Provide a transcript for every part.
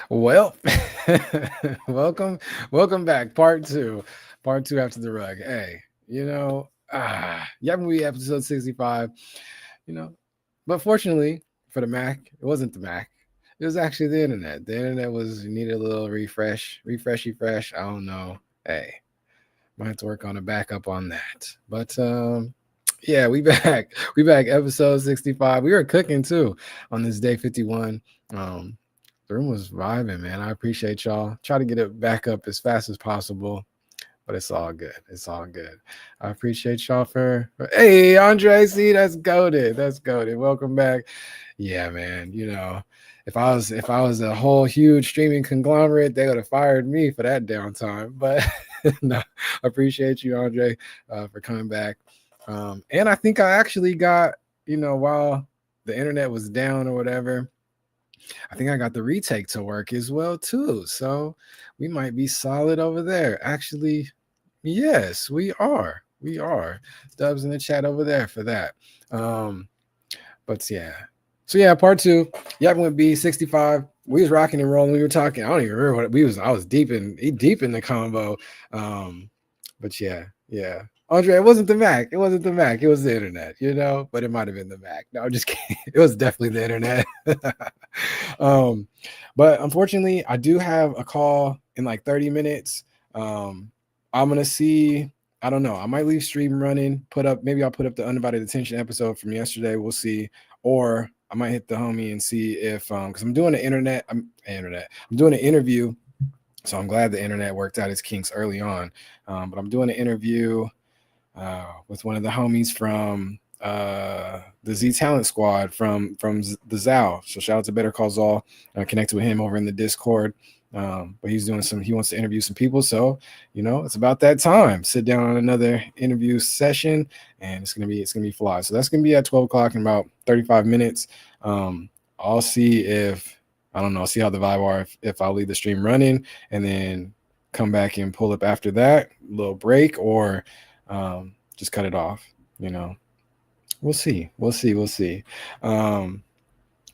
Well, welcome, welcome back. Part two after the rug. Hey, YwB episode 65. You know, but fortunately for the Mac, it wasn't the Mac. It was actually the internet. The internet was needed a little refresh. I don't know. Hey, might have to work on a backup on that. But yeah, we back. We back. Episode 65. We were cooking too on this day 51. Um, the room was vibing, man. I appreciate y'all. Try to get it back up as fast as possible, but it's all good. It's all good. I appreciate y'all hey, Andre. See, that's goaded. That's goaded. Welcome back. Yeah, man. If I was a whole huge streaming conglomerate, they would have fired me for that downtime. But no, I appreciate you, Andre, for coming back. And I think I actually got, while the internet was down or whatever, I think I got the retake to work as well too. So we might be solid over there. Actually, yes, we are. We are. Dubs in the chat over there for that. Um, but yeah. So yeah, part two. YwB65. We was rocking and rolling. We were talking. I don't even remember what we was. I was deep in the combo. Um, but yeah. Andre, it wasn't the Mac. It wasn't the Mac. It was the internet, but it might have been the Mac. No, I'm just kidding. It was definitely the internet. um, but unfortunately, I do have a call in like 30 minutes. I'm gonna see. I don't know. I might leave stream running. Maybe I'll put up the undivided attention episode from yesterday. We'll see. Or I might hit the homie and see if because I'm doing I'm doing an interview. So I'm glad the internet worked out its kinks early on. But I'm doing an interview with one of the homies from the Z Talent Squad from the Zal. So shout out to Better Call Zal. Connected with him over in the Discord. But he's doing he wants to interview some people. So, it's about that time. Sit down on another interview session and it's gonna be fly. So that's gonna be at 12 o'clock in about 35 minutes. I'll see if I don't know, see how the vibe are if I'll leave the stream running and then come back and pull up after that, little break, or just cut it off. We'll see.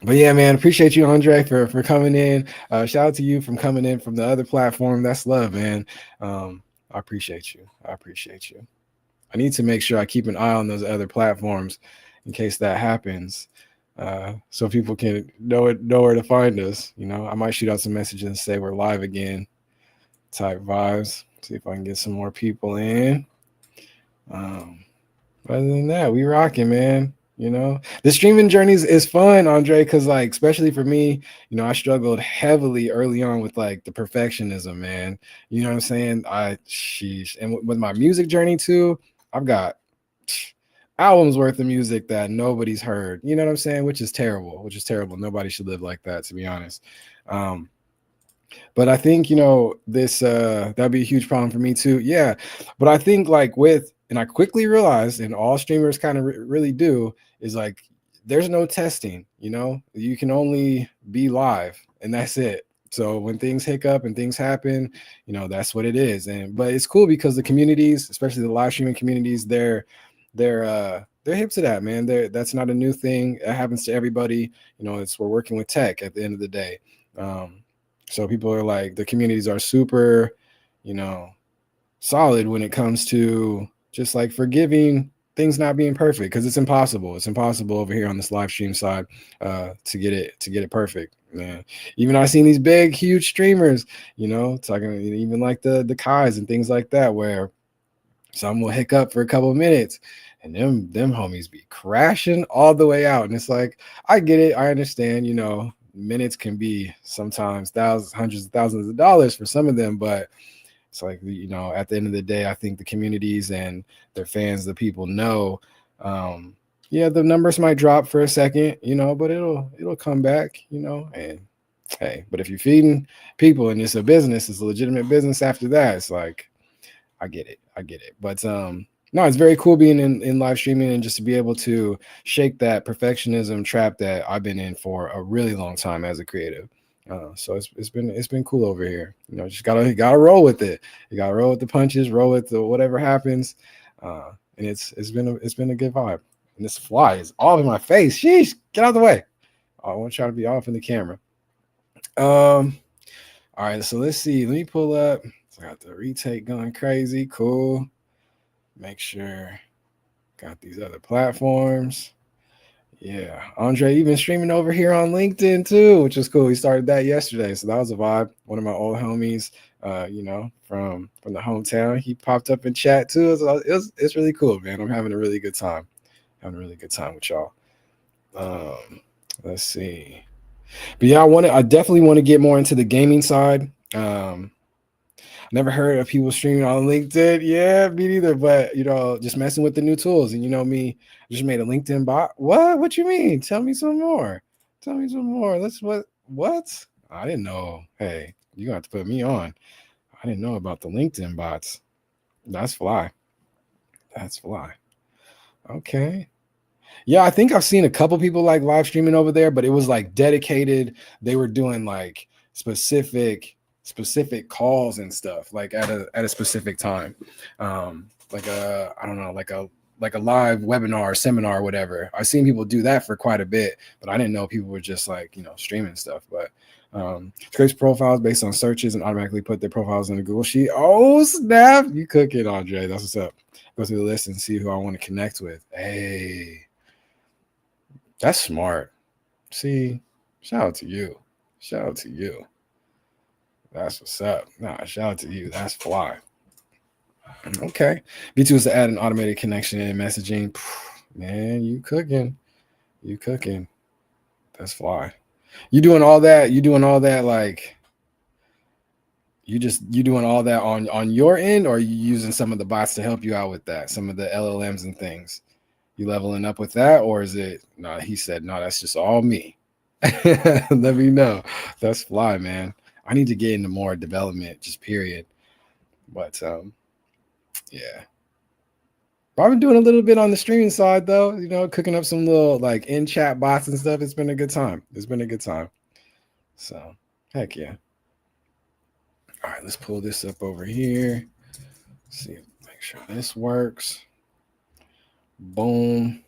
But yeah, man, appreciate you, Andre, for coming in. Shout out to you from coming in from the other platform. That's love, man. I appreciate you. I need to make sure I keep an eye on those other platforms in case that happens, so people can know where to find us. I might shoot out some messages and say we're live again, type vibes. See if I can get some more people in. Other than that, we rocking, man. The streaming journeys is fun, Andre, because especially for me, I struggled heavily early on with the perfectionism, man. You know what I'm saying? Sheesh. And with my music journey too, I've got albums worth of music that nobody's heard. You know what I'm saying? Which is terrible. Nobody should live like that, to be honest. But I think this that'd be a huge problem for me too. Yeah, but I think and I quickly realized, and all streamers kind of really do, is there's no testing. You can only be live, and that's it. So when things hiccup and things happen, that's what it is. But it's cool because the communities, especially the live streaming communities, they're hip to that, man. That's not a new thing. It happens to everybody. We're working with tech at the end of the day. So people are the communities are super, solid when it comes to just forgiving things not being perfect, because it's impossible. It's impossible over here on this live stream side to get it perfect. Man. Even I've seen these big, huge streamers, talking even the Kais and things like that, where some will hiccup for a couple of minutes and them homies be crashing all the way out. And it's I get it, I understand, minutes can be sometimes thousands, hundreds of thousands of dollars for some of them, but it's at the end of the day, I think the communities and their fans, the people know, the numbers might drop for a second, but it'll come back, and hey, but if you're feeding people and it's a business, it's a legitimate business after that, it's I get it. But no, it's very cool being in live streaming and just to be able to shake that perfectionism trap that I've been in for a really long time as a creative. So it's been cool over here. Just gotta roll with it. You gotta roll with the punches, roll with whatever happens. And it's been a good vibe. And this fly is all in my face. Sheesh, get out of the way. I won't try to be off in the camera. All right, so let's see. Let me pull up. So I got the retake going crazy. Cool. Make sure got these other platforms. Yeah, Andre, you've been streaming over here on LinkedIn too, which is cool. We started that yesterday, so that was a vibe. One of my old homies, from the hometown, he popped up in chat too. So it's really cool, man. I'm having a really good time. Having a really good time with y'all. Let's see. But yeah, I definitely want to get more into the gaming side. Never heard of people streaming on LinkedIn. Yeah, me neither. But just messing with the new tools. And me, I just made a LinkedIn bot. What? What you mean? Tell me some more. Tell me some more. What? I didn't know. Hey, you got to put me on. I didn't know about the LinkedIn bots. That's fly. That's fly. Okay. Yeah, I think I've seen a couple people like live streaming over there, but it was like dedicated. They were doing like specific calls and stuff, like at a specific time. Like a I don't know, like a live webinar or seminar or whatever. I've seen people do that for quite a bit, but I didn't know people were just like, streaming stuff. But scrapes profiles based on searches and automatically put their profiles in the Google Sheet. Oh snap! You cook it, Andre. That's what's up. Go through the list and see who I want to connect with. Hey. That's smart. See, shout out to you. Shout out to you. That's what's up. Nah, shout out to you. That's fly. Okay. B2 is to add an automated connection and messaging. Man, you cooking. You cooking. That's fly. You doing all that? You doing all that like you doing all that on your end, or are you using some of the bots to help you out with that? Some of the LLMs and things. You leveling up with that, or is it no? He said, no, that's just all me. Let me know. That's fly, man. I need to get into more development, just period. But yeah. But I've been doing a little bit on the streaming side though, cooking up some little like in chat bots and stuff. It's been a good time. It's been a good time. So heck yeah. All right, let's pull this up over here. See, make sure this works. Boom.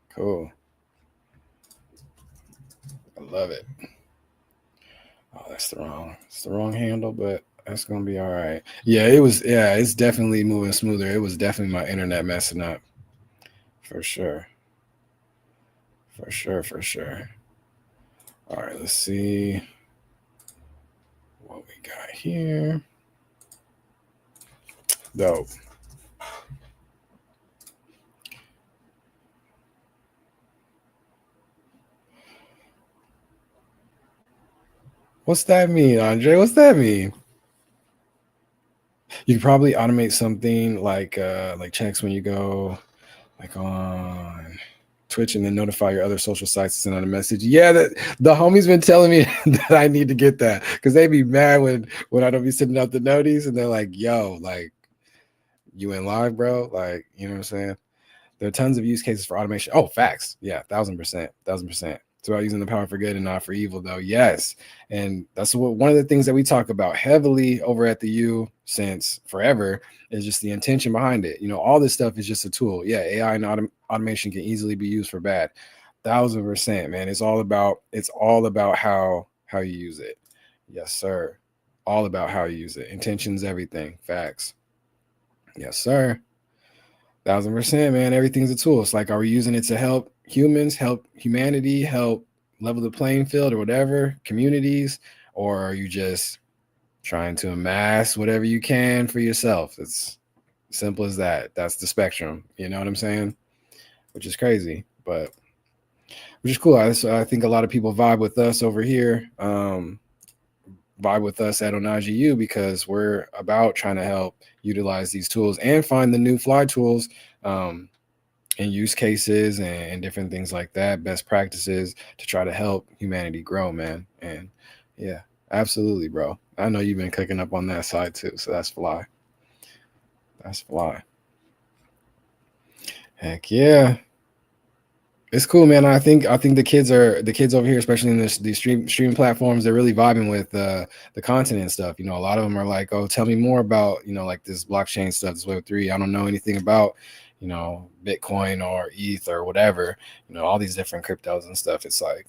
Cool. I love it. Oh, it's the wrong handle, but that's gonna be all right. Yeah, it's definitely moving smoother. It was definitely my internet messing up. For sure. For sure, for sure. All right, let's see what we got here. Dope. What's that mean, Andre? What's that mean? You could probably automate something like checks when you go like on Twitch and then notify your other social sites to send out a message. Yeah, the homie's been telling me that I need to get that because they be mad when I don't be sending out the notice and they're like, yo, like you in live, bro? Like, you know what I'm saying? There are tons of use cases for automation. Oh, facts. Yeah, 1,000%. 1,000%. It's about using the power for good and not for evil, though. Yes. And that's one of the things that we talk about heavily over at the U since forever is just the intention behind it. All this stuff is just a tool. Yeah, AI and automation can easily be used for bad. 1,000%, man. It's all about how you use it. Yes, sir. All about how you use it. Intention's everything. Facts. Yes, sir. 1,000%, man. Everything's a tool. It's like, are we using it to help humans, help humanity, help level the playing field or whatever, communities, or are you just trying to amass whatever you can for yourself? It's simple as that. That's the spectrum. You know what I'm saying? Which is crazy, but which is cool. I think a lot of people vibe with us over here. Vibe with us at Onaji U because we're about trying to help utilize these tools and find the new fly tools and use cases and different things like that, best practices to try to help humanity grow, man. And yeah, absolutely, bro. I know you've been cooking up on that side too, so that's fly. That's fly. Heck yeah. It's cool, man. I think the kids over here, especially in these stream platforms, they're really vibing with the content and stuff. A lot of them are like, "Oh, tell me more about like this blockchain stuff, this Web3. I don't know anything about Bitcoin or ETH or whatever. All these different cryptos and stuff." It's like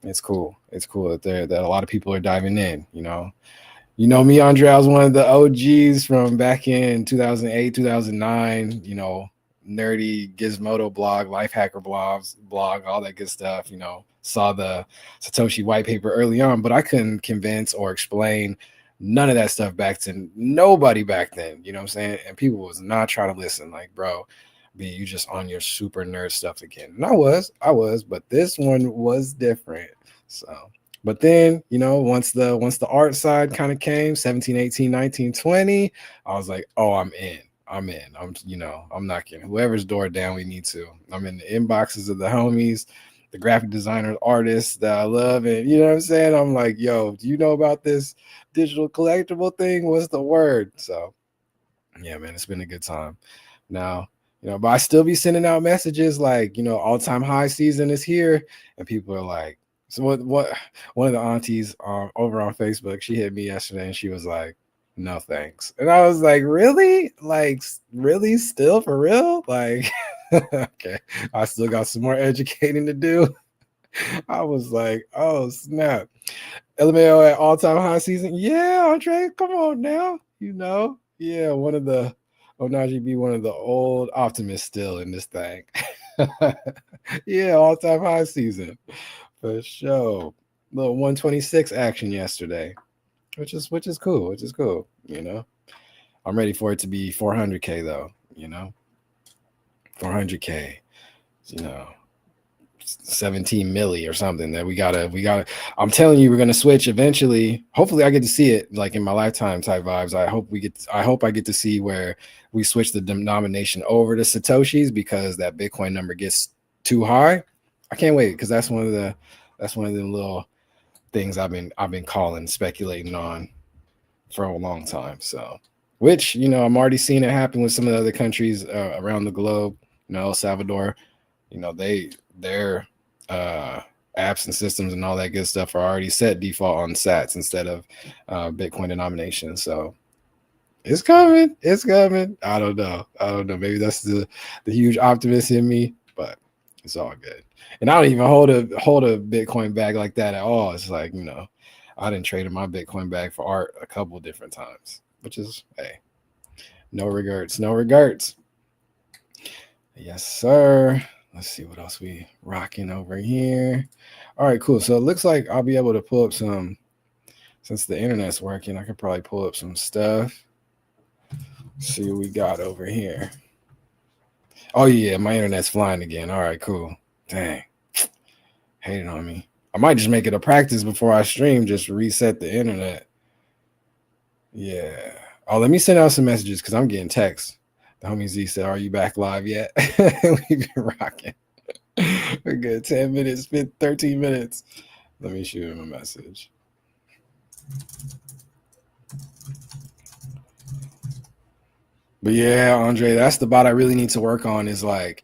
It's cool. It's cool that a lot of people are diving in. You know me, Andre. I was one of the OGs from back in 2008, 2009. Nerdy Gizmodo blog, life hacker blog, all that good stuff. Saw the Satoshi white paper early on, but I couldn't convince or explain none of that stuff back to nobody back then. You know what I'm saying? And people was not trying to listen. Like, bro, B, you just on your super nerd stuff again. And I was, but this one was different. So, but then, once the art side kind of came, 17, 18, 19, 20, I was like, oh, I'm in. I'm knocking whoever's door down we need to. I'm in the inboxes of the homies, the graphic designers, artists that I love. And you know what I'm saying? I'm like, yo, do you know about this digital collectible thing? What's the word? So yeah, man, it's been a good time. Now, but I still be sending out messages like, all-time high season is here. And people are like, so what one of the aunties over on Facebook, she hit me yesterday and she was like, no thanks. And I was like, really? Like, really? Still for real? Like, okay, I still got some more educating to do. I was like, oh snap. LMAO at all-time high season. Yeah, Andre, come on now. Yeah, one of the Onaji be one of the old optimists still in this thing. Yeah, all-time high season. For sure. Little 126 action yesterday. Which is cool. Which is cool. I'm ready for it to be 400K though. 400K. You know, 17 milli or something that we gotta. I'm telling you, we're gonna switch eventually. Hopefully, I get to see it like in my lifetime type vibes. I hope I get to see where we switch the denomination over to Satoshis because that Bitcoin number gets too high. I can't wait because that's one of the little things I've been calling, speculating on for a long time. So, which I'm already seeing it happen with some of the other countries around the globe. El Salvador, their apps and systems and all that good stuff are already set default on Sats instead of Bitcoin denomination. So it's coming. It's coming. I don't know. Maybe that's the huge optimist in me, but it's all good. And I don't even hold a Bitcoin bag like that at all. It's like, I didn't trade in my Bitcoin bag for art a couple of different times, which is, hey, no regrets, no regrets. Yes, sir. Let's see what else we rocking over here. All right, cool. So it looks like I'll be able to pull up some, since the internet's working, I could probably pull up some stuff. See what we got over here. Oh yeah, my internet's flying again. All right, cool. Dang. Hating on me. I might just make it a practice before I stream, just reset the internet. Yeah. Oh, let me send out some messages because I'm getting texts. The homie Z said, are you back live yet? We've been rocking. We're good. 10 minutes, 13 minutes. Let me shoot him a message. But yeah, Andre, that's the bot I really need to work on is like,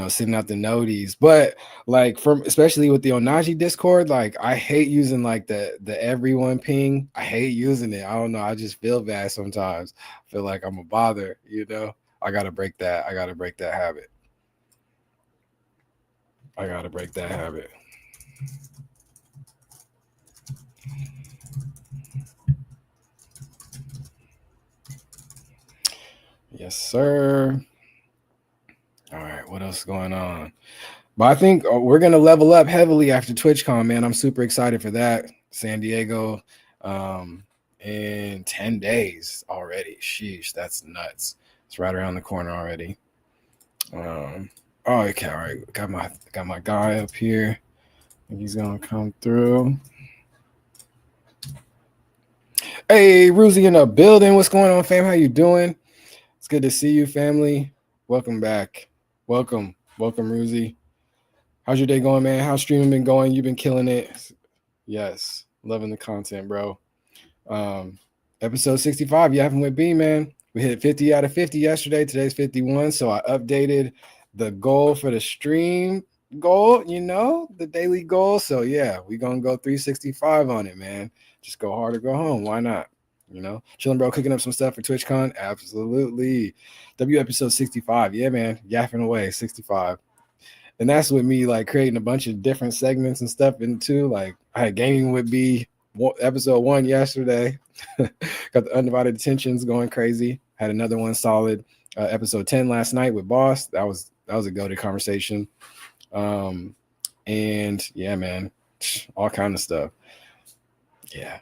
sending out the noties. But like especially with the Onaji Discord, like I hate using like the everyone ping. I hate using it. I don't know. I just feel bad sometimes. I feel like I'm a bother, I gotta break that. I gotta break that habit. Yes, sir. All right, what else is going on? But I think we're gonna level up heavily after TwitchCon, man. I'm super excited for that. San Diego, in 10 days already. Sheesh, that's nuts. It's right around the corner already. Oh, okay, all right. Got my guy up here. I think he's gonna come through. Hey, Ruzy in the building. What's going on, fam? How you doing? It's good to see you, family. Welcome back. Welcome, Ruzy. How's your day going, man? How's streaming been going? You've been killing it. Yes, loving the content, bro. Episode 65, Yappin with B, man. We hit 50 out of 50 yesterday. Today's 51, so I updated the goal for the stream goal, the daily goal. So yeah, we're gonna go 365 on it, man. Just go hard or go home. Why not? Chilling, bro, cooking up some stuff for TwitchCon. Absolutely. W episode 65. Yeah, man. Yapping away. 65. And that's with me like creating a bunch of different segments and stuff into like I had gaming would be episode 1 yesterday. Got the undivided attentions going crazy. Had another one solid episode 10 last night with Boss. That was a goated conversation. And yeah, man, all kind of stuff. Yeah,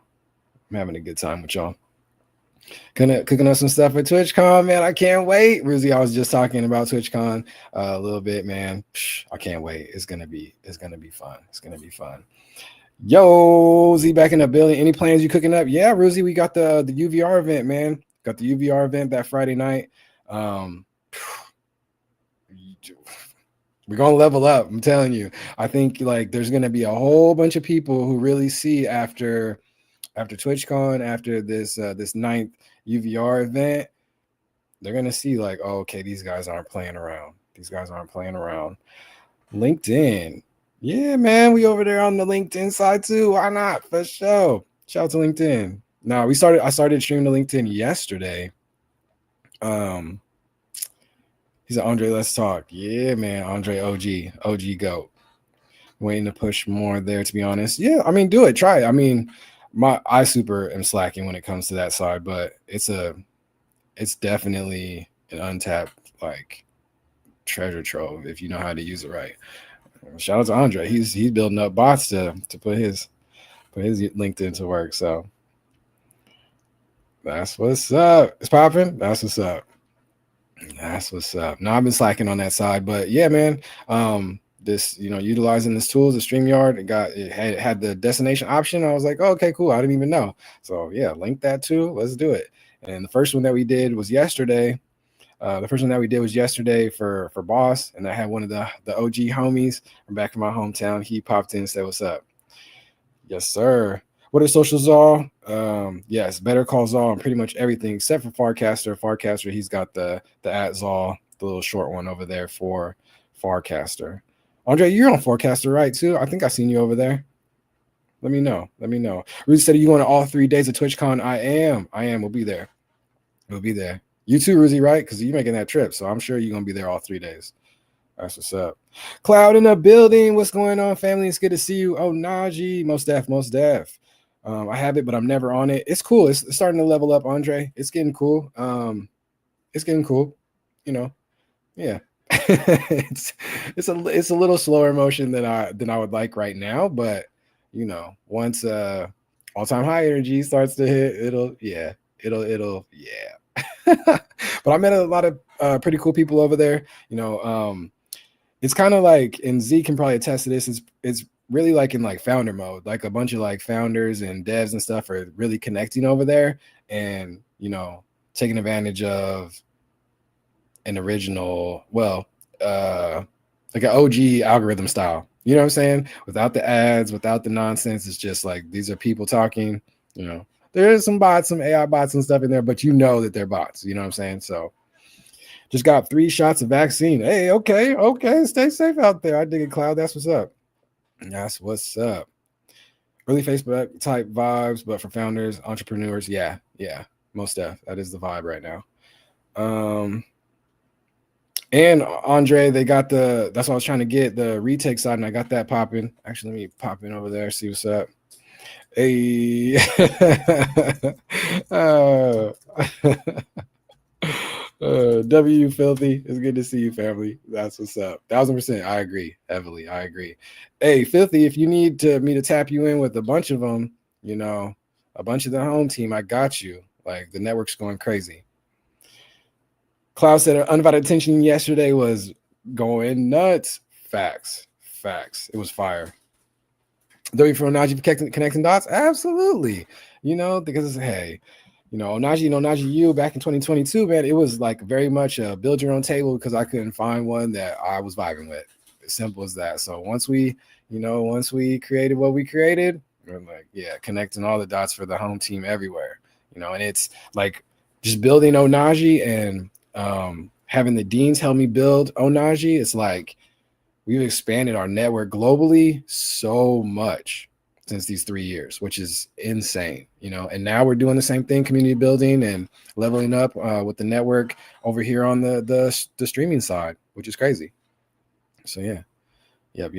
I'm having a good time with y'all. Cooking up some stuff at TwitchCon, man. I can't wait. Ruzi, I was just talking about TwitchCon a little bit, man. I can't wait. It's gonna be fun. It's gonna be fun. Yo, Z back in the building. Any plans you cooking up? Yeah, Ruzi, we got the UVR event, man. Got the UVR event that Friday night. We're gonna level up. I'm telling you. I think like there's gonna be a whole bunch of people who really see after TwitchCon, after this 9th UVR event, they're gonna see like, oh, okay, these guys aren't playing around. LinkedIn, yeah, man, we over there on the LinkedIn side too. Why not? For sure. Shout out to LinkedIn. Now I started streaming to LinkedIn yesterday. He said, Andre, let's talk. Yeah, man, Andre, OG goat. Waiting to push more there, to be honest. Yeah, I mean, do it, try it. I mean, I super am slacking when it comes to that side, but it's definitely an untapped like treasure trove if you know how to use it right. Shout out to Andre. He's building up bots to put his LinkedIn to work. So that's what's up. It's popping. That's what's up. No, I've been slacking on that side, but yeah, man. This, utilizing this tools, the StreamYard, it had the destination option. I was like, oh, okay, cool. I didn't even know. So yeah, link that too. Let's do it. And the first one that we did was yesterday. For Boss, and I had one of the OG homies from back in my hometown. He popped in and said, "What's up?" Yes, sir. What is social Zal? Yes, Better Call Zal and pretty much everything except for Farcaster. Farcaster, he's got the @Zal, the little short one over there for Farcaster. Andre, you're on Forecaster, right, too? I think I seen you over there. Let me know. Rudy said, are you going to all 3 days of TwitchCon? I am. We'll be there. You too, Ruzi, right? Because you're making that trip, so I'm sure you're going to be there all 3 days. That's what's up. Cloud in the building. What's going on, family? It's good to see you. Oh, Najee. Most def. I have it, but I'm never on it. It's cool. It's starting to level up, Andre. It's getting cool. Yeah. it's a little slower motion than I would like right now, but once all-time high energy starts to hit, it'll but I met a lot of pretty cool people over there. It's kind of like, and Z can probably attest to this, it's really like in like founder mode, like a bunch of like founders and devs and stuff are really connecting over there and taking advantage of an original, like an OG algorithm style. You know what I'm saying? Without the ads, without the nonsense. It's just like these are people talking. There is some bots, some AI bots and stuff in there, but that they're bots. You know what I'm saying? So just got 3 shots of vaccine. Hey, okay. Stay safe out there. I dig it, Cloud. That's what's up. Early Facebook type vibes, but for founders, entrepreneurs. Yeah. Most def. That is the vibe right now. And Andre, they got that's what I was trying to get, the retake side, and I got that popping. Actually, let me pop in over there, see what's up. Hey. W Filthy, it's good to see you, family. That's what's up. 1000%. I agree heavily. Hey, Filthy, if you need me to tap you in with a bunch of them, a bunch of the home team, I got you. Like the network's going crazy. Cloud said undivided attention yesterday was going nuts. Facts. It was fire. W for Onaji for connecting dots? Absolutely. Because hey, Onaji U back in 2022, man, it was like very much a build your own table because I couldn't find one that I was vibing with. As simple as that. So once we created what we created, we're like, yeah, connecting all the dots for the home team everywhere. And it's like just building Onaji and having the deans help me build Onaji. It's like we've expanded our network globally so much since these 3 years, which is insane, and now we're doing the same thing, community building and leveling up with the network over here on the streaming side, which is crazy. So yeah, Yep.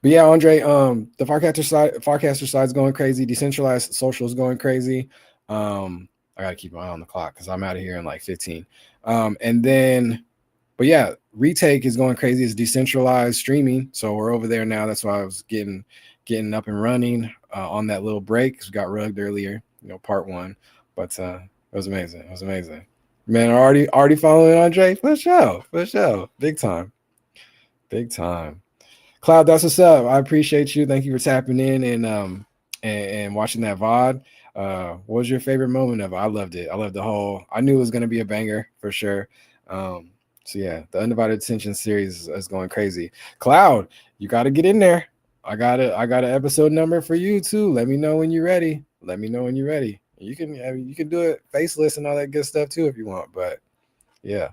But yeah, Andre, the Farcaster side's going crazy. Decentralized social is going crazy. I gotta keep my eye on the clock because I'm out of here in like 15. And then, but yeah, retake is going crazy. It's decentralized streaming, so we're over there now. That's why I was getting up and running on that little break because we got rugged earlier, part one. But it was amazing. It was amazing. Man, already following Andre for sure, big time, big time. Cloud, that's what's up. I appreciate you. Thank you for tapping in and watching that VOD. What was your favorite moment of it? I loved it. I loved the whole. I knew it was gonna be a banger for sure. So yeah, the Undivided Attention series is going crazy. Cloud, you got to get in there. I got an episode number for you too. Let me know when you're ready. You can do it faceless and all that good stuff too if you want. But yeah,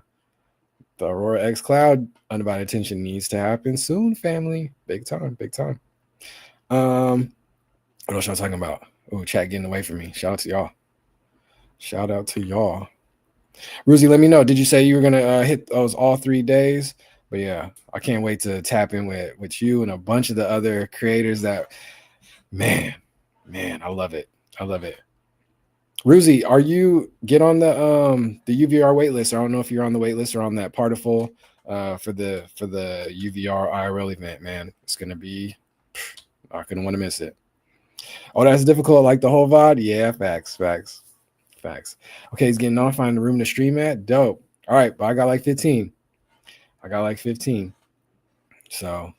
the Aurora X Cloud Undivided Attention needs to happen soon, family. Big time. What else y'all talking about? Oh, chat getting away from me. Shout out to y'all. Ruzi, let me know. Did you say you were gonna hit those all 3 days? But yeah, I can't wait to tap in with you and a bunch of the other creators that, man, I love it. Ruzi, are you get on the UVR waitlist? I don't know if you're on the waitlist or on that Partiful for the UVR IRL event, man. It's gonna be, not gonna want to miss it. Oh, that's difficult, like the whole VOD. Yeah, facts. Okay, he's getting on, finding the room to stream at. Dope. All right, but I got like 15. So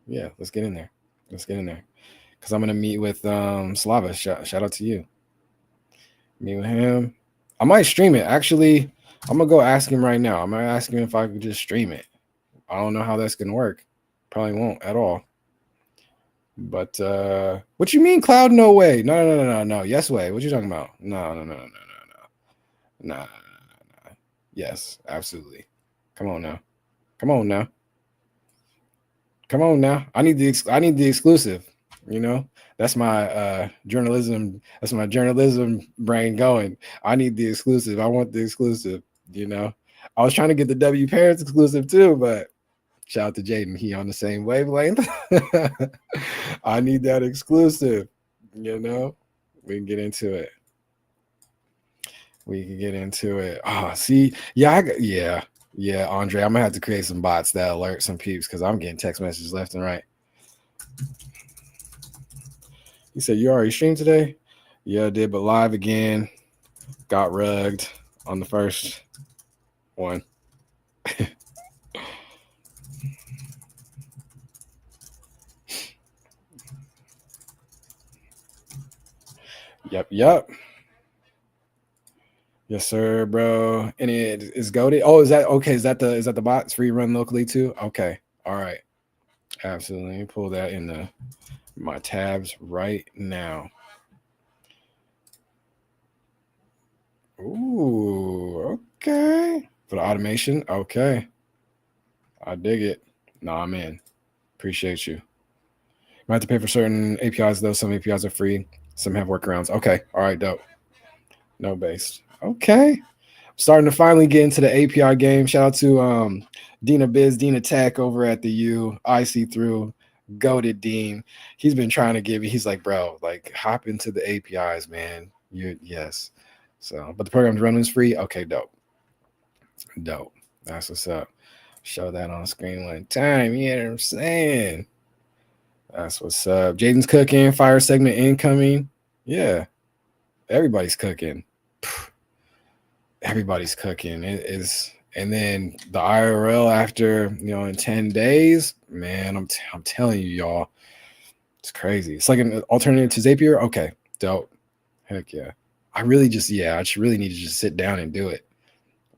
yeah, let's get in there. Because I'm gonna meet with Slava. Shout out to you. Meet with him. I might stream it. Actually, I'm gonna go ask him right now. I'm gonna ask him if I could just stream it. I don't know how that's gonna work. Probably won't at all. But what you mean, Cloud? No way. No. Yes way. What you talking about? No. Nah. Yes, absolutely. Come on now. I need the exclusive. That's my journalism. That's my journalism brain going. I need the exclusive. I want the exclusive. I was trying to get the W Parents exclusive too, but shout out to Jaden. He on the same wavelength. I need that exclusive. We can get into it. Oh, see, yeah, Andre. I'm gonna have to create some bots that alert some peeps because I'm getting text messages left and right. He said, "You already streamed today?" Yeah, I did, but live again. Got rugged on the first one. Yep. Yes, sir, bro. And it is goaded. Oh, is that okay? Is that the bots free run locally too? Okay. All right. Absolutely. Let me pull that in my tabs right now. Ooh, okay. For the automation, okay. I dig it. Nah, I'm in. Appreciate you. Might have to pay for certain APIs though. Some APIs are free. Some have workarounds. Okay. All right, dope. No base. Okay. Starting to finally get into the API game. Shout out to Dina Tech over at the U. I see through. Goated Dean. He's been trying to give me. He's like, bro, like hop into the APIs, man. Yes. So, but the program's running is free. Okay, dope. That's what's up. Show that on screen one time. You know what I'm saying? That's what's up. Jaden's cooking. Fire segment incoming. Yeah. Everybody's cooking. Everybody's cooking. It is. And then the IRL after, in 10 days, man, I'm telling you, y'all, it's crazy. It's like an alternative to Zapier. Okay, dope. Heck yeah. I just really need to just sit down and do it.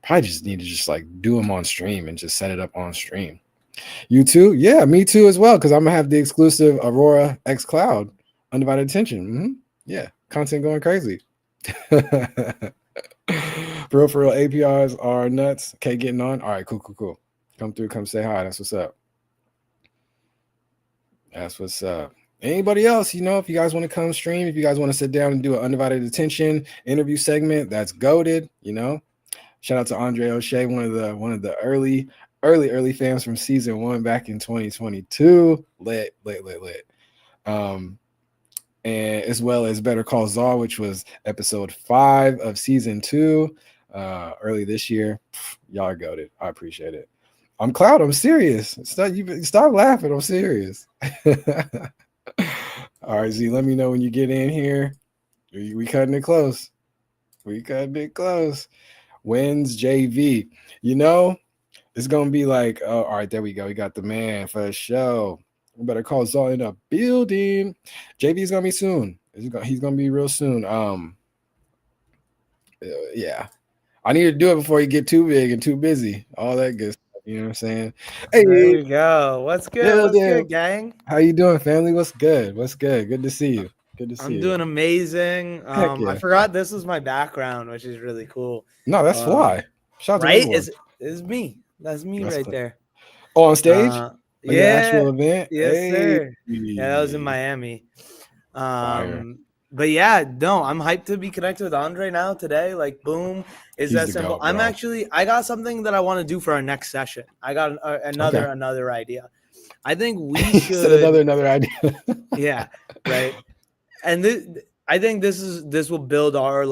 Probably just need to just like do them on stream and just set it up on stream. You too? Yeah, me too as well, because I'm going to have the exclusive Aurora X Cloud Undivided Attention. Mm-hmm. Yeah, content going crazy. For real, APIs are nuts. Okay, getting on. All right, cool. Come through, come say hi. That's what's up. Anybody else, if you guys want to come stream, if you guys want to sit down and do an Undivided Attention interview segment, that's goated. Shout out to Andre O'Shea, one of the early fans from season 1 back in 2022. Lit. Um, and as well as Better Call Saul, which was episode 5 of season 2, early this year. Y'all are goated. I appreciate it. I'm Cloud. I'm serious. Stop laughing. I'm serious. All right, Z. Let me know when you get in here. We cutting it close. We cutting it close. Wins JV. You know, it's gonna be like, oh, all right, there we go. We got the man for the show. We better call Saul in the building. JV's gonna be soon. He's gonna be real soon. Yeah. I need to do it before you get too big and too busy. All that good stuff. You know what I'm saying? There Hey, we go. What's good? yeah, What's good, gang? how you doing, family? What's good? What's good? Good to see you. Good to see I'm you. doing amazing. Heck I yeah. forgot this was my background, which is really cool. No, that's fly. Shout out to Right? everyone. Is me. That's me That's right clean. there. Oh, on stage? Like your Yeah. actual event? Yes, Hey. sir. Yeah, that was in Miami. Fire. But yeah, no, I'm hyped to be connected with Andre now today. Like, boom, is He's that the simple? GOAT, bro. I got something that I want to do for our next session. I got Okay. another idea. I think we He said should, another idea. yeah, right. And I think this will build our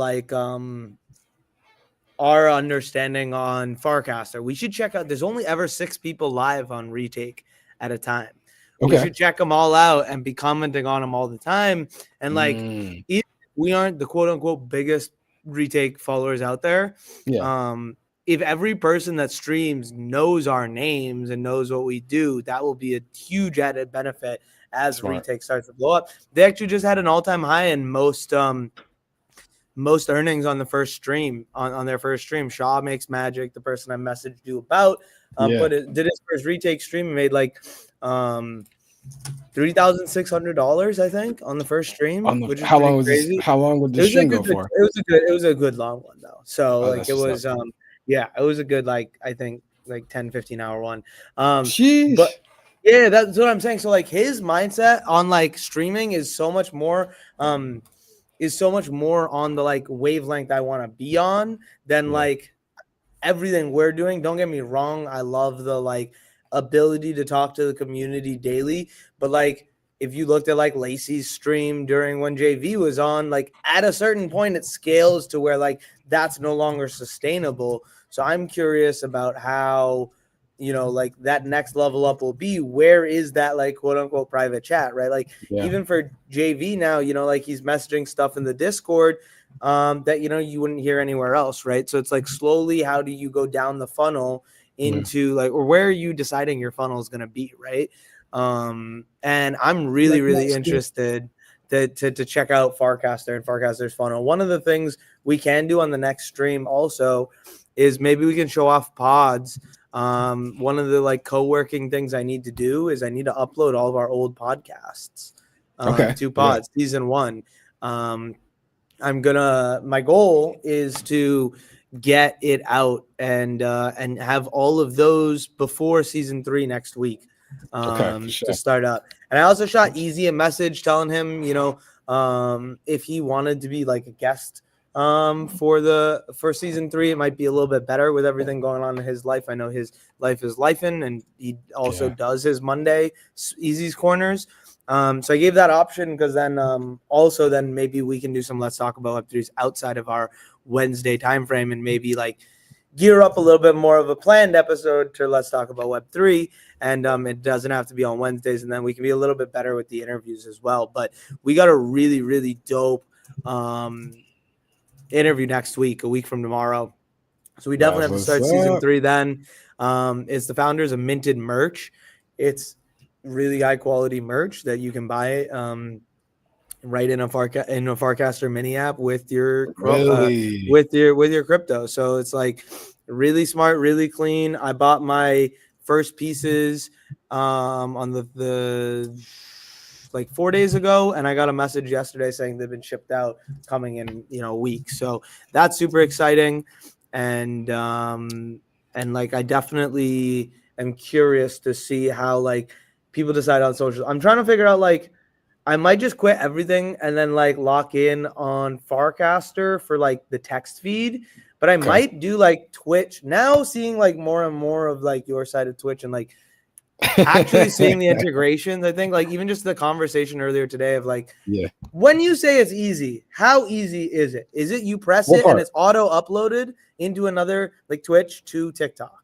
our understanding on Farcaster. We should check out. There's only ever 6 people live on Retake at a time. We Okay. should check them all out and be commenting on them all the time. And like, Mm, even if we aren't the quote unquote biggest Retake followers out there, yeah. if every person that streams knows our names and knows what we do, that will be a huge added benefit as Smart. Retake starts to blow up. They actually just had an all-time high in most earnings on the first stream on their first stream. Shaw Makes Magic, the person I messaged you about, Yeah. did his first Retake stream and made like $3,600, I think, on the first stream, On the which is how pretty long was this? crazy. How long would It the was a stream good, go for? it was a good long one though. So Oh, like that's it what's was up. yeah, it was a good like I think like 10-15 hour one. Sheesh. But yeah, that's what I'm saying. So like his mindset on like streaming is so much more on the like wavelength I want to be on than Yeah. like everything we're doing. Don't get me wrong, I love the like ability to talk to the community daily, but like if you looked at like Lacey's stream during when JV was on, like at a certain point it scales to where like that's no longer sustainable. So I'm curious about how like that next level up will be. Where is that like quote unquote private chat, right? Like Yeah. even for JV now, like he's messaging stuff in the Discord that you wouldn't hear anywhere else, right? So it's like slowly, how do you go down the funnel into like, or where are you deciding your funnel is going to be, right? And I'm really interested to check out Farcaster and Farcaster's funnel. One of the things we can do on the next stream also is maybe we can show off pods. One of the like co-working things I need to do is I need to upload all of our old podcasts to pods. Yeah. Season 1. My goal is to get it out and have all of those before season 3 next week to start up. And I also shot Easy a message telling him, if he wanted to be like a guest for season 3, it might be a little bit better with everything going on in his life. I know his life is lifing, and he also does his Monday Easy's Corners. So I gave that option because then also then maybe we can do some Let's Talk About Web3s outside of our Wednesday timeframe and maybe like gear up a little bit more of a planned episode to Let's Talk About Web3. And it doesn't have to be on Wednesdays, and then we can be a little bit better with the interviews as well. But we got a really, really dope interview next week, a week from tomorrow. So we definitely have to start season 3 then. It's the founders of Minted Merch. It's really high quality merch that you can buy right in a Farcaster mini app with your with your crypto. So it's like really smart, really clean. I bought my first pieces on the like 4 days ago, and I got a message yesterday saying they've been shipped out, coming in a week. So that's super exciting. And like I definitely am curious to see how like people decide on social. I'm trying to figure out like I might just quit everything and then like lock in on Farcaster for like the text feed. But but I might do like Twitch now, seeing like more and more of like your side of Twitch and like actually seeing the integrations. I think like even just the conversation earlier today of like, when you say it's easy, how easy is it? Is it you press it and it's auto uploaded into another like Twitch to TikTok,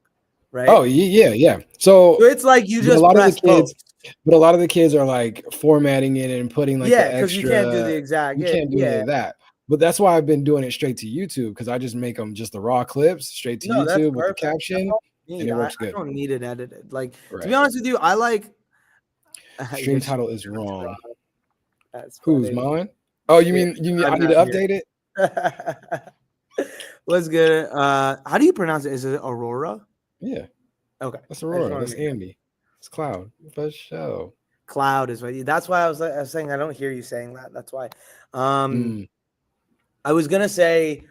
right? Oh yeah. So it's like you just press post. But a lot of the kids are like formatting it and putting like the extra. You can't do the exact. You can't do any of that. But that's why I've been doing it straight to YouTube, because I just make them just the raw clips straight to YouTube with the caption, and it works good. I don't need it edited. Like to be honest with you, I like. Stream title is wrong. Who's mine? Oh, you mean I need to update it? What's good? How do you pronounce it? Is it Aurora? Yeah. Okay. That's Aurora. That's Andy. It's Cloud. For sure. Cloud is right. That's why I was saying I don't hear you saying that. That's why. I was gonna say.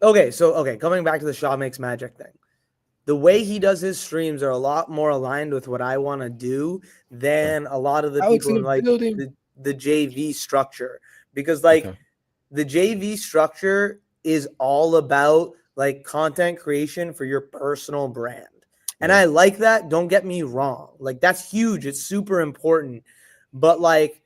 Okay, coming back to the Shaw Makes Magic thing. The way he does his streams are a lot more aligned with what I want to do than a lot of the people in like the JV structure, because like the JV structure is all about like content creation for your personal brand. And I like that. Don't get me wrong. Like that's huge. It's super important. But like,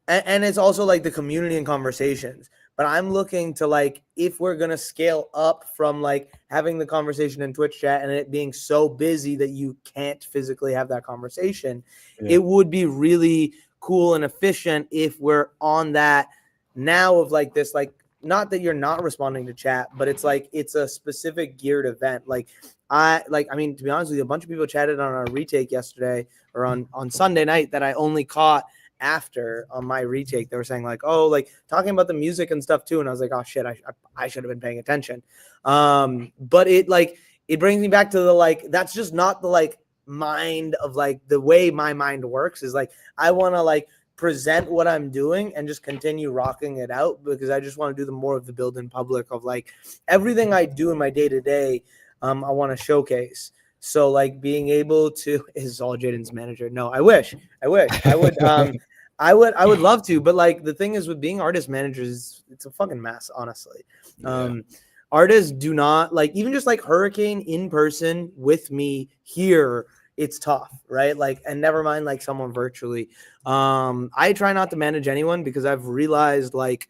and it's also like the community and conversations. But I'm looking to like, if we're going to scale up from like having the conversation in Twitch chat and it being so busy that you can't physically have that conversation, it would be really cool and efficient if we're on that now of like this, like, not that you're not responding to chat, but it's like, it's a specific geared event. Like I mean, to be honest with you, a bunch of people chatted on our retake yesterday or on Sunday night that I only caught after on my retake. They were saying like, oh, like talking about the music and stuff too. And I was like, oh shit, I should have been paying attention. But it like, it brings me back to the, like, that's just not the like mind of like the way my mind works is like, I want to like present what I'm doing and just continue rocking it out, because I just want to do the more of the build in public of like everything I do in my day to day. I want to showcase. So like being able to is all Jaden's manager. No, I wish I would, I would love to. But like the thing is with being artist managers, it's a fucking mess, honestly. Artists do not like, even just like Hurricane in person with me here, it's tough, right? Like, and never mind like someone virtually. I try not to manage anyone because I've realized like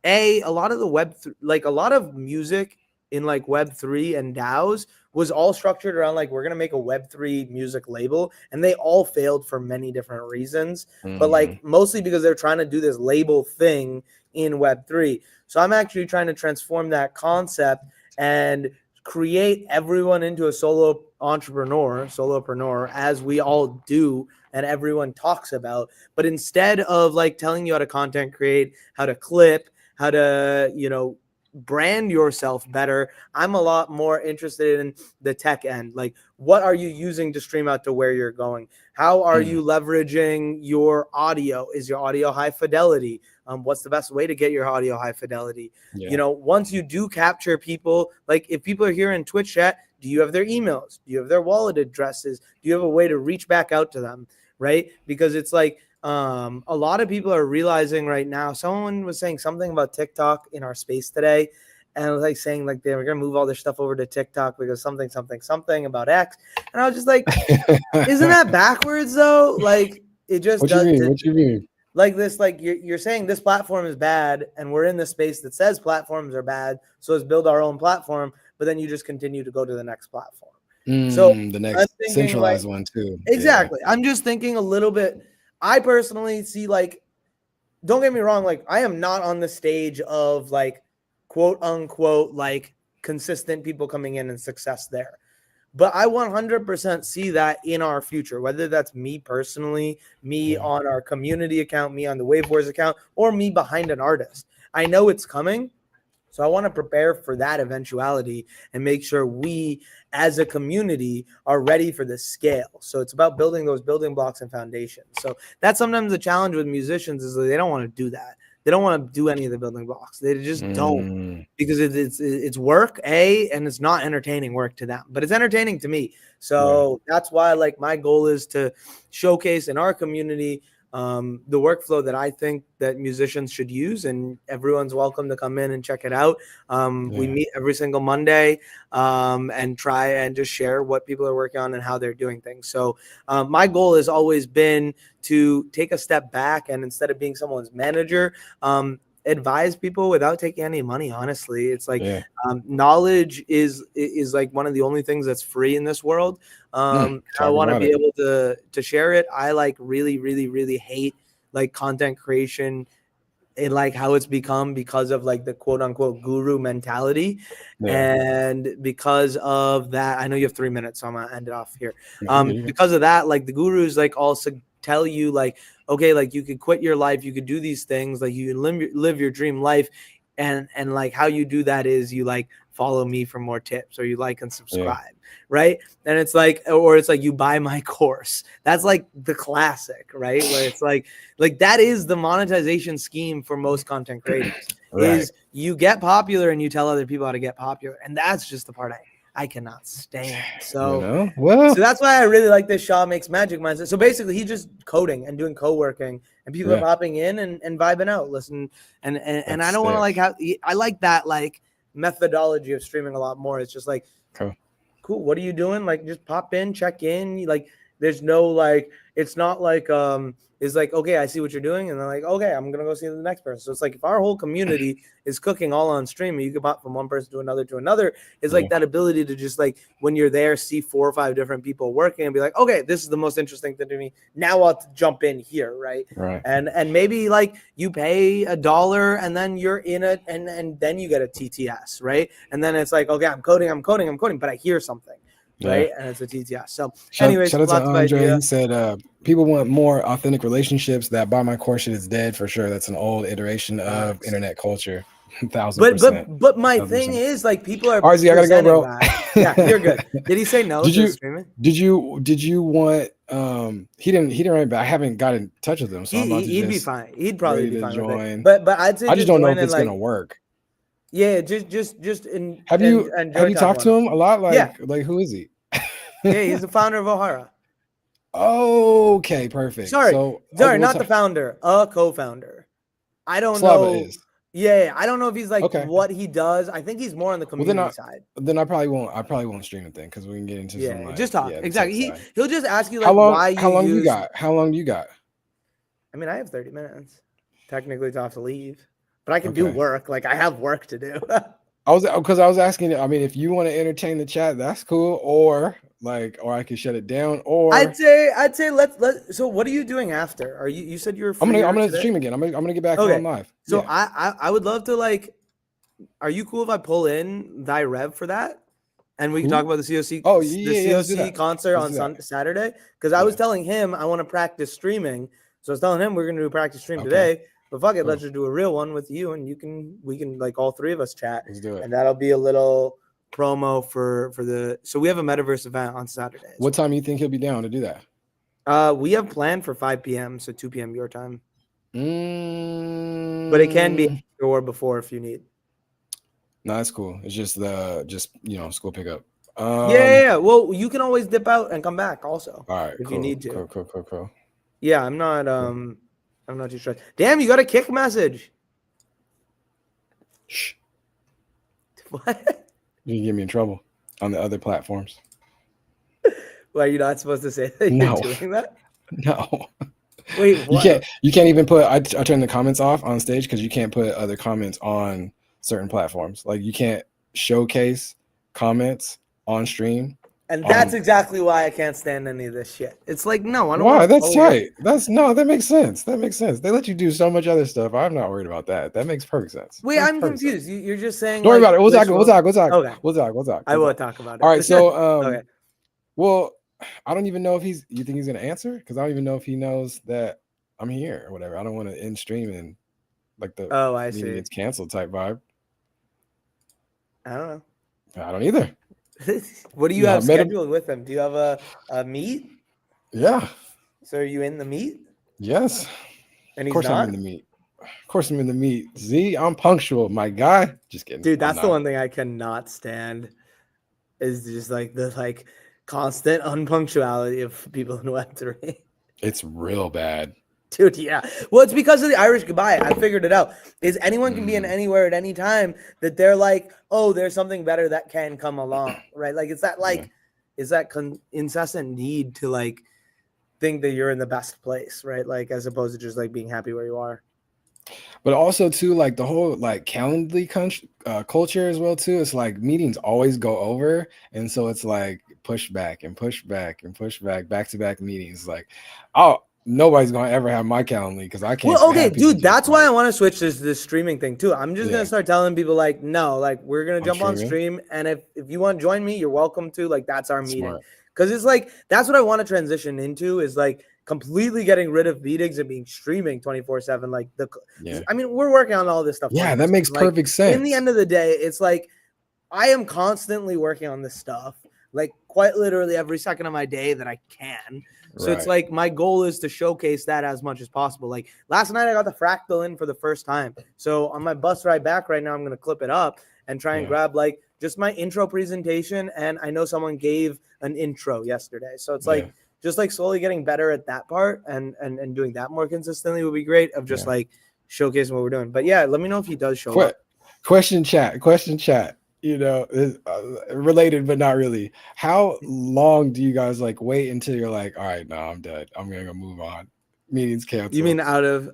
a lot of the like a lot of music in like Web3 and DAOs was all structured around like, we're going to make a Web3 music label, and they all failed for many different reasons, but like mostly because they're trying to do this label thing in Web3. So I'm actually trying to transform that concept and create everyone into a solopreneur, as we all do and everyone talks about. But instead of like telling you how to content create, how to clip, how to, you know, brand yourself better, I'm a lot more interested in the tech end. Like, what are you using to stream out to where you're going? How are you leveraging your audio? Is your audio high fidelity? What's the best way to get your audio high fidelity? You know, once you do capture people, like if people are here in Twitch chat, do you have their emails? Do you have their wallet addresses? Do you have a way to reach back out to them? Right? Because it's like, a lot of people are realizing right now, someone was saying something about TikTok in our space today, and it was like saying like they were going to move all their stuff over to TikTok because something about X. And I was just like, isn't that backwards though? Like it just What you mean? Like this, like you're saying this platform is bad, and we're in the space that says platforms are bad, so let's build our own platform, but then you just continue to go to the next platform. So the next centralized one too. Exactly. I'm just thinking a little bit. I personally see like, don't get me wrong, like I am not on the stage of like quote unquote like consistent people coming in and success there. But I 100% see that in our future, whether that's me personally, me on our community account, me on the Wave Wars account, or me behind an artist. I know it's coming. So I want to prepare for that eventuality and make sure we as a community are ready for the scale. So it's about building those building blocks and foundations. So that's sometimes the challenge with musicians is that they don't want to do that. They don't want to do any of the building blocks. They just don't, because it's work, and it's not entertaining work to them, but it's entertaining to me. So that's why like my goal is to showcase in our community the workflow that I think that musicians should use, and everyone's welcome to come in and check it out. We meet every single Monday and try and just share what people are working on and how they're doing things. So my goal has always been to take a step back and instead of being someone's manager, advise people without taking any money. Honestly, it's like knowledge is like one of the only things that's free in this world. I want to be able to share it. I like really hate like content creation and like how it's become because of like the quote unquote guru mentality. And because of that, I know you have 3 minutes, so I'm gonna end it off here. Because of that, like the gurus like also tell you like, okay, like you could quit your life, you could do these things, like you live your dream life, and like how you do that is you like follow me for more tips, or you like and subscribe, right? And it's like, or it's like you buy my course. That's like the classic, right? Where it's like that is the monetization scheme for most content creators. Is you get popular and you tell other people how to get popular, and that's just the part I cannot stand. So, so that's why I really like this Shaw Makes Magic mindset. So basically, he's just coding and doing co-working, and people are popping in and vibing out, listen. And I don't want to like how I like that like methodology of streaming a lot more. It's just like, cool. What are you doing? Like, just pop in, check in. Like, there's no like, it's not like it's like, okay, I see what you're doing, and they're like, okay, I'm gonna go see the next person. So it's like if our whole community is cooking all on stream, and you can pop from one person to another, it's like that ability to just like when you're there, see 4 or 5 different people working and be like, okay, this is the most interesting thing to me. Now I'll jump in here, right? And maybe like you pay $1 and then you're in it, and then you get a TTS, right? And then it's like, okay, I'm coding, but I hear something. Right, and it's a TTS. So, anyways, shout out to Andre. He said, "People want more authentic relationships. That buy my course shit is dead for sure. That's an old iteration of internet culture. 1000%. But my thing is, like, people are. RZ, I gotta go, bro. Yeah, you're good. Did he say no? Streaming? Did you want? He didn't write back. I haven't got in touch with him, so he'd be fine. He'd probably be fine with it. But I'd say I just don't know if it's gonna work. Yeah, just have you talked to him a lot? Like who is he? Yeah, he's the founder of O'Hara. Okay, perfect. Sorry, not the founder, a co-founder. I don't know. Is. Yeah, I don't know if he's like what he does. I think he's more on the community side. Then I probably won't stream it then because we can get into some like, just talk. Exactly. He'll just ask you like how long you got? How long do you got? I mean, I have 30 minutes technically to have to leave, but I can do work. Like I have work to do. I was asking. I mean, if you want to entertain the chat, that's cool. Or I can shut it down. Or I'd say let's. So what are you doing after? Are you said you're? I'm gonna stream again. I'm gonna get back on live. So I would love to like. Are you cool if I pull in thy rev for that, and we can talk about the COC? The COC concert on Saturday. Because I was telling him I want to practice streaming. So I was telling him we're gonna do a practice stream today. But fuck it, let's just do a real one with you, and we can like all 3 of us chat. Let's do it. And that'll be a little promo for the. So we have a metaverse event on Saturday. What time do you think he'll be down to do that? We have planned for 5 p.m. so 2 p.m. your time. But it can be after or before if you need. No, that's cool. It's just school pickup. Yeah. Well, you can always dip out and come back also. All right, if you need to. Cool. Yeah, I'm not too stressed. Damn, you got a kick message. Shh. What? You can get me in trouble on the other platforms. Well, you're not supposed to say that you're doing that? No. Wait, what? You can't even put I turn the comments off on stage because you can't put other comments on certain platforms. Like you can't showcase comments on stream. And that's exactly why I can't stand any of this shit. It's like, no, I don't. Why? That's tight. That makes sense. They let you do so much other stuff. I'm not worried about that. That makes perfect sense. Wait, I'm confused. You're just saying. Don't worry about it. We'll talk. Okay. We'll talk. I will talk about it. All right. So, okay. Well, I don't even know if you think he's gonna answer because I don't even know if he knows that I'm here or whatever. I don't want to end streaming like the I see it's canceled type vibe. I don't know. I don't either. What do you have scheduled with him? Do you have a meet? Yeah. So are you in the meet? Yes. And he's of course not? I'm in the meet. Of course I'm in the meet. Z, I'm punctual, my guy. Just kidding. Dude, that's the one thing I cannot stand is just like the constant unpunctuality of people in Web3. It's real bad. Dude, yeah. Well, it's because of the Irish goodbye. I figured it out. Is anyone can be in anywhere at any time that they're like, oh, there's something better that can come along, right? Like, it's that like, is that incessant need to like think that you're in the best place, right? Like, as opposed to just like being happy where you are. But also too, like the whole like Calendly culture as well too. It's like meetings always go over, and so it's like push back and push back and push back to back meetings. Like, oh, nobody's gonna ever have my Calendly because I can't. Well, okay, dude, that's why I want to switch this streaming thing too. I'm just gonna start telling people like, no, like we're gonna jump on stream, and if you want to join me, you're welcome to. Like, that's our meeting, because it's like that's what I want to transition into is like completely getting rid of meetings and being streaming 24/7. Like I mean, we're working on all this stuff. Yeah, that makes perfect sense. In the end of the day, it's like I am constantly working on this stuff, like quite literally every second of my day that I can. So it's like my goal is to showcase that as much as possible. Like last night, I got the fractal in for the first time. So on my bus ride back right now, I'm going to clip it up and try and grab like just my intro presentation. And I know someone gave an intro yesterday. So it's like just like slowly getting better at that part and doing that more consistently would be great of just like showcasing what we're doing. But yeah, let me know if he does show up. Question chat. You know, related but not really. How long do you guys like wait until you're like, all right, no, I'm dead. I'm gonna move on. Meetings canceled. You mean out of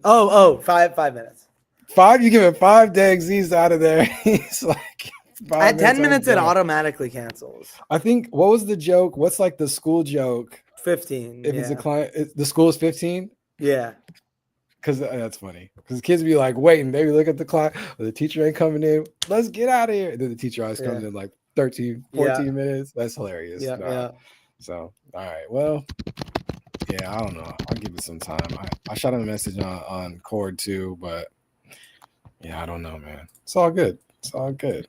5 minutes? 5? You give it 5 days. He's out of there. He's like at 10 minutes, it automatically cancels. I think what was the joke? What's like the school joke? 15. If it's a client, the school is 15. Yeah. Because that's funny. Because kids be like waiting. They look at the clock. The teacher ain't coming in. Let's get out of here. And then the teacher always comes in like 13, 14 minutes. That's hilarious. Yeah. So, all right. Well, yeah, I don't know. I'll give it some time. I shot him a message on Cord too, but yeah, I don't know, man. It's all good. It's all good.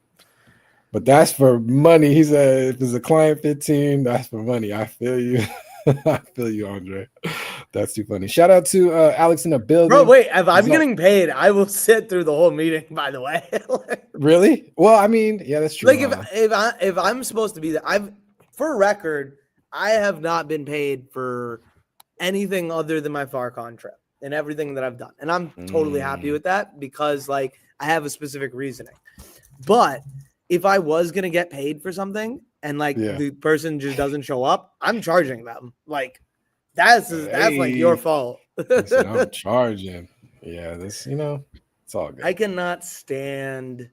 But that's for money. He said if it's a client 15, that's for money. I feel you. I feel you, Andre. That's too funny. Shout out to Alex in the building. Bro, wait, if I'm getting paid, I will sit through the whole meeting, by the way. Really? Well, I mean, yeah, that's true. Like if I'm supposed to be there, for record, I have not been paid for anything other than my FAR contract and everything that I've done. And I'm totally happy with that because like I have a specific reasoning. But if I was gonna get paid for something and like the person just doesn't show up, I'm charging them. Like that's like your fault. Listen, I'm charging. Yeah, this it's all good. I cannot stand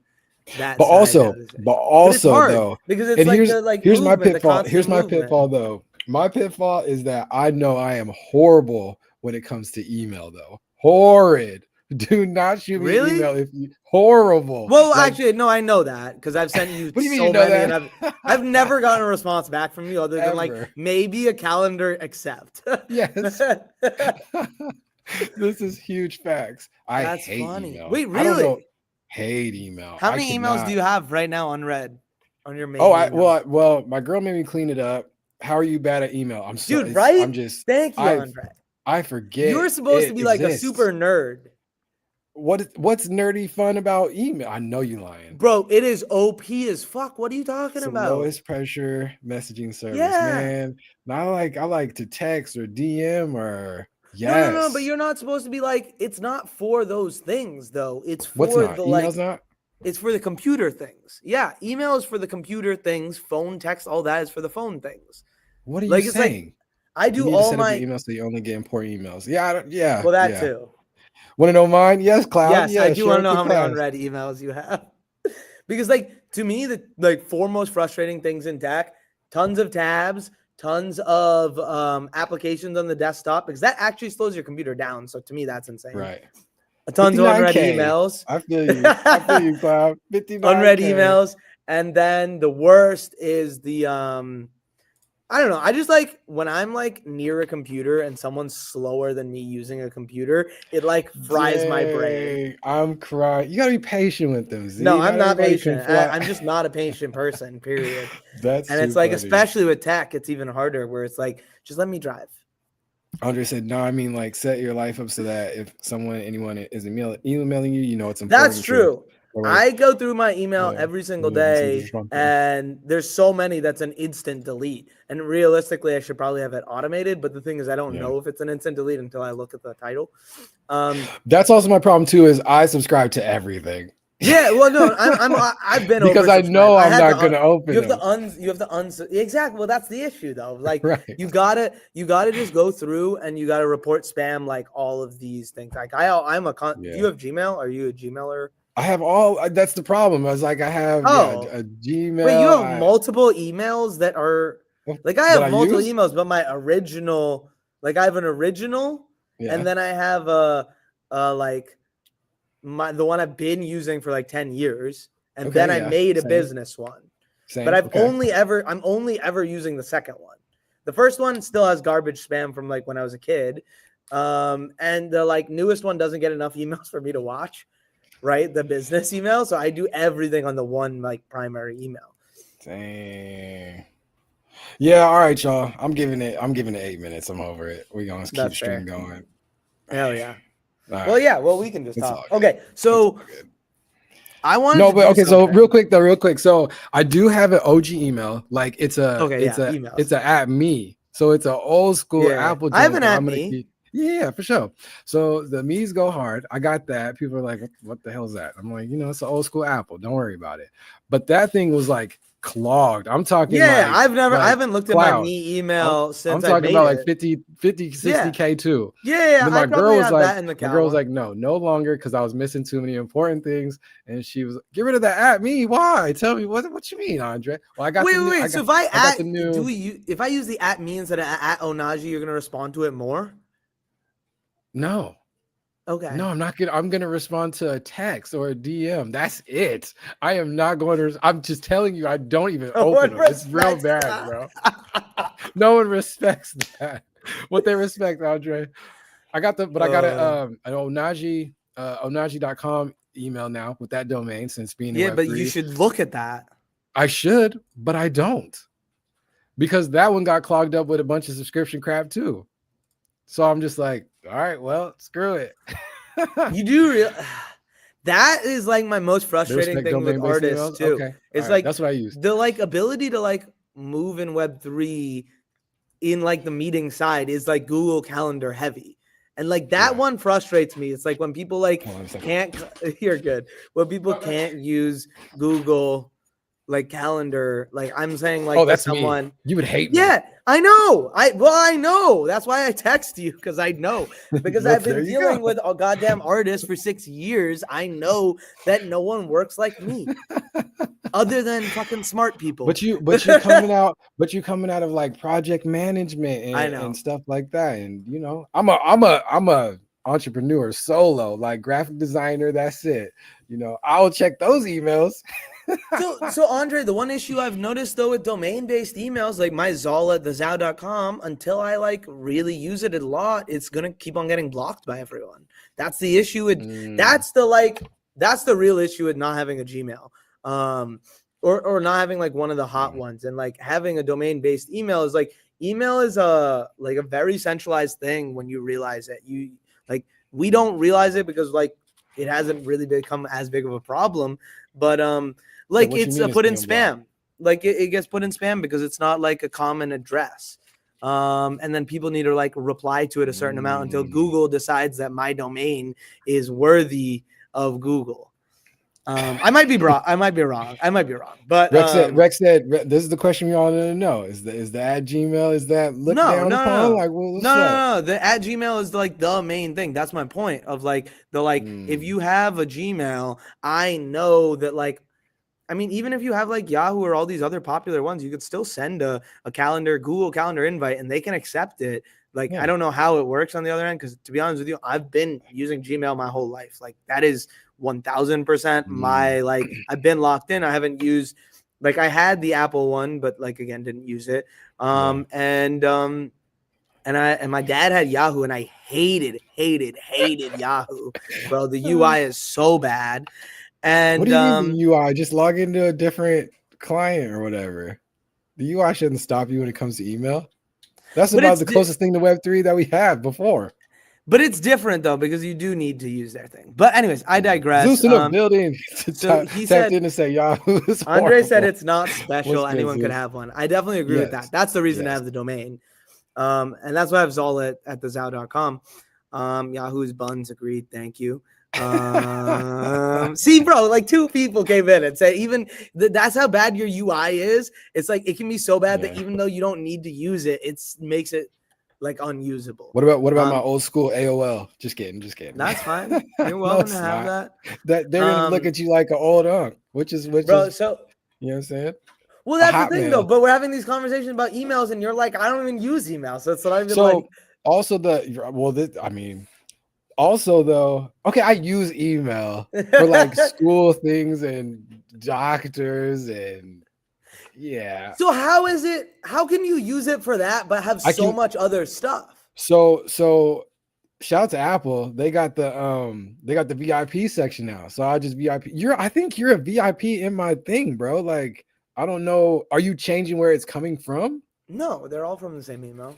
that. But also though, because it's here's my pitfall. Here's my pitfall though. My pitfall is that I know I am horrible when it comes to email though. Horrid. Do not shoot me an email if you horrible. Well, actually, no, I know that because I've sent you so many, and I've never gotten a response back from you other than like maybe a calendar accept. Yes. This is huge facts. That's hate funny. email. Wait, really? Hate email. How many emails do you have right now unread on your main? Well, my girl made me clean it up. How are you bad at email? I'm so dude, right? I'm just thank you, Andre. I forget. You're supposed to be like a super nerd. What's nerdy fun about email? I know you lying, bro. It is OP as fuck. What are you talking about? Lowest pressure messaging service, man. Not I like to text or DM or No, but you're not supposed to be like. It's not for those things though. It's for Email's not. It's for the computer things. Yeah, email is for the computer things. Phone, text, all that is for the phone things. What are you saying? I do all my emails so you only get important emails. Yeah. Well, that too. Want to know mine? Yes, Cloud. Yes, I do want to know how many unread emails you have. Because, to me, the four most frustrating things in tech: tons of tabs, tons of applications on the desktop, because that actually slows your computer down. So to me, that's insane. Right. Tons of unread emails. I feel you, Cloud. 59K. Unread emails, and then the worst is the I don't know. I just like when I'm near a computer and someone's slower than me using a computer, it fries my brain. I'm crying. You gotta be patient with them. Z. No, I'm not patient. I'm just not a patient person, period. It's funny. Especially with tech, it's even harder where it's just let me drive. Andre said, no, I mean set your life up so that if anyone is emailing you, it's important. That's true. I go through my email every single day, and there's so many that's an instant delete. And realistically, I should probably have it automated. But the thing is, I don't know if it's an instant delete until I look at the title. That's also my problem too. Is I subscribe to everything. Yeah, well, no, I've been because I know I'm not going to open. You have to exactly. Well, that's the issue though. Like you gotta just go through and you gotta report spam, like all of these things. Like do you have Gmail? Are you a Gmailer? I have all. That's the problem. I was like, I have a Gmail. Wait, you have multiple emails that are like I have multiple emails, but my original, like I have an original, and then I have the one I've been using for like 10 years, and then I made a business one. But I'm only ever using the second one. The first one still has garbage spam from like when I was a kid. And the like newest one doesn't get enough emails for me to watch, right? The business email. So I do everything on the one like primary email. Dang. Yeah, all right, y'all. I'm giving it 8 minutes. I'm over it. We're gonna keep stream going. Hell yeah. Right. Well, yeah. Well, we can just talk. Okay, so I want So real quick. So I do have an OG email. Like it's a @me. So it's an old school Apple. I have an @me. Yeah, for sure. So the me's go hard. I got that. People are like, "What the hell is that?" I'm like, it's an old school Apple. Don't worry about it. But that thing was like clogged. I'm talking. Yeah, I haven't looked at my me email since. I'm talking about like 50, 60K too. Yeah. And my girl was like, no longer, because I was missing too many important things. And she was, get rid of that @me. Why? Tell me what you mean, Andre? Well, I got. Wait. So if if I use the @me instead of @onaji, you're gonna respond to it more? No. Okay. No, I'm not gonna. I'm gonna respond to a text or a DM. That's it. I am not going to. I'm just telling you. I don't even open them. It's real bad, bro. No one respects that. What they respect, Andre. I got an Onaji, onaji.com email now with that domain since being in Web3. But you should look at that. I should, but I don't, because that one got clogged up with a bunch of subscription crap too. So I'm just like, all right, well, screw it. You do that is like my most frustrating thing with artists too. Okay. It's like that's what I use. The like ability to like move in Web3 in like the meeting side is like Google Calendar heavy. And like that one frustrates me. It's like when people like can't you're good. When people can't use Google like calendar, like I'm saying, like that's someone me. You would hate me. Yeah, I know. I know. That's why I text you, because I know. Because I've been dealing with a goddamn artist for 6 years. I know that no one works like me, other than fucking smart people. But you're coming out of like project management and stuff like that. And I'm a entrepreneur solo, like graphic designer. That's it. I'll check those emails. So Andre, the one issue I've noticed though with domain-based emails, like my Zola, the Zao.com, until I like really use it a lot, it's gonna keep on getting blocked by everyone. That's the issue with that's the real issue with not having a Gmail. Or not having like one of the hot ones. And like having a domain-based email is like a very centralized thing when you realize it. We don't realize it because like it hasn't really become as big of a problem, but like it's put in spam. Like it gets put in spam because it's not like a common address. And then people need to like reply to it a certain amount until Google decides that my domain is worthy of Google. I might be wrong. But Rex said this is the question we all need to know. Is the @Gmail, is that looked down upon? Like, no. The @Gmail is like the main thing. That's my point of like if you have a Gmail, I know that like, I mean, even if you have like Yahoo or all these other popular ones, you could still send a Google Calendar invite and they can accept it. Like, I don't know how it works on the other end, because to be honest with you, I've been using Gmail my whole life. Like that is 1000% my like I've been locked in. I haven't used, like I had the Apple one, but like again didn't use it. And my dad had Yahoo, and I hated Yahoo, bro. The UI is so bad. And what do you mean the UI? Just log into a different client or whatever. The UI shouldn't stop you when it comes to email. That's about the closest thing to Web3 that we have before. But it's different though, because you do need to use their thing. But anyways, I digress. Zeus in the building. So he tapped said, in to say Yahoo is Andre said horrible. it's not special. What's good, Anyone could Zeus? have one. I definitely agree with that. That's the reason to have the domain. And that's why I have Zoll at the Zao.com. Yahoo's buns agreed. Thank you. See, bro, like 2 people came in and said even that's how bad your UI is. It's like it can be so bad that even though you don't need to use it, it makes it like unusable. What about my old school AOL? Just kidding. That's fine. You're welcome to have that. That they're gonna look at you like an old unk, which is so you know what I'm saying? Well, that's the thing though. But we're having these conversations about emails, and you're like, I don't even use email, so it's not even like. Also also though, okay, I use email for like school things and doctors and So how is it? How can you use it for that, but have so much other stuff? So shout out to Apple. They got the VIP section now. So I just VIP. I think you're a VIP in my thing, bro. Like, I don't know. Are you changing where it's coming from? No, they're all from the same email.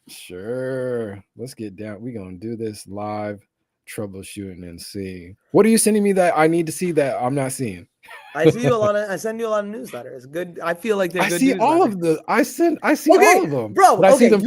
Sure. Let's get down. We're gonna do this live troubleshooting and see. What are you sending me that I need to see that I'm not seeing? I send you a lot of newsletters. Good. I feel like they're good. I see all of the. I see all of them, bro. I see them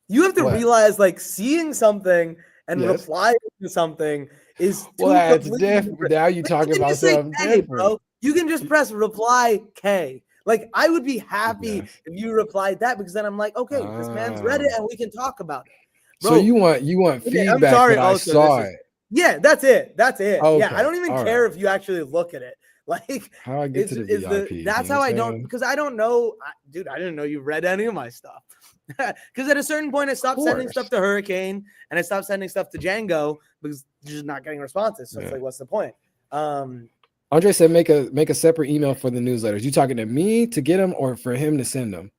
you have to realize like seeing something and replying to something is that's different. Now you talking about something different, bro. You can just press reply K. Like I would be happy if you replied that because then I'm like, okay, this man's read it and we can talk about it. Bro, so you want feedback? I'm sorry, I saw it. Yeah, that's it. Okay. Yeah, I don't even care if you actually look at it. Like how I get to the VIP. That's how I don't, because I don't know, dude. I didn't know you read any of my stuff. Because at a certain point, I stopped sending stuff to Hurricane and I stopped sending stuff to Django because you're just not getting responses. So it's like, what's the point? Andre said, make a separate email for the newsletters. You talking to me to get them or for him to send them?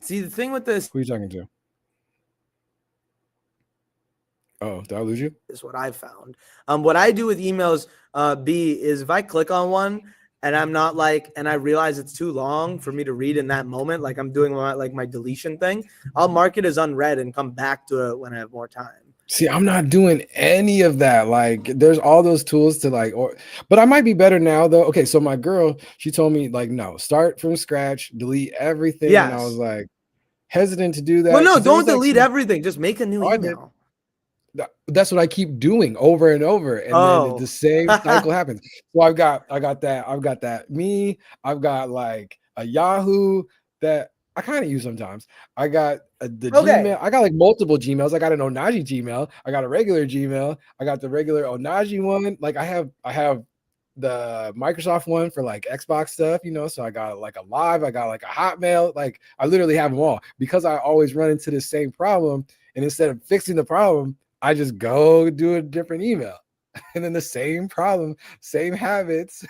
See, the thing with this, who are you talking to? Oh, did I lose you? Is what I've found. What I do with emails, B, is if I click on one and I'm not like, and I realize it's too long for me to read in that moment, like I'm doing my deletion thing, I'll mark it as unread and come back to it when I have more time. See, I'm not doing any of that. Like, there's all those tools to but I might be better now though. Okay, so my girl, she told me like, no, start from scratch, delete everything. Yes. And I was like hesitant to do that. Well, no, don't delete everything. Just make a new email. That's what I keep doing over and over, and then the same cycle happens. So I've got that me. I've got like a Yahoo that I kind of use sometimes. I got the Gmail. I got like multiple Gmails. I got an Onaji Gmail. I got a regular Gmail. I got the regular Onaji one. Like I have the Microsoft one for like Xbox stuff, you know. So I got like a Live. I got like a Hotmail. Like I literally have them all because I always run into the same problem. And instead of fixing the problem, I just go do a different email. And then the same problem, same habits.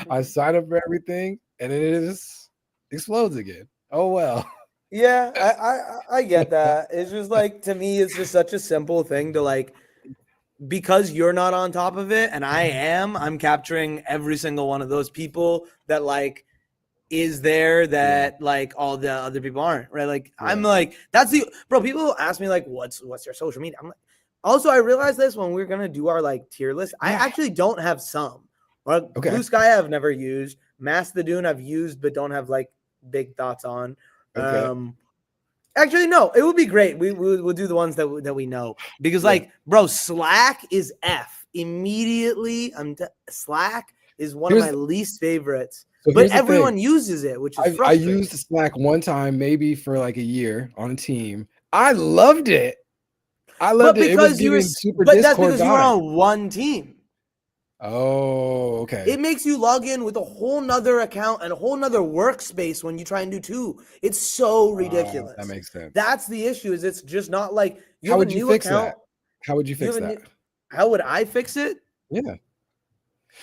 I sign up for everything, and then it just explodes again. Oh well. Yeah, I get that. It's just like, to me, it's just such a simple thing to like, because you're not on top of it and I'm capturing every single one of those people that like is there that like all the other people aren't, right? Like I'm like, that's the bro. People ask me like, what's your social media? I'm like, also I realized this when we're gonna do our like tier list. I actually don't have some. Blue Sky I've never used. Mastodon I've used but don't have like big thoughts on. Actually, no, it would be great. We'll do the ones that we know because like, bro, Slack is F immediately. Slack is one of my least favorites. So but everyone uses it, which is I used Slack one time, maybe for like a year on a team. I loved it. It was giving super Discord that's because you're on one team. Oh, okay. It makes you log in with a whole nother account and a whole nother workspace when you try and do two. It's so ridiculous. That makes sense. That's the issue. Is it's just not like you have a new account. How would you fix that? How would I fix it? Yeah.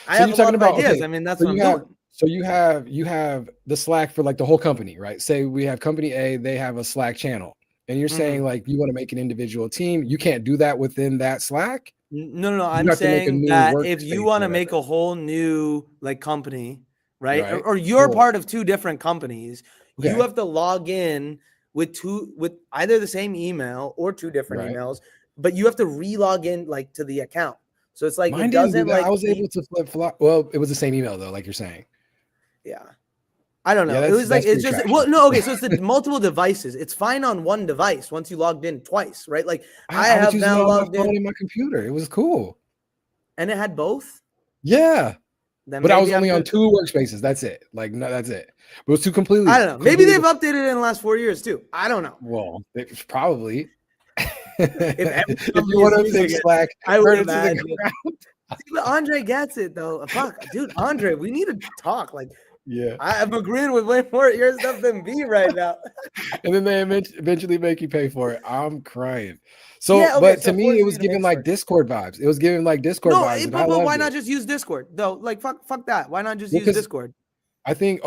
I have a lot of ideas. I mean, that's what I'm doing. So you have the Slack for like the whole company, right? Say we have company A, they have a Slack channel, and you're saying like you want to make an individual team. You can't do that within that Slack. No. I'm saying that if you want to make a whole new like company, right? Or you're part of two different companies, you have to log in with either the same email or two different emails. but you have to re-log in like to the account. So it's like Mine it didn't do doesn't that. like I was able to flip. Well, it was the same email though, like you're saying. yeah. I don't know. Yeah, It was like that's it's pretty just trashy. no, okay. So it's the multiple devices. It's fine on one device once you logged in twice, right? Like I I was have using it now on my logged phone in, and my computer. It was cool. and it had both. Yeah. Then But I was maybe I'm only on just 2 workspaces. That's it. Like, no, that's it. But it was 2 I don't know. Maybe completely they've updated it in the last 4 years too. I don't know. well, it's probably. If every If you company is want to fix using it, Slack, I would burn it to the imagine. ground. See, but Andre gets it though. Fuck, dude, Andre, we need to talk. Like, Yeah. I'm agreeing with way more of your stuff than B right now. And then they eventually make you pay for it. I'm crying. So, Yeah, okay. but to So me, it forces was you to giving make like stories. Discord vibes. It was giving like Discord No, vibes, and I but loved why not it. just use Discord though? Like, fuck that. Why not just use Because Discord? I think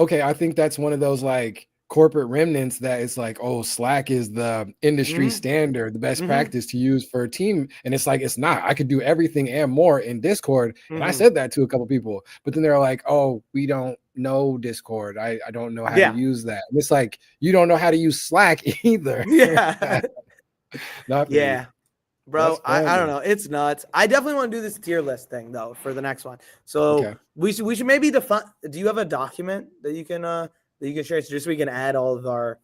that's one of those like corporate remnants that it's like, oh, Slack is the industry Mm-hmm. standard, the best Mm-hmm. practice to use for a team. And it's like, it's not. I could do everything and more in Discord. And I Mm-hmm. said that to a couple people, but then they're like, oh, we don't know Discord. I don't know how to Yeah. use that. And it's like, you don't know how to use Slack either. Yeah. Not for me. Yeah. Bro, That's fun, I don't though. know. It's nuts. I definitely want to do this tier list thing though for the next one. So Okay. we should maybe define. Do you have a document that you can share so just so we can add all of the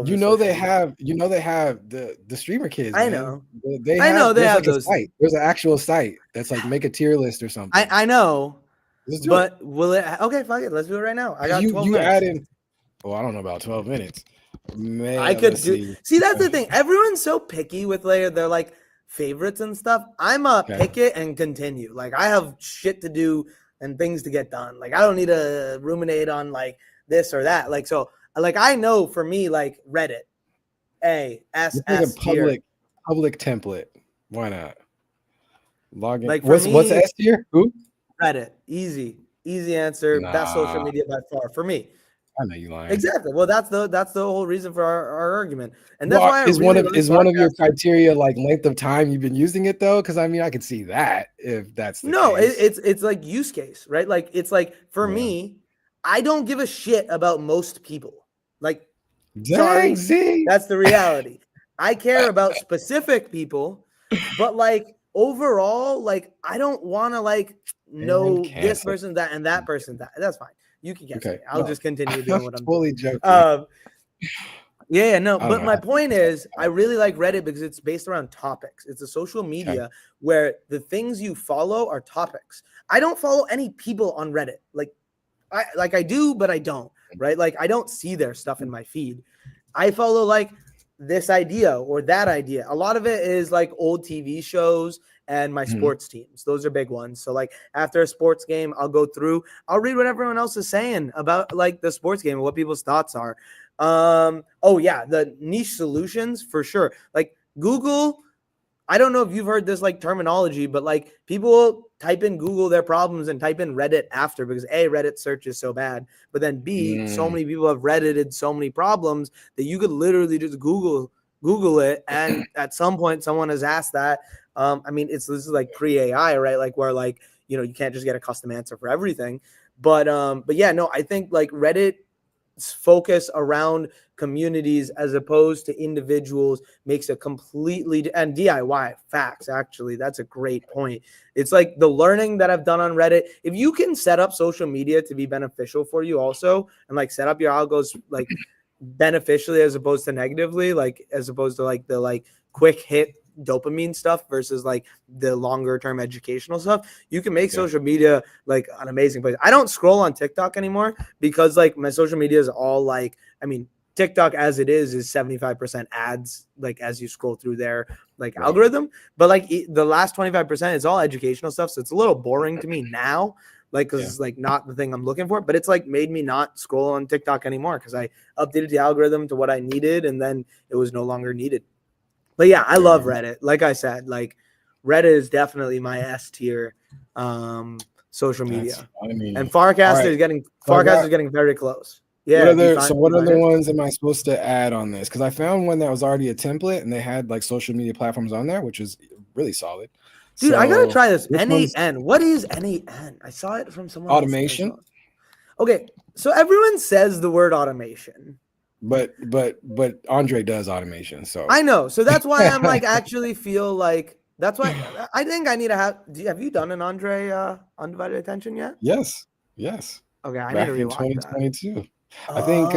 They social media? have the streamer kids, I man. know. They I know have they there's have like a those site. things. There's an actual site that's like make a tier list or something. I know. Let's do it. But will it okay, fuck it. Let's do it right now. I got 12 You minutes. add in. Oh, I don't know about 12 minutes. Man, I could let's do. see. See, that's the thing. Everyone's so picky with their like favorites and stuff. I'm a Okay. pick it and continue. Like I have shit to do and things to get done. Like I don't need to ruminate on like this or that. Like so, like I know for me, like Reddit, A S It's like a S tier. public template. Why not? Log in. Like for What's me, S tier? Who? Reddit, easy answer. Best social Nah, media by far for me. I know you lying. Exactly. Well, that's the whole reason for our argument, and that's Well, why I is really like one of your podcasts. criteria like length of time you've been using it though? Because I mean, I could see that if that's the No, case. it's like use case, right? Like it's like for me, I don't give a shit about most people. Like, sorry, that's the reality. I care about specific people, but like overall, like I don't want to like know this person that and that person that. That's fine. You can cancel me. I'll just continue doing what I'm totally doing. joking. Yeah, no. But my point is, I really like Reddit because it's based around topics. It's a social media where the things you follow are topics. I don't follow any people on Reddit. I do, but I don't. Right? Like I don't see their stuff in my feed. I follow like this idea or that idea. A lot of it is like old TV shows and my sports teams. Those are big ones. So like after a sports game, I'll go through, I'll read what everyone else is saying about like the sports game and what people's thoughts are. Oh yeah, the niche solutions for sure. Like Google, I don't know if you've heard this like terminology, but like people type in Google their problems and type in Reddit after because A, Reddit search is so bad, but then B, so many people have Reddited so many problems that you could literally just Google it, and at some point someone has asked that. I mean, this is like pre-AI, right? Like where like you can't just get a custom answer for everything, but yeah, no, I think like Reddit's focus around communities as opposed to individuals makes it completely and DIY facts. Actually, that's a great point. It's like the learning that I've done on Reddit. If you can set up social media to be beneficial for you also, and like set up your algos like beneficially as opposed to negatively, like as opposed to like the like quick hit dopamine stuff versus like the longer term educational stuff, you can make social media like an amazing place. I don't scroll on TikTok anymore because like my social media is all like, I mean, TikTok as it is 75% ads, like as you scroll through their like algorithm, but like the last 25% is all educational stuff. So it's a little boring to me now, like because it's like not the thing I'm looking for, but it's like made me not scroll on TikTok anymore because I updated the algorithm to what I needed and then it was no longer needed. But yeah, I love Reddit. Like I said, like Reddit is definitely my S tier social media. And Farcast is getting very close. Yeah. What other ones am I supposed to add on this? Because I found one that was already a template and they had like social media platforms on there, which is really solid. Dude, I gotta try this. NAN. What is NAN? I saw it from someone. Automation. Okay, so everyone says the word automation, But Andre does automation, so I know. So that's why I'm like actually feel like that's why I think I need to have. Have you done an Andre Undivided Attention yet? Yes. Okay, I need to Back in rewatch that. 2022. I think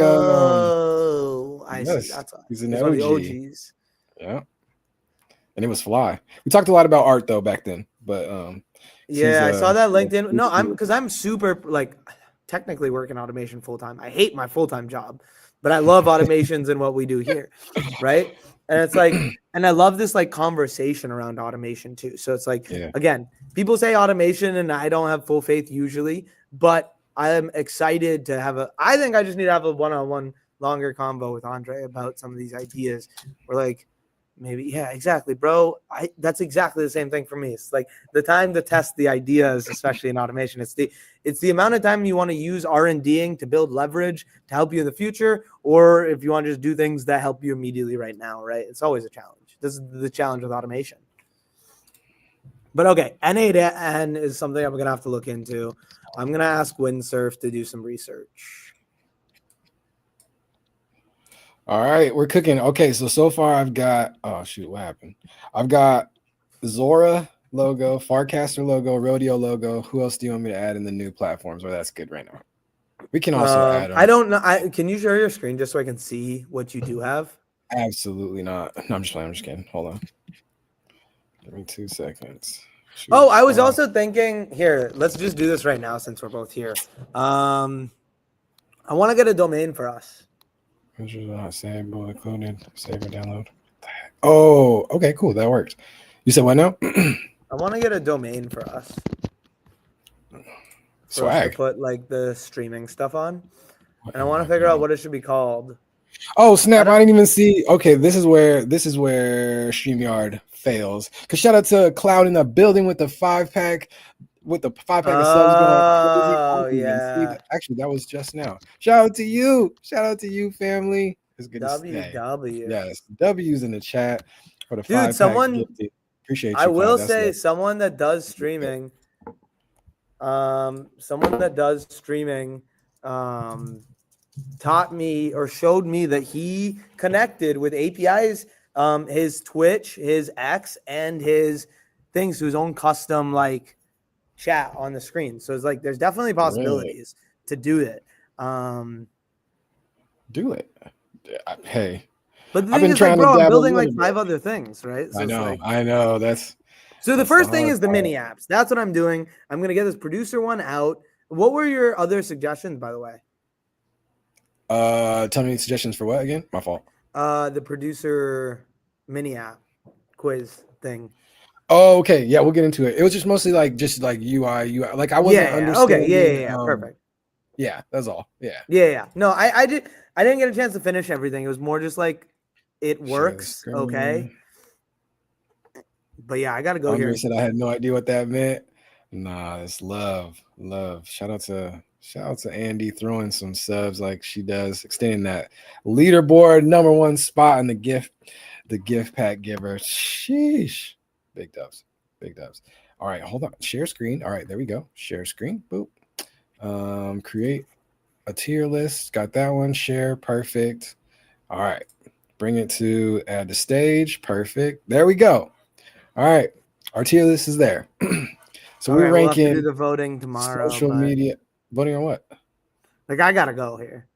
I see. yes, That's he's an one of the OG. OGs. Yeah. And it was fly. We talked a lot about art though back then, but yeah, I saw that LinkedIn. No, he's because I'm super like technically working automation full time. I hate my full time job, but I love automations and what we do here, right? And it's like, and I love this like conversation around automation too. So it's like, again, people say automation, and I don't have full faith usually, but I am excited to have I think I just need to have a one-on-one longer convo with Andre about some of these ideas. We're like, maybe, yeah, exactly, bro. That's exactly the same thing for me. It's like the time to test the ideas, especially in automation. It's the amount of time you want to use R&Ding to build leverage to help you in the future, or if you want to just do things that help you immediately right now, right? It's always a challenge. This is the challenge with automation. But okay, N8N is something I'm gonna have to look into. I'm gonna ask Windsurf to do some research. All right, we're cooking. Okay, so far I've got what happened? I've got Zora logo, Farcaster logo, Rodeo logo. Who else do you want me to add in the new platforms? Or that's good right now. We can also add I don't know. Can you share your screen just so I can see what you do have? Absolutely not. No, I'm just playing. I'm just kidding. Hold on. Give me 2 seconds. I was also thinking here. Let's just do this right now since we're both here. I want to get a domain for us. Savable, included. Save and download. Oh, okay, cool. That worked. You said what now? I want to get a domain for us. Swag. To put like the streaming stuff on, and I want to figure out what it should be called. Oh snap! I didn't even see. Okay, this is where StreamYard fails. Cause shout out to Cloud in the building with the 5-pack. With the 5-pack of subs going. Oh yeah. Actually, that was just now. Shout out to you. Shout out to you, family. It's good WW. Yes, W's in the chat for the 5-pack. Someone appreciate you. I will say someone that does streaming. Someone that does streaming taught me or showed me that he connected with APIs, his Twitch, his X, and his things to his own custom like chat on the screen. So it's like there's definitely possibilities to do it. Do it. Hey. But the thing is, like, bro, I'm building like 5 other things, right? So I know. So the first thing is the mini apps. That's what I'm doing. I'm going to get this producer one out. What were your other suggestions, by the way? Tell me suggestions for what again? My fault. The producer mini app quiz thing. Oh, okay. Yeah, we'll get into it. It was just mostly like UI. Like I wasn't understanding. Okay. Yeah. Perfect. Yeah, that's all. Yeah. Yeah. No, I didn't get a chance to finish everything. It was more just like it works. Okay. But yeah, I gotta go here. Said I had no idea what that meant. Nah, it's love. Shout out to Andy throwing some subs like she does, extending that leaderboard #1 spot in the gift pack giver. Sheesh. Big dubs. All right, hold on. Share screen. All right, there we go. Share screen. Boop. Create a tier list. Got that one. Share. Perfect. All right. Bring it to add to stage. Perfect. There we go. All right, our tier list is there. So we're ranking. We'll have to do the voting tomorrow. Social media voting on what? Like I gotta go here.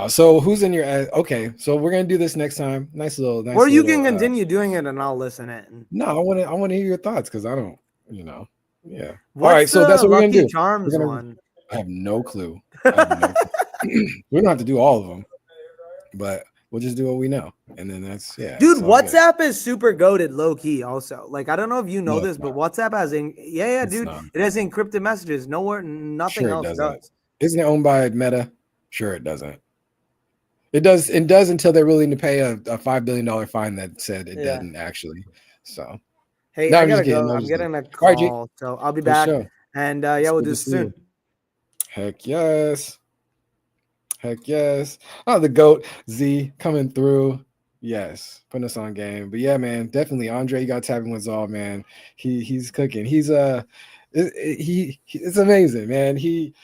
So who's in your? Okay, so we're gonna do this next time. Nice. Or you can continue doing it, and I'll listen in. No, I want to hear your thoughts because I don't. Yeah. What's all right, so that's what we're gonna do. Charms one. I have no clue. We don't have to do all of them, but we'll just do what we know, and then that's Dude, WhatsApp is super goated, low key. Also, like I don't know if you know this, but WhatsApp has it has encrypted messages. Nothing else does. Isn't it owned by Meta? Sure, it doesn't. It does until they're willing to pay a $5 billion fine that said it doesn't actually. So, hey, I gotta go. I'm getting a call, so I'll be back. And we'll do this soon. Heck yes. Oh, the GOAT Z coming through. Yes, putting us on game. But yeah, man, definitely Andre. You got tapping with all, man. He's cooking. He's it's amazing, man. He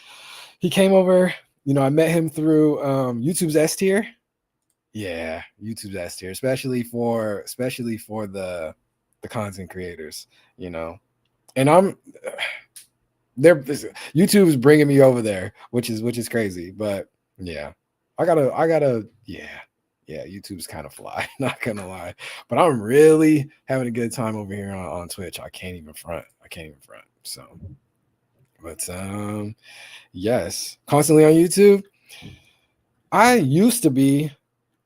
came over I met him through YouTube's S tier. Yeah, YouTube's S tier, especially for the content creators, And they're YouTube's bringing me over there, which is crazy. But yeah, I gotta yeah, YouTube's kind of fly, not gonna lie. But I'm really having a good time over here on Twitch. I can't even front. So, but yes, constantly on YouTube. I used to be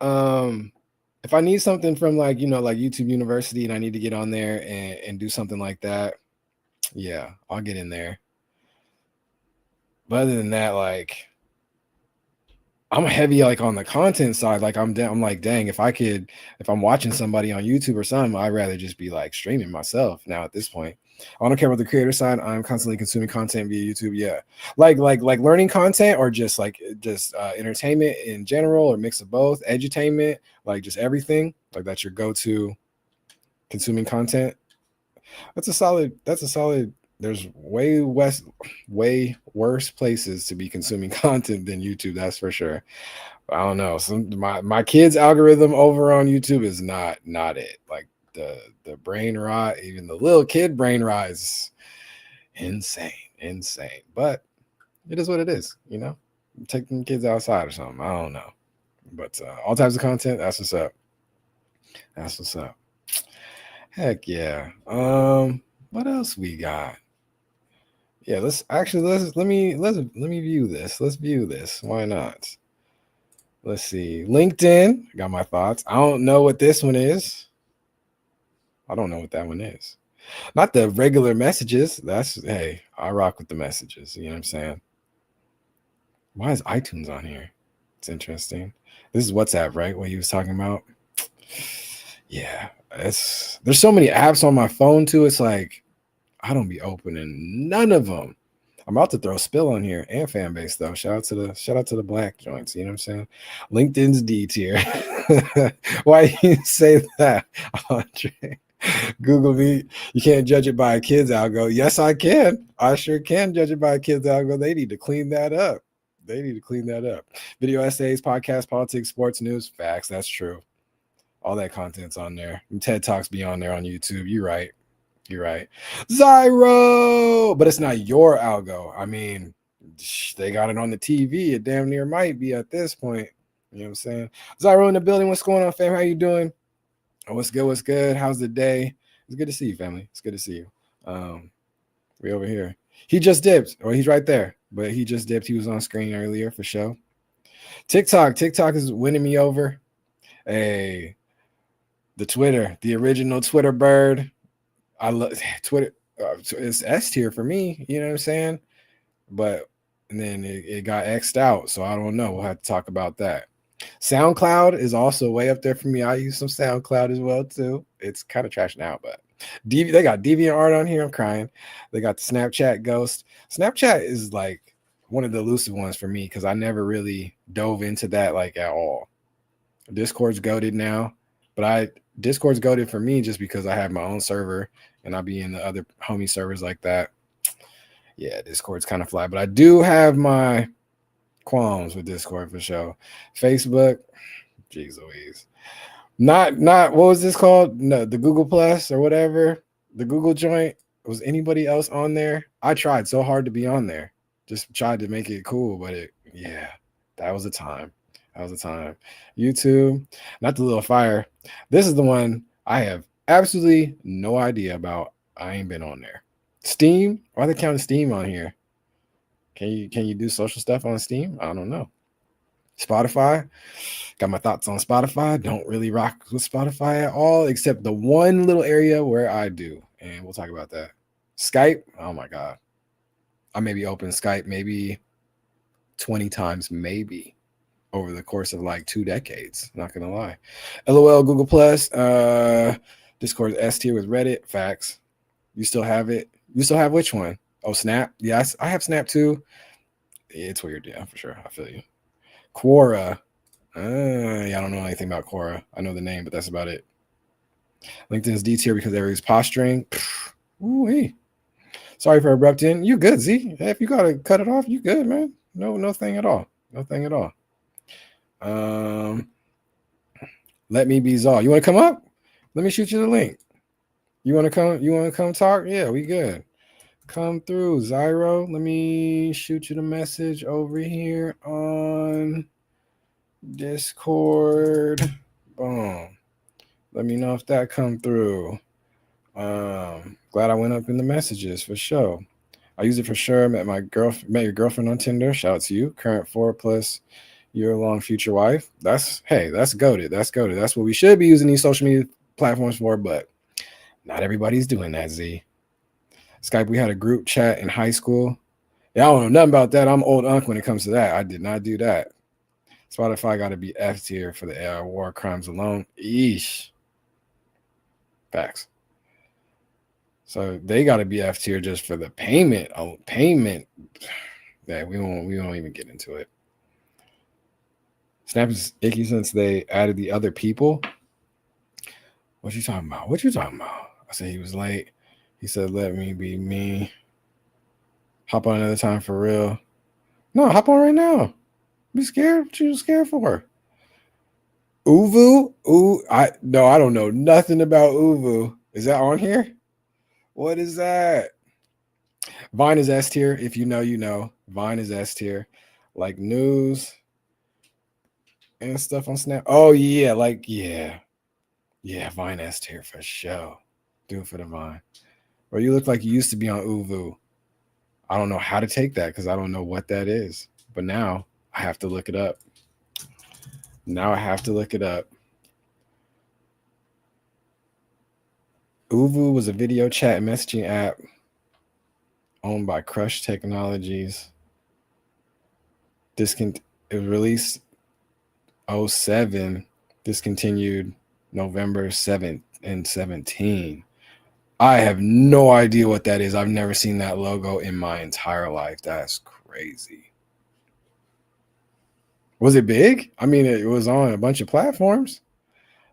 if I need something from like YouTube University and I need to get on there and do something like that, yeah, I'll get in there. But other than that, like I'm heavy like on the content side. Like I'm like, dang, if I'm watching somebody on YouTube or something, I'd rather just be like streaming myself now at this point. I don't care about the creator side. I'm constantly consuming content via YouTube. Yeah. Like learning content or just entertainment in general or mix of both, edutainment, like just everything. Like that's your go-to consuming content. That's a solid there's way worse places to be consuming content than YouTube, that's for sure. I don't know. My kids' algorithm over on YouTube is not it. Like the brain rot, even the little kid brain rot is insane. But it is what it is, Taking kids outside or something. I don't know. But all types of content, that's what's up. Heck yeah. What else we got? Yeah, let me view this. Let's view this. Why not? Let's see. LinkedIn. I got my thoughts. I don't know what this one is. I don't know what that one is. Not the regular messages. Hey, I rock with the messages. You know what I'm saying? Why is iTunes on here? It's interesting. This is WhatsApp, right? What he was talking about. Yeah, there's so many apps on my phone too. It's like I don't be opening none of them. I'm about to throw Spill on here and fan base though. Shout out to the black joints. You know what I'm saying? LinkedIn's D tier. Why you say that, Andre? Google me. You can't judge it by a kid's algo. Yes, I can. I sure can judge it by a kid's algo. They need to clean that up. Video essays, podcasts, politics, sports, news, facts. That's true. All that content's on there. And TED Talks be on there on YouTube. You're right. Zyro, but it's not your algo. I mean, they got it on the TV. It damn near might be at this point. You know what I'm saying? Zyro in the building. What's going on, fam? How you doing? What's good? How's the day? It's good to see you, family. It's good to see you. We over here. He just dipped. Or he's right there. But he just dipped. He was on screen earlier for sure. TikTok is winning me over. Hey, the original Twitter bird. I love Twitter. It's S tier for me. You know what I'm saying? But and then it got X'd out. So I don't know. We'll have to talk about that. SoundCloud is also way up there for me. I use some SoundCloud as well too. It's kind of trash now, but they got DeviantArt on here. I'm crying. They got the Snapchat ghost. Snapchat is like one of the elusive ones for me because I never really dove into that like at all. Discord's goated now, but Discord's goated for me just because I have my own server and I'll be in the other homie servers like that. Yeah, Discord's kind of fly, but I do have my qualms with Discord for sure. Facebook, jeez Louise. Not what was this called? No, the Google Plus or whatever. The Google joint. Was anybody else on there? I tried so hard to be on there. Just tried to make it cool, but that was a time. YouTube, not the little fire. This is the one I have absolutely no idea about. I ain't been on there. Steam, why are they counting Steam on here? Can you do social stuff on Steam? I don't know. Spotify, got my thoughts on Spotify. Don't really rock with Spotify at all, except the one little area where I do, and we'll talk about that. Skype, oh my god, I maybe opened Skype maybe 20 times, maybe over the course of like 2 decades. Not gonna lie. LOL, Google Plus, Discord S tier with Reddit. Facts. You still have it? You still have which one? Oh, Snap. Yes, I have Snap too. It's weird, yeah, for sure. I feel you. Quora. Yeah, I don't know anything about Quora. I know the name, but that's about it. LinkedIn's D tier because everybody's posturing. Ooh-wee. Sorry for abrupting. You good, Z? Hey, if you gotta cut it off, you good, man. No thing at all. No thing at all. Let me be Zal. You want to come up? Let me shoot you the link. You want to come? You want to come talk? Yeah, we good. Come through, Zyro. Let me shoot you the message over here on Discord. Boom. Let me know if that come through. Glad I went up in the messages for sure. I use it for sure. Met your girlfriend on Tinder. Shout out to you. Current 4+ year-long future wife. That's goated. That's goated. That's what we should be using these social media platforms for, but not everybody's doing that, Z. Skype, we had a group chat in high school. Yeah, I don't know nothing about that. I'm old unk when it comes to that. I did not do that. Spotify got to be F tier for the AI war crimes alone. Eesh. Facts. So they got to be F tier just for the payment. Oh, payment. Yeah, we won't even get into it. Snap is icky since they added the other people. What you talking about? I said he was late. He said, let me be me. Hop on another time for real. No, hop on right now. Be scared? What you scared for? YwB? I don't know nothing about YwB. Is that on here? What is that? Vine is S tier. If you know, you know. Vine is S tier. Like news and stuff on Snap. Oh, yeah. Yeah, Vine S tier for sure. Do it for the Vine. Or you look like you used to be on YwB. I don't know how to take that because I don't know what that is. But now I have to look it up. YwB was a video chat messaging app owned by Crush Technologies. It was released 2007, discontinued November 7th and 17. I have no idea what that is. I've never seen that logo in my entire life. That's crazy. Was it big? I mean, it was on a bunch of platforms.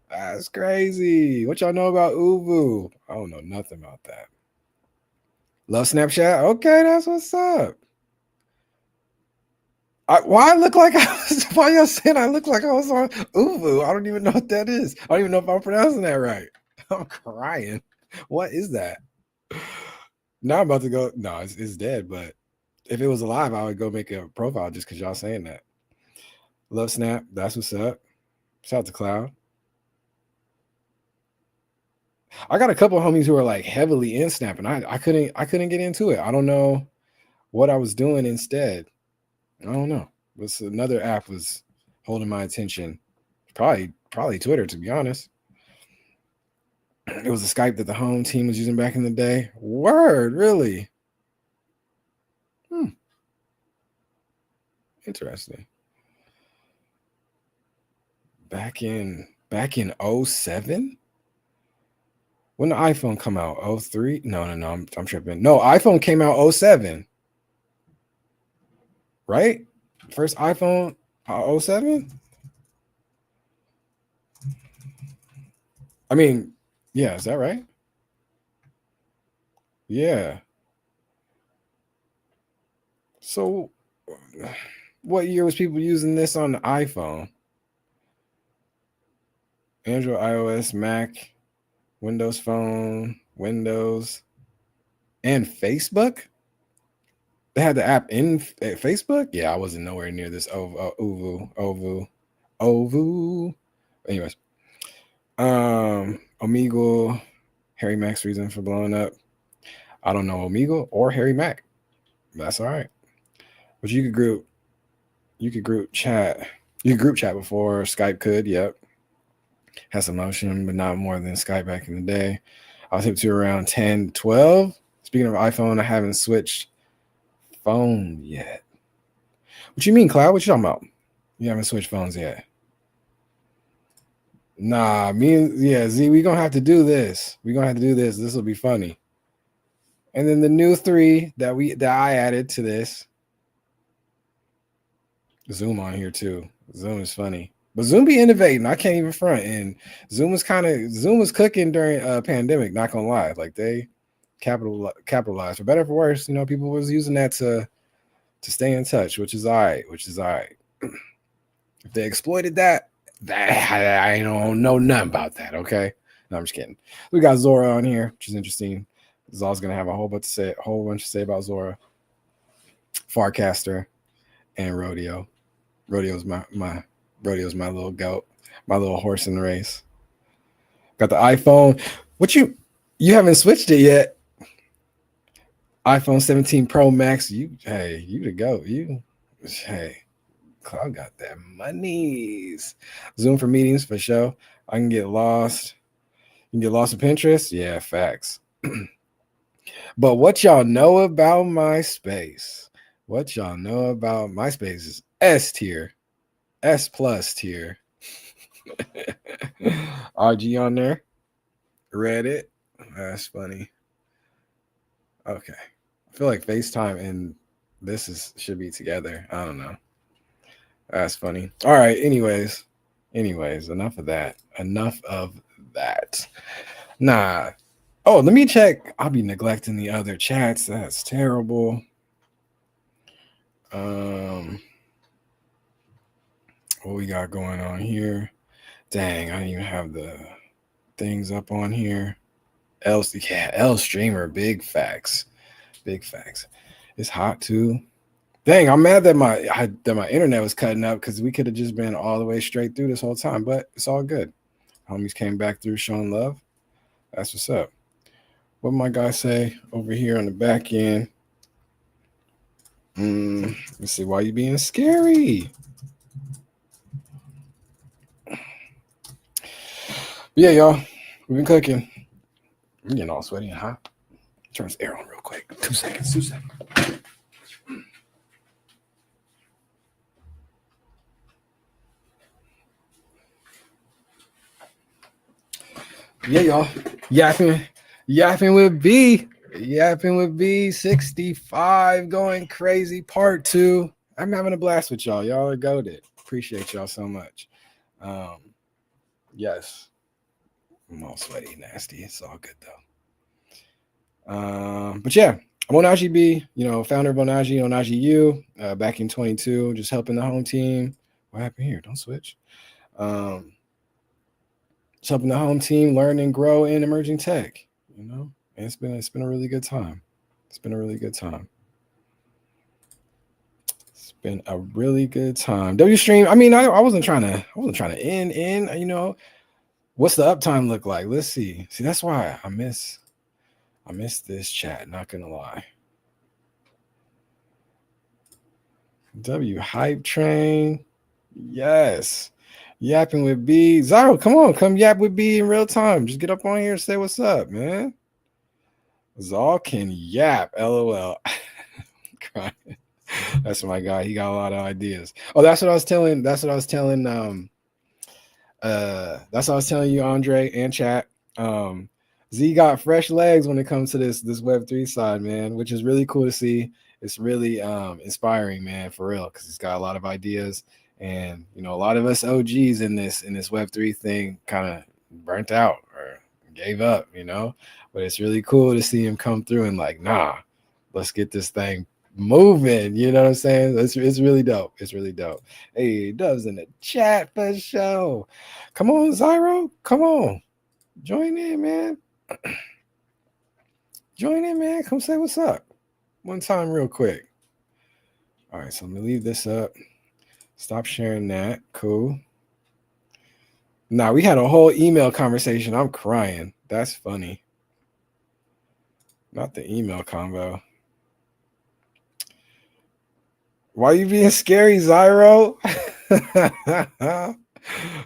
That's crazy. What y'all know about YwB? I don't know nothing about that. Love Snapchat? Okay, that's what's up. Why y'all saying I look like I was on YwB? I don't even know what that is. I don't even know if I'm pronouncing that right. I'm crying. What is that? Now I'm about to go. No, it's dead. But if it was alive, I would go make a profile just because y'all saying that. Love Snap. That's what's up. Shout out to Cloud. I got a couple of homies who are like heavily in Snap, and I couldn't get into it. I don't know what I was doing instead. I don't know. But another app was holding my attention. Probably Twitter, to be honest. It was a Skype that the home team was using back in the day. Word, really? Interesting. Back in 2007? When the iPhone come out? 2003? No, I'm tripping. No, iPhone came out 2007. Right? First iPhone 2007? I mean, yeah, is that right? Yeah. So what year was people using this on the iPhone? Android, iOS, Mac, Windows Phone, Windows, and Facebook? They had the app in Facebook? Yeah, I wasn't nowhere near this YwB. Anyways. Omegle, Harry Mac's reason for blowing up. I don't know Omegle or Harry Mac. That's all right. But you could group chat. You could group chat before Skype could. Yep. Has some motion, but not more than Skype back in the day. I was hip to around 10, 12. Speaking of iPhone, I haven't switched phone yet. What you mean, Cloud? What you talking about? You haven't switched phones yet. Nah, Z, we're gonna have to do this. This will be funny. And then the new 3 that I added to this. Zoom on here too. Zoom is funny. But Zoom be innovating. I can't even front. And Zoom was cooking during pandemic, not gonna lie. Like they capitalized. For better or for worse, people was using that to stay in touch, which is all right. If they exploited that I don't know nothing about that. Okay, no, I'm just kidding. We got Zora on here, which is interesting. Zola's gonna have a whole bunch to say about Zora, Farcaster, and Rodeo. Rodeo's my little goat, my little horse in the race. Got the iPhone. What you haven't switched it yet? iPhone 17 Pro Max. You the goat. Cloud got that monies. Zoom for meetings for sure. I can get lost. You can get lost in Pinterest. Yeah, facts. But what y'all know about MySpace? What y'all know about MySpace is S tier, S plus tier. RG on there. Reddit. That's funny. Okay. I feel like FaceTime and this should be together. I don't know. That's funny. All right. Anyways, enough of that. Nah. Oh, let me check. I'll be neglecting the other chats. That's terrible. What we got going on here? Dang, I didn't even have the things up on here. L streamer, big facts. It's hot too. Dang, I'm mad that my internet was cutting up because we could have just been all the way straight through this whole time, but it's all good. Homies came back through showing love. That's what's up. What my guy say over here on the back end? Let's see. Why you being scary? Yeah, y'all. We've been cooking. I'm getting all sweaty and hot. Turn this air on real quick. 2 seconds. Yeah, y'all. Yappin with YwB65 going crazy part 2. I'm having a blast with y'all. Y'all are goated. Appreciate y'all so much. Yes. I'm all sweaty, nasty. It's all good though. But yeah, I'm on YwB, founder of Onaji U, back in 22, just helping the home team. What happened here? Don't switch. Just helping the home team learn and grow in emerging tech. And it's been a really good time. It's been a really good time. W stream. I mean, I wasn't trying to end. What's the uptime look like? Let's see. See, that's why I miss this chat. Not gonna lie. W hype train. Yes. Yapping with B. Zyro, come yap with B in real time. Just get up on here and say what's up, man. Zal can yap. LOL. Crying. That's my guy. He got a lot of ideas. Oh, that's what I was telling. That's what I was telling you, Andre, and chat. Z got fresh legs when it comes to this Web3 side, man, which is really cool to see. It's really inspiring, man, for real, because he's got a lot of ideas. And a lot of us OGs in this Web3 thing kind of burnt out or gave up, but it's really cool to see him come through and like, nah, let's get this thing moving. You know what I'm saying? It's really dope. It's really dope. Hey, Dove's in the chat for show. Come on, Zyro. Come on. Join in, man. Come say what's up. One time real quick. All right, so let me leave this up. Stop sharing that. Cool. Nah, we had a whole email conversation. I'm crying. That's funny. Not the email combo. Why you being scary, Zyro?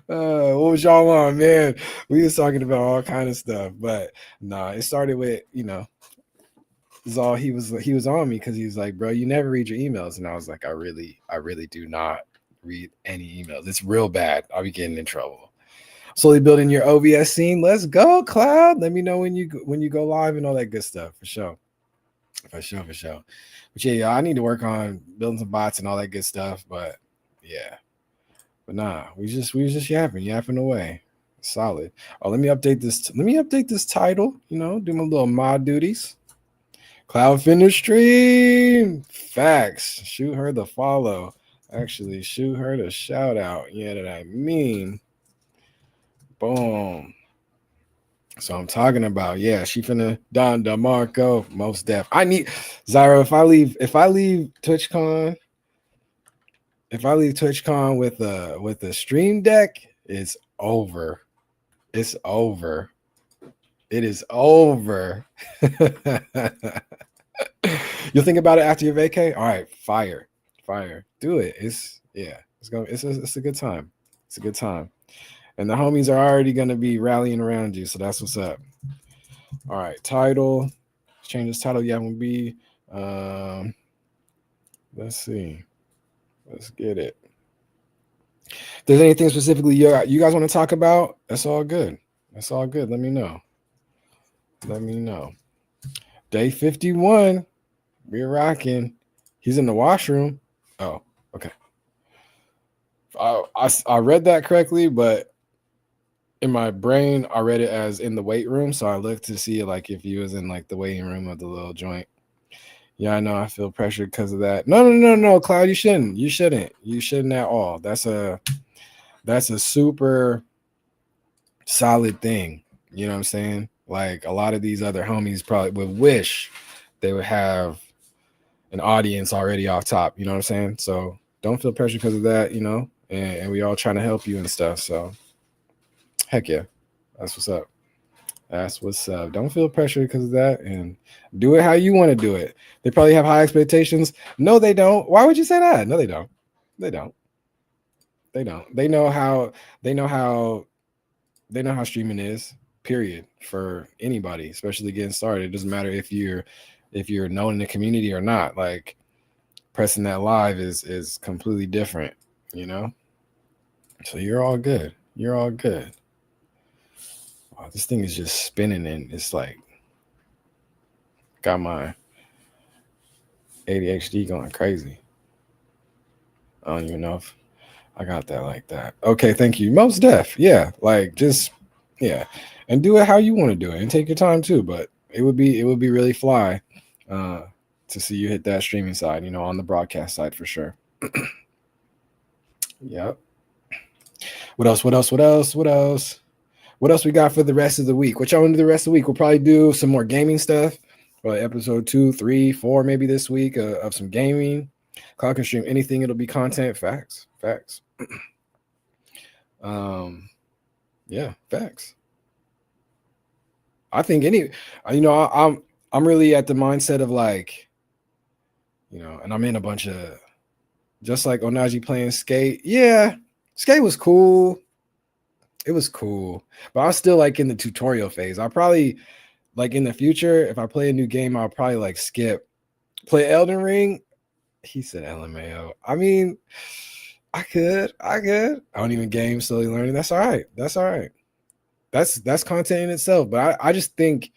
What was y'all on, man? We was talking about all kind of stuff, but nah, it started with, Zal, he was on me because he was like, bro, you never read your emails. And I was like, I really do not read any emails. It's real bad. I'll be getting in trouble. Slowly building your OVS scene. Let's go, Cloud. Let me know when you go live and all that good stuff, for sure. But yeah, I need to work on building some bots and all that good stuff. But yeah. But nah, we was just yapping away. Solid. Oh, let me update this. Let me update this title. Do my little mod duties. Cloud finish stream. Facts. Shoot her the follow. Actually, shoot her the shout out. Yeah, that I mean. Boom. So I'm talking about, yeah, she finna Don DeMarco, most def. I need Zyro. If I leave TwitchCon, with a stream deck, it's over. It's over. It is over. You'll think about it after your vacay. All right, fire, do it. It's a good time. It's a good time, and the homies are already gonna be rallying around you. So that's what's up. All right, title. Let's change this title. YwB. Um, let's see. Let's get it. If there's anything specifically you guys want to talk about, that's all good. That's all good. Let me know. Let me know. Day 51. We're rocking. He's in the washroom. Oh, okay. I read that correctly, but in my brain, I read it as in the weight room. So I looked to see like if he was in like the waiting room of the little joint. Yeah, I know. I feel pressured because of that. No, Cloud. You shouldn't. You shouldn't at all. That's a super solid thing. You know what I'm saying? Like a lot of these other homies probably would wish they would have an audience already off top. You know what I'm saying? So don't feel pressure because of that. You know, and we all trying to help you and stuff. So heck yeah, that's what's up. That's what's up. Don't feel pressure because of that, and do it how you want to do it. They probably have high expectations. No, they don't. Why would you say that? No, they don't. They don't. They don't. They know how. They know how. They know how streaming is. Period. For anybody, especially getting started. It doesn't matter if you're known in the community or not. Like pressing that live is completely different. You know. So you're all good. You're all good. Wow, this thing is just spinning and it's like got my ADHD going crazy. I don't even know if I got that like that. Okay, thank you. Most def. Yeah, like just yeah. And do it how you want to do it and take your time too, but it would be really fly to see you hit that streaming side, you know, on the broadcast side for sure. Yep. What else? What else we got for the rest of the week? What y'all want to do the rest of the week? We'll probably do some more gaming stuff. Probably episode 2, 3, 4, maybe this week of some gaming. Cloud can stream anything. It'll be content. Facts. Yeah, facts. I think I'm really at the mindset of like, you know, and I'm in a bunch of just like Onaji playing Skate. Yeah, Skate was cool. It was cool, but I was still like in the tutorial phase. I'll probably like in the future, if I play a new game, I'll probably like play Elden Ring. He said LMAO. I mean, I could. I don't even game, slowly learning. That's all right. That's content in itself. But I just think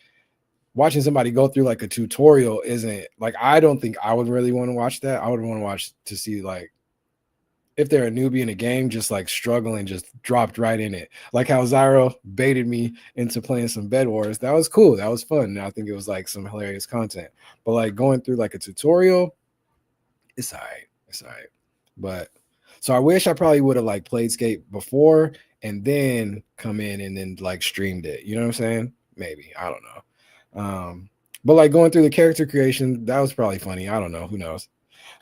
watching somebody go through like a tutorial isn't like, I don't think I would really want to watch that. I would want to watch to see like if they're a newbie in a game, just like struggling, just dropped right in it. Like how Zyro baited me into playing some Bed Wars. That was cool. That was fun. And I think it was like some hilarious content. But like going through like a tutorial, it's all right. But so I wish I probably would have like played Skate before and then come in and then like streamed it. You know what I'm saying? Maybe. I don't know. But like going through the character creation, that was probably funny. I don't know. Who knows?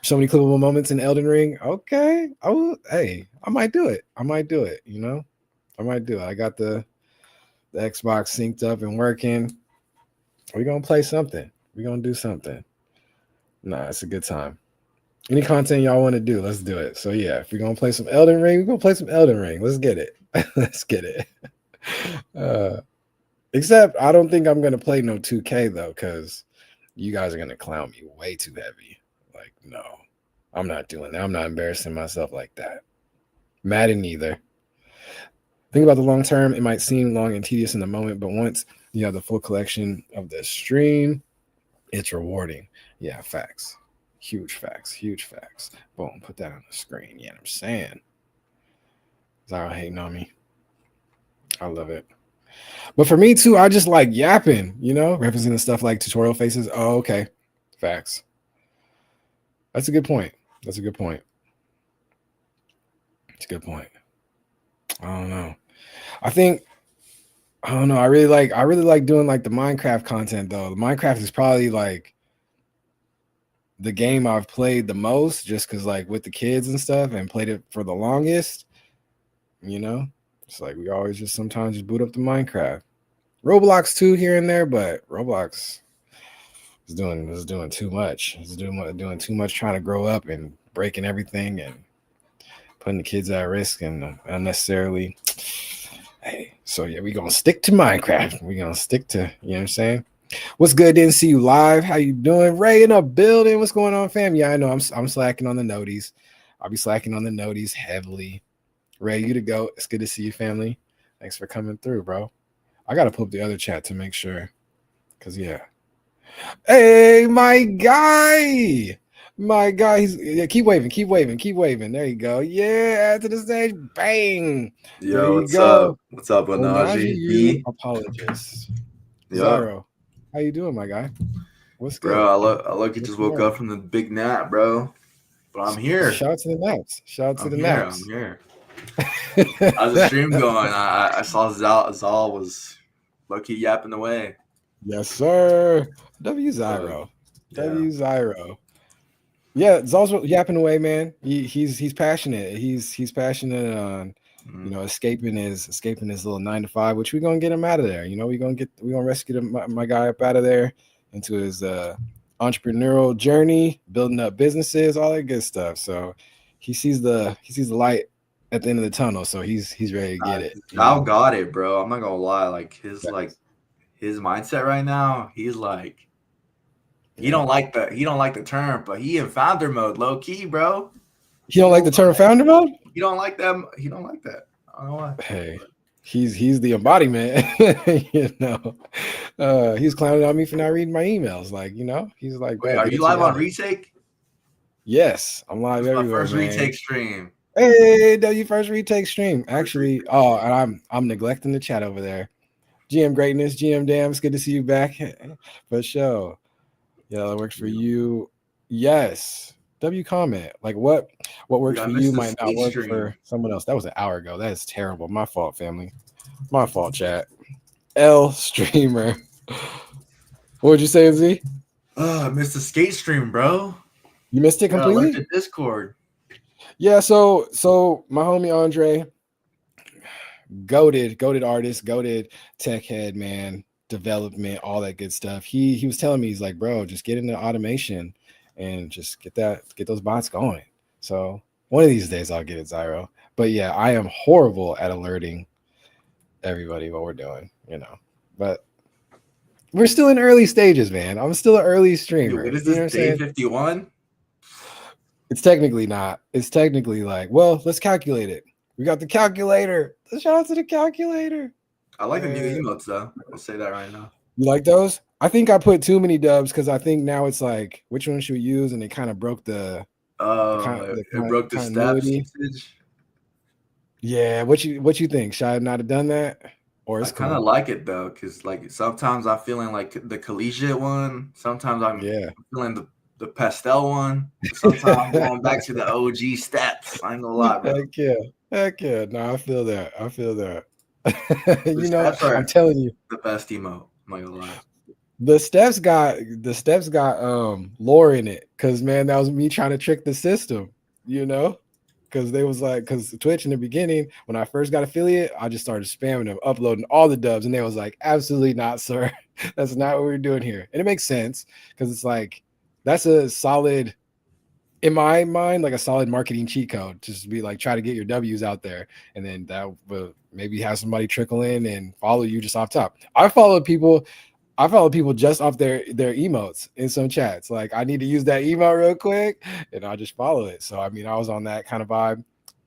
So many clippable moments in Elden Ring. Okay. Oh, hey, I might do it. You know, I might do it. I got the Xbox synced up and working. We're gonna play something. We're gonna do something. Nah, it's a good time. Any content y'all want to do, let's do it. So yeah, if we're gonna play some Elden Ring, we're gonna play some Elden Ring. Let's get it. Let's get it. Except I don't think I'm gonna play no 2K though, because you guys are gonna clown me way too heavy. Like, no, I'm not doing that. I'm not embarrassing myself like that. Madden either. Think about the long term. It might seem long and tedious in the moment, but once you have the full collection of the stream, it's rewarding. Yeah, facts. Huge facts. Boom, put that on the screen. You know what I'm saying? Zara hating on me. I love it. But for me too, I just like yapping, you know, referencing the stuff like tutorial faces. Oh, okay. Facts. That's a good point. It's a good point. I don't know. I don't know. I really like doing like the Minecraft content though. The Minecraft is probably like the game I've played the most, just because like with the kids and stuff, and played it for the longest. It's like we always just sometimes just boot up the Minecraft. Roblox too here and there, but Roblox is doing too much. It's doing too much, trying to grow up and breaking everything and putting the kids at risk and unnecessarily. Hey, so yeah, we gonna stick to Minecraft. We gonna stick to, you know what I'm saying? What's good? Didn't see you live. How you doing? Ray in the building. What's going on, fam? Yeah, I know I'm slacking on the noties. I'll be slacking on the noties heavily. Ray, you to go. It's good to see you, family. Thanks for coming through, bro. I gotta pull up the other chat to make sure. Cause yeah. Hey, my guy. Keep waving. There you go. Yeah, add to the stage. Bang. There Yo, you what's go. up? What's up, Onaji? You apologist. Yep. Zyro, how you doing, my guy? What's good? Bro, I look you just woke up from the big nap, bro. But I'm here. Shout out to the naps. I'm here. How's the stream going? I saw Zal was low-key yapping away. Yes, sir. Zyro. Zyro. Yeah, Zal's yapping away, man. He's passionate. He's passionate on escaping his little 9 to 5, which we're gonna get him out of there. We're gonna rescue my guy up out of there into his entrepreneurial journey, building up businesses, all that good stuff. So he sees the light at the end of the tunnel. So he's ready to get it. Zal got it, bro. I'm not gonna lie. Like his mindset right now, he's like he don't like the term, but he in founder mode, low key, bro. He don't like the term founder mode? He don't like that. I don't know why. Hey, he's the embodiment. He's clowning on me for not reading my emails. Like, he's like, wait, are you live on Retake? Yes, I'm live everywhere. My first Retake stream. Hey, W first Retake stream. Actually, and I'm neglecting the chat over there. GM Greatness, GM Damn, it's good to see you back. For sure. Yeah, that works for you. Yes. W comment. Like what works for you might not work for someone else. That was an hour ago. That is terrible. My fault, family. My fault, chat. L streamer. What would you say, Z? I missed the skate stream, bro. You missed it completely? I looked at Discord. Yeah, so my homie Andre, goated artist, goated tech head, man, development, all that good stuff. He was telling me, he's like, bro, just get into automation and just get those bots going. So one of these days I'll get it, Zyro. But yeah, I am horrible at alerting everybody what we're doing, but we're still in early stages, man. I'm still an early streamer. What is this, day 51? It's technically not. It's technically like, well, let's calculate it. We got the calculator. Shout out to the calculator. I like the new emotes, though. I'll say that right now. You like those? I think I put too many dubs because I think now it's like, which one should we use? And it kind of broke the. It broke the steps. Yeah. What you think? Should I not have done that? Or it's I kind of like it though, because like sometimes I'm feeling like the collegiate one. Sometimes I'm feeling the pastel one. Sometimes I'm going back to the OG steps. I ain't gonna lie, bro. Heck yeah. No, I feel that. I'm telling you, the best emote. I'm not gonna lie. The steps got lore in it, because man, that was me trying to trick the system, because they was like, because Twitch in the beginning, when I first got affiliate, I just started spamming them, uploading all the dubs, and they was like, absolutely not, sir. That's not what we're doing here. And it makes sense, because it's like, that's a solid, in my mind, like a solid marketing cheat code, just to be like, try to get your W's out there, and then that will maybe have somebody trickle in and follow you just off top. I follow people just off their emotes in some chats. Like, I need to use that emote real quick, and I'll just follow it. So, I mean, I was on that kind of vibe.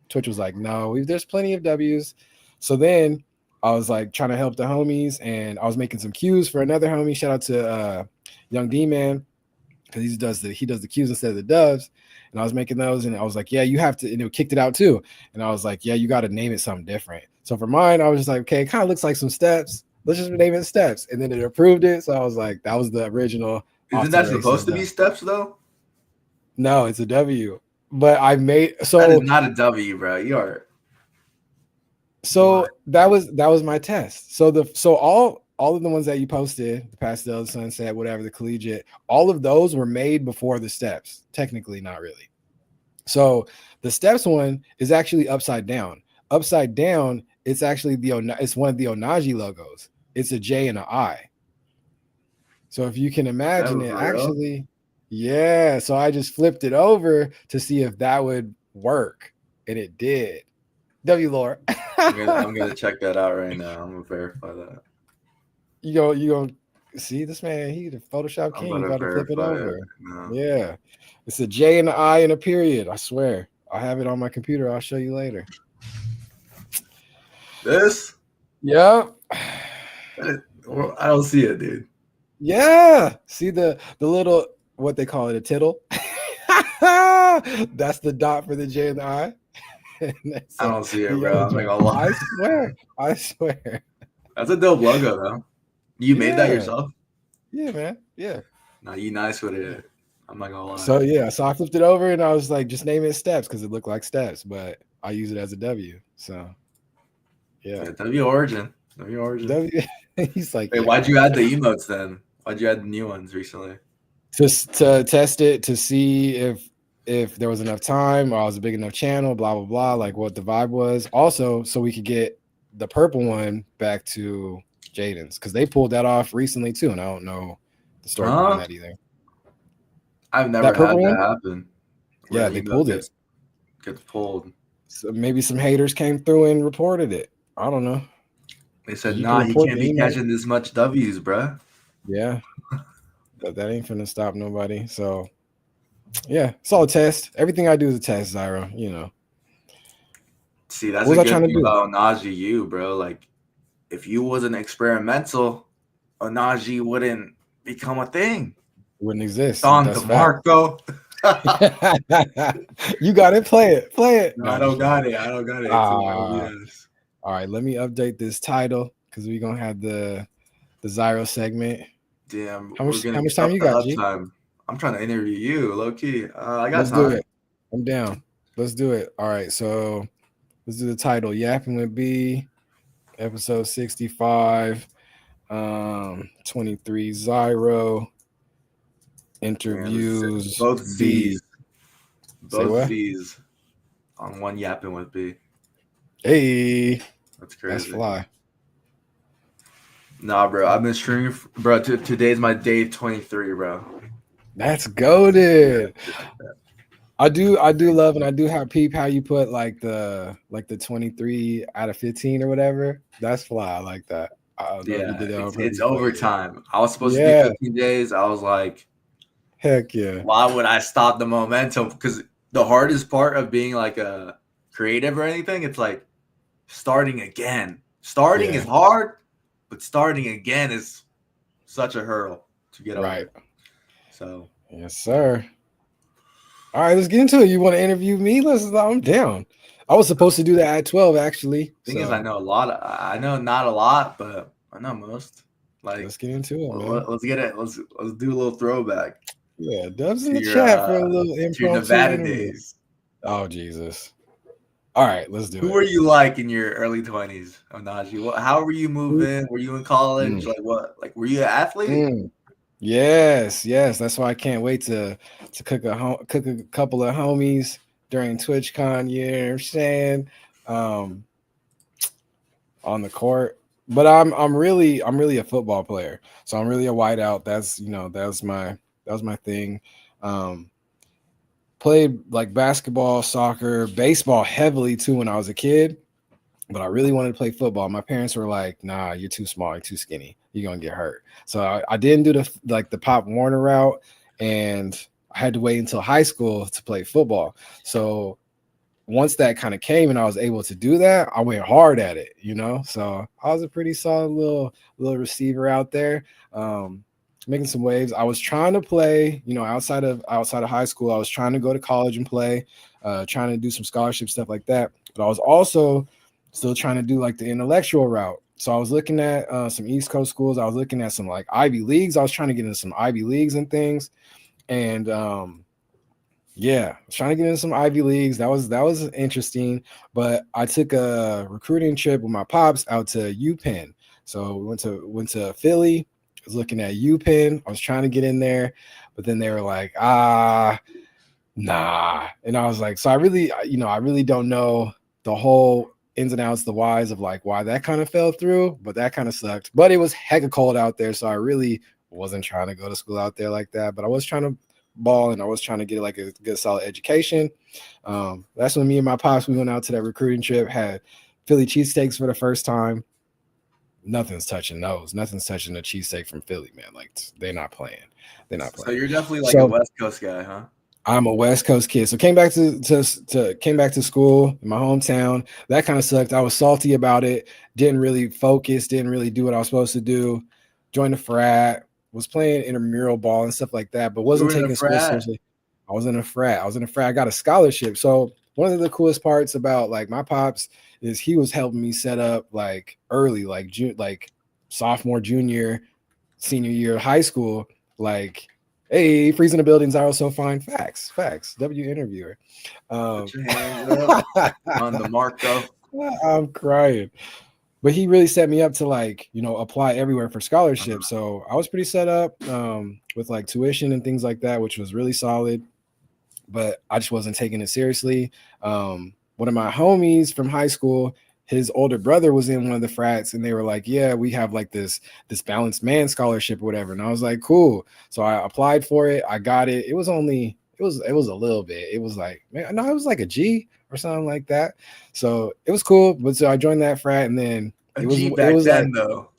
Twitch was like, no, there's plenty of W's. So then I was like trying to help the homies, and I was making some cues for another homie. Shout out to Young D-Man, because he does the cues instead of the dubs. And I was making those, and I was like, yeah, you have to, and it kicked it out too. And I was like, yeah, you got to name it something different. So for mine, I was just like, okay, it kind of looks like some steps. Let's just name it steps. And then it approved it. So I was like, that was the original. Isn't that supposed to be steps though? No, it's a W. but I made That is so not a W, bro. You are. so that was my test. So all of the ones that you posted, the pastel, the sunset, whatever, the collegiate, all of those were made before the steps. Technically, not really. So the steps one is actually upside down. Upside down, it's actually it's one of the Onaji logos. It's a J and an I. So if you can imagine it, actually, yeah. So I just flipped it over to see if that would work, and it did. W Lord. I'm gonna check that out right now. I'm gonna verify that. You gonna see this man? He the Photoshop king. You got to flip it over. Yeah, it's a J and an I and a period. I swear, I have it on my computer. I'll show you later. This? Yeah. I don't see it, dude. Yeah. See the little, what they call it, a tittle. That's the dot for the J and the I. I don't see it, bro. I'm not gonna lie. I swear. That's a dope logo, though. You made that yourself? Yeah, man. Yeah. No, you nice with it. I'm not gonna lie. So yeah, so I flipped it over and I was like, just name it steps because it looked like steps, but I use it as a W. So yeah. W origin. He's like, hey, why'd you add the emotes then? Why'd you add the new ones recently? Just to test it to see if there was enough time or I was a big enough channel, blah blah blah, like what the vibe was. Also, so we could get the purple one back to Jaden's because they pulled that off recently too, and I don't know the story behind that either. I've never had that happen. Yeah, they pulled it. Gets pulled. So maybe some haters came through and reported it. I don't know. They said, "Nah, you can't be catching this much W's, bruh." Yeah, but that ain't finna stop nobody. So yeah, it's all a test. Everything I do is a test, Zyro. You know. See, that's what a good thing about Onaji U, bro. Like, if you wasn't experimental, Onaji wouldn't become a thing. It wouldn't exist. Don DeMarco. You got it. Play it. No, I don't got it. All right, let me update this title because we're gonna have the Zyro segment. Damn, how much time you got, G? I'm trying to interview you, low key. I got Let's time. do it. I'm down. Let's do it. All right, so let's do the title. Yappin with B, episode 65, 23 Zyro interviews. Both B's. Both B's on one Yappin with B. Hey, that's crazy. That's fly. Nah, bro, I've been streaming, bro. Today's my day 23, bro. That's goated. I do love, and I do have peep how you put like the 23 out of 15 or whatever. That's fly. I like that. It's overtime. I was supposed to do 15 days. I was like, heck yeah. Why would I stop the momentum? Because the hardest part of being like a creative or anything, it's like starting again. Starting is hard, but starting again is such a hurdle to get over. Right. So yes, sir. All right, let's get into it. You want to interview me? I'm down. I was supposed to do that at 12, actually. Thing is, I know a lot. I know not a lot, but I know most. Like, let's get into it, man. Let's get it. Let's do a little throwback. Yeah, Dub's in the chat for a little impromptu Nevada days. Oh Jesus! All right, let's do it. Who were you like in your early 20s, Onaji? How were you moving? Were you in college? Like what? Like were you an athlete? Yes. That's why I can't wait to cook a couple of homies during TwitchCon. You know what I'm saying? On the court. But I'm really a football player. So I'm really a wideout. That's that was my thing. Played like basketball, soccer, baseball heavily too when I was a kid. But I really wanted to play football. My parents were like, "Nah, you're too small, you're too skinny. You're gonna get hurt." So I didn't do the Pop Warner route, and I had to wait until high school to play football. So once that kind of came and I was able to do that, I went hard at it, So I was a pretty solid little receiver out there, making some waves. I was trying to play, outside of high school. I was trying to go to college and play, trying to do some scholarship stuff like that. But I was also still trying to do like the intellectual route. So I was looking at some East Coast schools. I was looking at some like Ivy Leagues. I was trying to get into some Ivy Leagues and things. And Yeah, I was trying to get into some Ivy Leagues. That was interesting. But I took a recruiting trip with my pops out to UPenn. So we went to Philly. I was looking at UPenn. I was trying to get in there, but then they were like, nah. And I was like, so I really don't know the whole ins and outs, the whys of like why that kind of fell through, but that kind of sucked. But it was hecka cold out there, so I really wasn't trying to go to school out there like that. But I was trying to ball and I was trying to get like a good solid education. That's when me and my pops, we went out to that recruiting trip, had Philly cheesesteaks for the first time. Nothing's touching those. Nothing's touching the cheesesteak from Philly, man. Like they're not playing. They're not playing. So you're definitely like a West Coast guy, huh? I'm a West Coast kid. So came back to school in my hometown. That kind of sucked. I was salty about it. Didn't really focus, didn't really do what I was supposed to do. Joined a frat, was playing intramural ball and stuff like that, but wasn't taking school seriously. I was in a frat. I got a scholarship. So one of the coolest parts about like my pops is he was helping me set up like early, like sophomore, junior, senior year of high school, like, hey, freezing the buildings are also fine. Facts. W interviewer. Put your hands up on the mark, though. I'm crying. But he really set me up to like, apply everywhere for scholarships. So I was pretty set up with like tuition and things like that, which was really solid. But I just wasn't taking it seriously. One of my homies from high school, his older brother was in one of the frats, and they were like, yeah, we have like this balanced man scholarship or whatever. And I was like, cool. So I applied for it. I got it. It was a little bit. It was like, man, no, it was like a G or something like that. So it was cool. But so I joined that frat, and then it was then, like, though.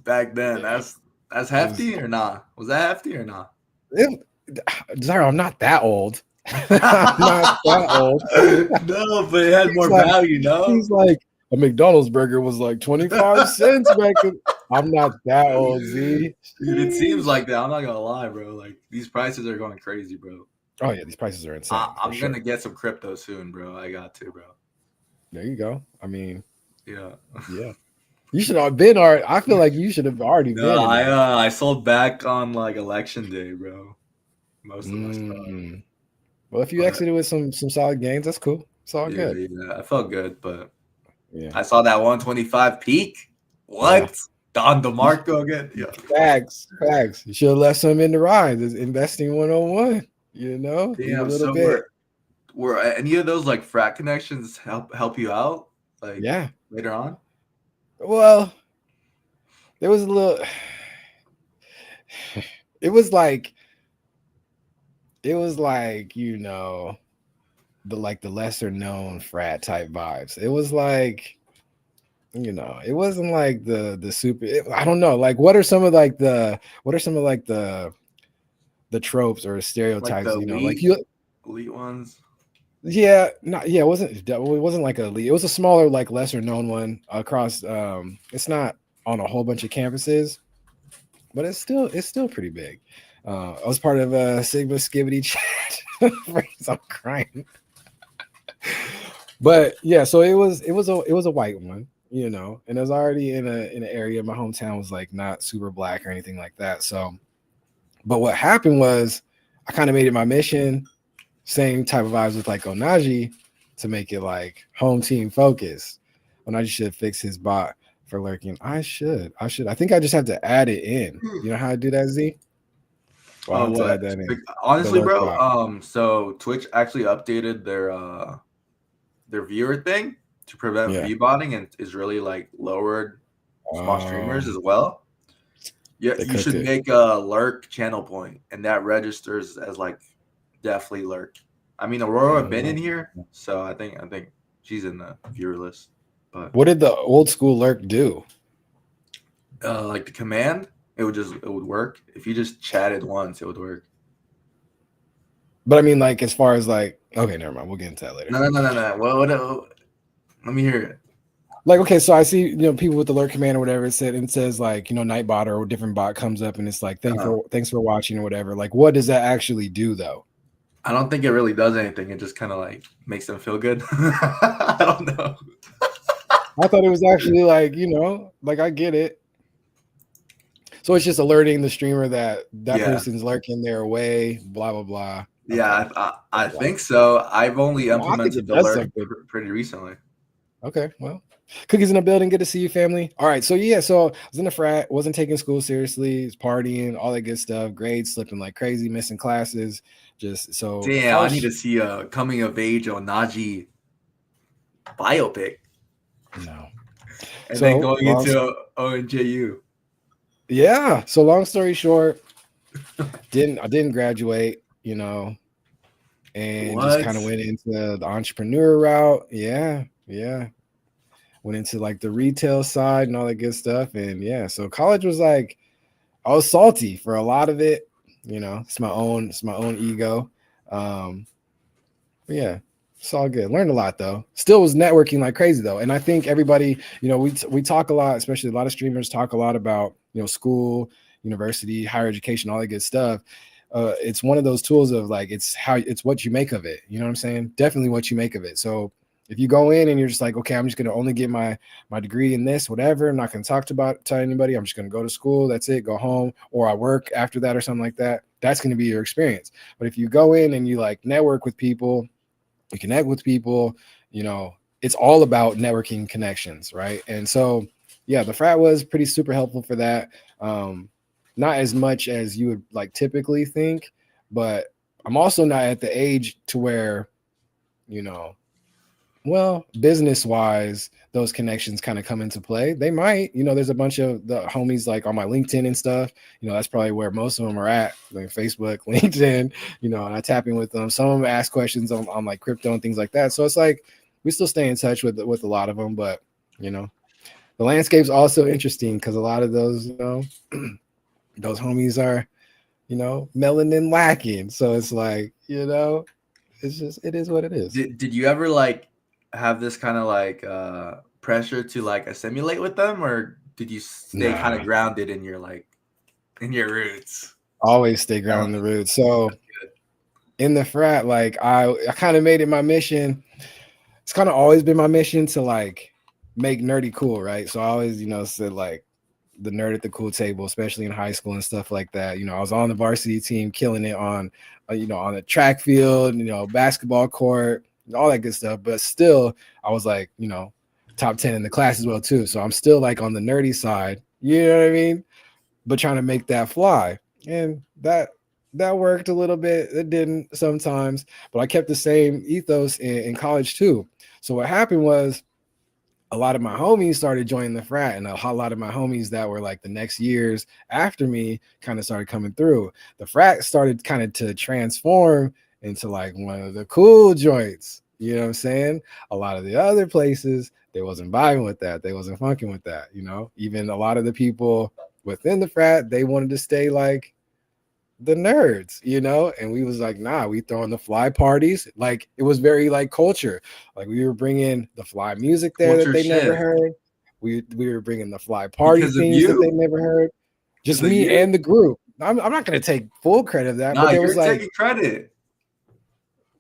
Back then, yeah, that's hefty or not? Was that hefty or not? Zara, I'm not that old. I'm not that old. No, but it had more value, no? He's like, a McDonald's burger was like 25 cents back then. I'm not that old, Z. Dude, it seems like that. I'm not gonna lie, bro. Like these prices are going crazy, bro. Oh yeah, these prices are insane. I'm gonna get some crypto soon, bro. I got to, bro. There you go. I mean, yeah. You should have been already. I feel like you should have already been. I sold back on like election day, bro. Most of my stuff. Well, if you exited with some solid gains, that's cool. It's all good. Yeah, I felt good, but yeah, I saw that 125 peak. What? Yeah. Don DeMarco again? Yeah. Facts. You should have left some in the ride. It's investing 101. Yeah, a little bit. Were any of those like frat connections help you out? Like, yeah, later on. Well, there was a little. It was like the lesser known frat type vibes. It was like, it wasn't like the super. I don't know. Like, what are some of the tropes or stereotypes? Like elite ones. Yeah, it wasn't like a elite. It was a smaller, like lesser known one across. It's not on a whole bunch of campuses, but it's still pretty big. I was part of a Sigma Skibbity chat. I'm crying. But yeah, so it was a white one, and it was already in an area. My hometown was like not super black or anything like that. So, but what happened was I kind of made it my mission, same type of vibes with like Onaji, to make it like home team focus. Onaji should fix his bot for lurking. I should. I think I just have to add it in. You know how I do that, Z? Well, what? That in. Honestly, bro. Bot. So Twitch actually updated their viewer thing to prevent V-botting, and is really like lowered small streamers as well. Yeah, you should make a lurk channel point, and that registers as like definitely lurk. I mean, Aurora been in here, so I think she's in the viewer list. But what did the old school lurk do? Like the command, it would work. If you just chatted once, it would work. But I mean, like, as far as like, okay, never mind. We'll get into that later. No. Well, let me hear it. Like, okay, so I see, people with the lurk command or whatever, it says like, Nightbot or a different bot comes up and it's like, thanks for watching or whatever. Like, what does that actually do though? I don't think it really does anything. It just kind of like makes them feel good. I don't know. I thought it was actually like, like I get it. So it's just alerting the streamer that person's lurking their way, blah, blah, blah. Yeah, Okay. I think so. I've only Well, I think implemented it the does alert something. pretty recently. Okay, well, cookies in the building. Good to see you, family. All right, so yeah, so I was in a frat, wasn't taking school seriously, was partying, all that good stuff. Grades slipping like crazy, missing classes. Just so Damn, I need college. to see a coming of age Onaji biopic, No. and then So going into ONJU. yeah. So long story short, I didn't graduate, and just What? kind of went into the entrepreneur route. Yeah. Went into like the retail side and all that good stuff. And yeah, so college was like I was salty for a lot of it. It's my own ego. But yeah, it's all good. Learned a lot though. Still was networking like crazy though. And I think everybody, we talk a lot, especially a lot of streamers talk a lot about school, university, higher education, all that good stuff. It's one of those tools of like it's what you make of it. You know what I'm saying? Definitely what you make of it. So if you go in and you're just like, okay, I'm just gonna only get my degree in this, whatever. I'm not gonna talk to anybody. I'm just gonna go to school. That's it. Go home, or I work after that, or something like that. That's gonna be your experience. But if you go in and you like network with people, you connect with people, it's all about networking connections, right? And so yeah, the frat was pretty super helpful for that. Not as much as you would like typically think, but I'm also not at the age to where you know well, business wise, those connections kind of come into play. They might, there's a bunch of the homies like on my LinkedIn and stuff. That's probably where most of them are at, like Facebook, LinkedIn, and I tap in with them. Some of them ask questions on like crypto and things like that. So it's like we still stay in touch with a lot of them, but the landscape's also interesting because a lot of those, those homies are, melanin lacking. So it's like, it's just it is what it is. Did you ever like have this kind of like pressure to like assimilate with them, or did you stay kind of Nah. grounded in your roots? Always stay grounded in the roots. So in the frat, like I kind of made it my mission. It's kind of always been my mission to like make nerdy cool, right? So I always, said like the nerd at the cool table, especially in high school and stuff like that. I was on the varsity team, killing it on, on the track field, basketball court, all that good stuff. But still, I was like, top 10 in the class as well too. So I'm still like on the nerdy side, you know what I mean? But trying to make that fly, and that worked a little bit. It didn't sometimes, but I kept the same ethos in college too. So what happened was a lot of my homies started joining the frat, and a lot of my homies that were like the next years after me kind of started coming through. The frat started kind of to transform into like one of the cool joints. You know what I'm saying? A lot of the other places, they wasn't vibing with that. They wasn't funking with that. Even a lot of the people within the frat, they wanted to stay like the nerds, and we was like, nah, we throwing the fly parties. Like it was very like culture. Like we were bringing the fly music there that Culture they never shift heard. We were bringing the fly party because of themes that they you. never heard. Just Because of me you. and the group. I'm not going to take full credit of that, but Nah, there was you're like, taking credit.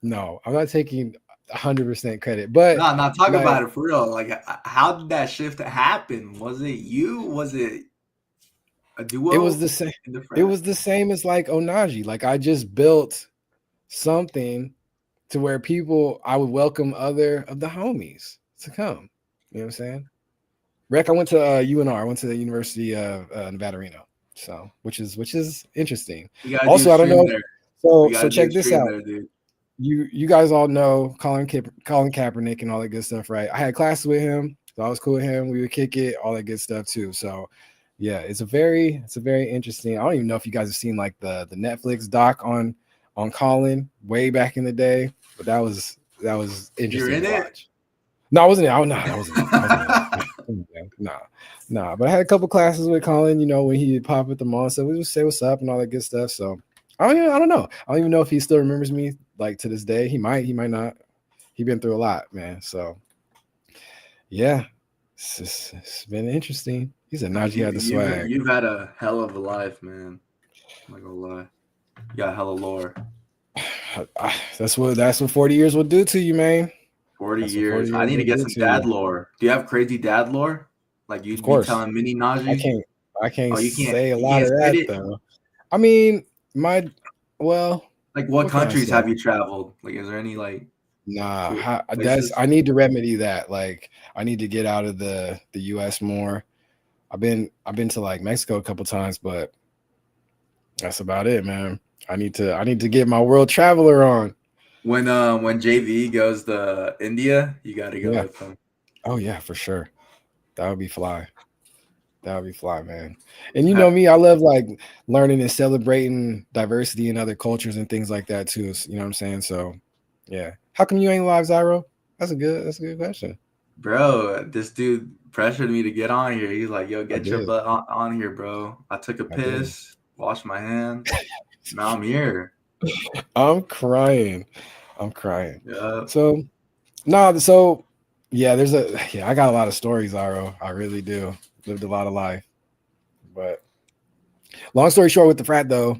no, I'm not taking 100% credit, but Nah, talk like about it for real. Like, how did that shift happen? Was it you? Was it a it was duo the same. in the It frat? was the same as like Onaji. Like I just built something to where I would welcome other of the homies to come. You know what I'm saying? Rec, I went to UNR. I went to the University of Nevada, Reno. So, which is interesting. We gotta do a Also, I don't stream know. there. We So gotta do a check this stream out. there, dude. You guys all know Colin Kaepernick and all that good stuff, right? I had classes with him, so I was cool with him. We would kick it, all that good stuff too. So, yeah, it's a very interesting. I don't even know if you guys have seen like the Netflix doc on Colin way back in the day, but that was You're interesting in to it? watch. No, I wasn't. Oh no, that wasn't it. Nah. But I had a couple classes with Colin. When he would pop at the mall, so we would say what's up and all that good stuff. So I don't know. I don't even know if he still remembers me like to this day. He might not. He been through a lot, man. So yeah, it's been interesting. He said Najee had the swag. You've had a hell of a life, man. I'm not gonna lie. You got hella lore. That's what 40 years will do to you, man. 40 That's what 40 years. I years need to will get do some to dad you. lore. Do you have crazy dad lore? Like Of you'd be course. telling mini I Najee? can't Oh, say a you lot can't of spit that it? though. I mean, well, Like, what can I countries say? have you traveled? Like, is there any like cool Nah, places? I need to remedy that. Like, I need to get out of the U.S. more. I've been to like Mexico a couple times, but that's about it, man. I need to get my world traveler on. When JV goes to India, you got to go Yeah. with him. Oh yeah, for sure. That would be fly. That would be fly, man. And you know me, I love like learning and celebrating diversity in other cultures and things like that too. You know what I'm saying? So, yeah. How come you ain't live, Zyro? That's a good question. Bro, this dude pressured me to get on here. He's like, "Yo, I get your did. butt on here, bro." I took a I did. piss, washed my hands. Now I'm here. I'm crying. I'm crying. Yeah. So, no, so yeah, I got a lot of stories, Zyro. I really do. Lived a lot of life. But long story short, with the frat though,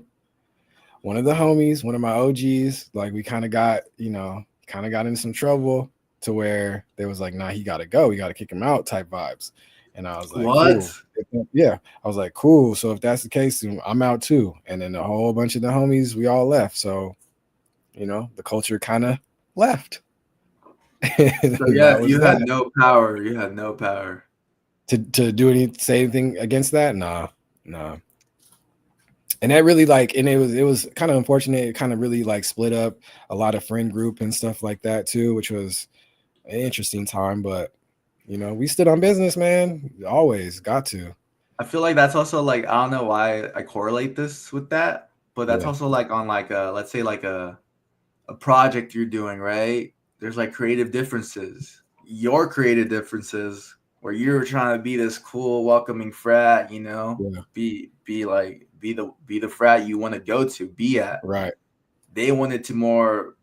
one of the homies, one of my OGs, like we kind of got in some trouble to where they was like, nah, he gotta go, we gotta kick him out type vibes. And I was like, What? cool. Yeah. I was like, cool. So if that's the case, then I'm out too. And then a whole bunch of the homies, we all left. So, the culture kind of left. So yeah, That was you had that. no power. You had no power. To say anything against that? Nah. And that really and it was kind of unfortunate. It kind of really like split up a lot of friend group and stuff like that too, which was an interesting time. But we stood on business, man. Always got to. I feel like that's also like, I don't know why I correlate this with that, but that's Yeah. also like on like a, let's say like a project you're doing, right? There's like creative differences. Your creative differences where you're trying to be this cool, welcoming frat, Yeah. be the frat you want to go to, be at. Right. They wanted to more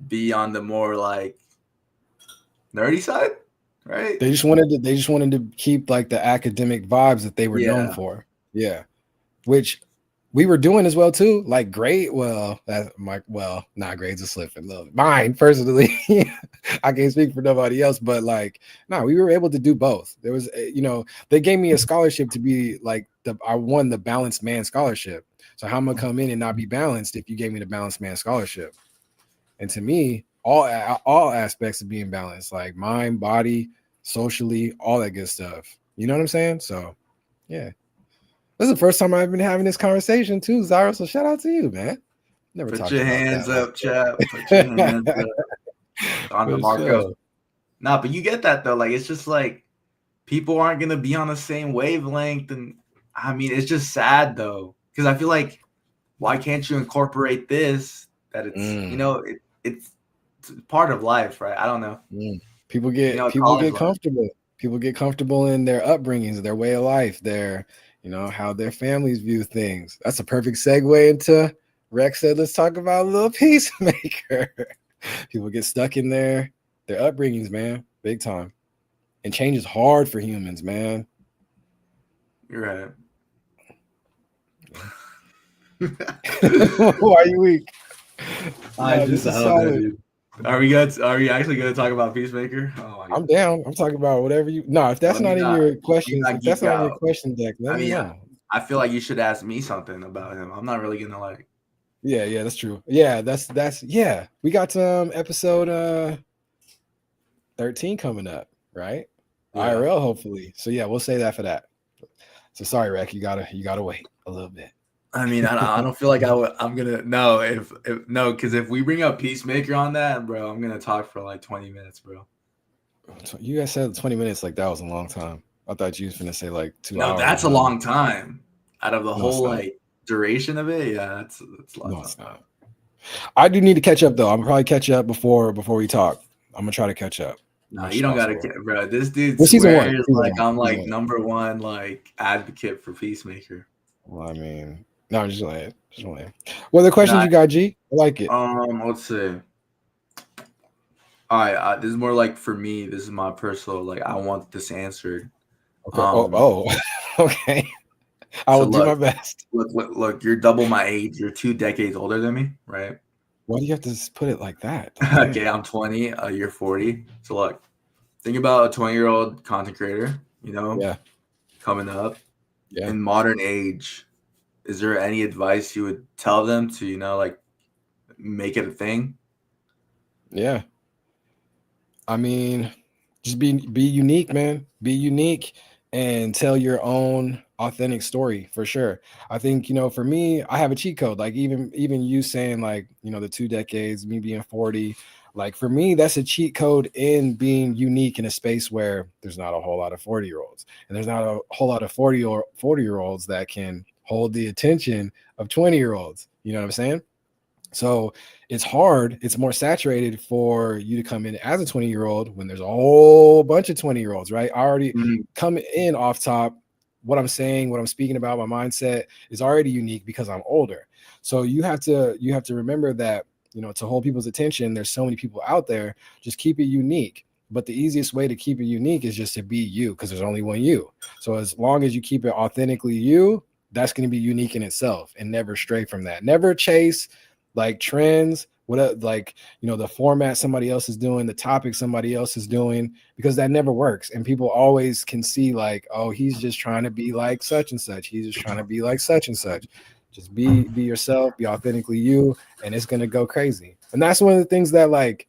be on the more like nerdy side, right? They just wanted to keep like the academic vibes that they were known Yeah. for. Yeah. Which we were doing as well too. Like grade, well, not grades are slipping. Look, mine personally, I can't speak for nobody else, but like, no, we were able to do both. There was, they gave me a scholarship to be like I won the balanced man scholarship. So how am I gonna come in and not be balanced if you gave me the balanced man scholarship? And to me, all aspects of being balanced, like mind, body, socially, all that good stuff. You know what I'm saying? So, yeah. This is the first time I've been having this conversation too, Zyro. So shout out to you, man. Never Put talked your about hands that up, chap. Put your hands up on the For Marco. sure. Nah, but you get that though. Like, it's just like people aren't gonna be on the same wavelength, and I mean, it's just sad though, because I feel like, why can't you incorporate this? That it's part of life, right? I don't know. People get College life. comfortable. People get comfortable in their upbringings, their way of life, their how their families view things. That's a perfect segue into Rex said, let's talk about a little peacemaker. People get stuck in their upbringings, man, big time. And change is hard for humans, man. You're right. Why are you weak? This is solid. Dude. Are we actually gonna talk about Peacemaker? Oh my God. I'm down. I'm talking about whatever you. No, if that's not in your questions, if that's not in your question deck, let me know. I feel like you should ask me something about him. I'm not really gonna like. Yeah, that's true. Yeah, that's yeah. We got some episode 13 coming up, right? Yeah. IRL, hopefully. So yeah, we'll say that for that. So sorry, Rec, you gotta wait a little bit. I mean, I don't feel like I'm gonna because if we bring up Peacemaker on that, bro, I'm gonna talk for like 20 minutes, bro. You guys said 20 minutes, like that was a long time. I thought you was gonna say like 2 hours. No, that's a long time. Out of the whole like duration of it, yeah, it's a long time. It's not. I do need to catch up though. I'm probably catch up before we talk. I'm gonna try to catch up. No, you don't gotta, bro. This dude swears like I'm like number one like advocate for Peacemaker. Well, I mean, no, I'm just like. What other questions you got, G? I like it. Let's see. All right, this is more like for me. This is my personal. Like, I want this answered. Okay. Okay. I will do my best. Look. You're double my age. You're 2 decades older than me, right? Why do you have to put it like that? Okay, I'm 20. You're 40. So look, think about a 20-year-old content creator. Coming up. Yeah. In modern age, is there any advice you would tell them to like make it a thing? Yeah. I mean, just be unique, man. Be unique and tell your own authentic story for sure. I think, for me, I have a cheat code. Like even you saying like, the 2 decades, me being 40, like for me, that's a cheat code in being unique in a space where there's not a whole lot of 40-year-olds. And there's not a whole lot of 40-year-olds that can hold the attention of 20-year-olds. You know what I'm saying? So it's hard. It's more saturated for you to come in as a 20-year-old when there's a whole bunch of 20-year-olds, right? I already come in off top. What I'm saying, what I'm speaking about, my mindset is already unique because I'm older. So you have to remember that, to hold people's attention, there's so many people out there. Just keep it unique. But the easiest way to keep it unique is just to be you, because there's only one you. So as long as you keep it authentically you, that's going to be unique in itself and never stray from that. Never chase like trends, what like the format somebody else is doing, the topic somebody else is doing, because that never works. And people always can see like, oh, he's just trying to be like such and such. He's just trying to be like such and such. Just be yourself, be authentically you, and it's gonna go crazy. And that's one of the things that like,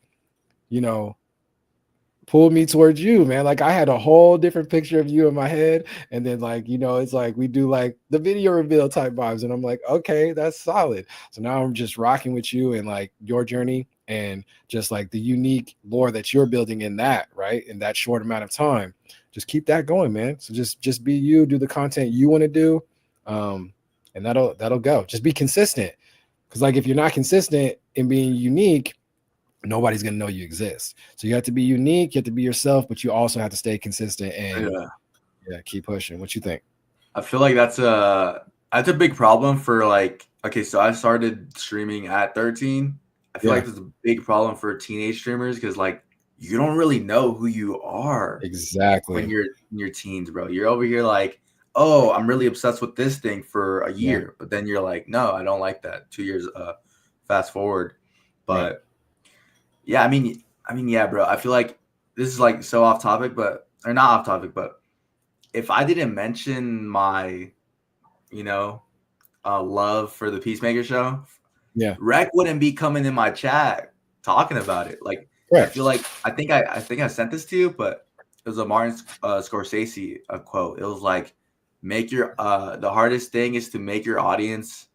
pulled me towards you, man. Like I had a whole different picture of you in my head, and then like it's like we do like the video reveal type vibes, and I'm like, okay, that's solid. So now I'm just rocking with you and like your journey and just like the unique lore that you're building in that, right, in that short amount of time. Just keep that going, man. So just be you, do the content you want to do, and that'll go. Just be consistent, because like if you're not consistent in being unique, nobody's going to know you exist. So you have to be unique, you have to be yourself, but you also have to stay consistent and keep pushing. What you think? I feel like that's a big problem for like, okay, so I started streaming at 13. I feel like there's a big problem for teenage streamers because like you don't really know who you are exactly when you're in your teens, bro. You're over here like, oh, I'm really obsessed with this thing for a year, but then you're like, no, I don't like that. 2 years fast forward. But yeah, I mean, yeah, bro. I feel like this is like so off topic, but not off topic, but if I didn't mention my, love for the Peacemaker show, Rec wouldn't be coming in my chat talking about it. Like, I feel like I think I sent this to you, but it was a Martin Scorsese quote. It was like, make your the hardest thing is to make your audience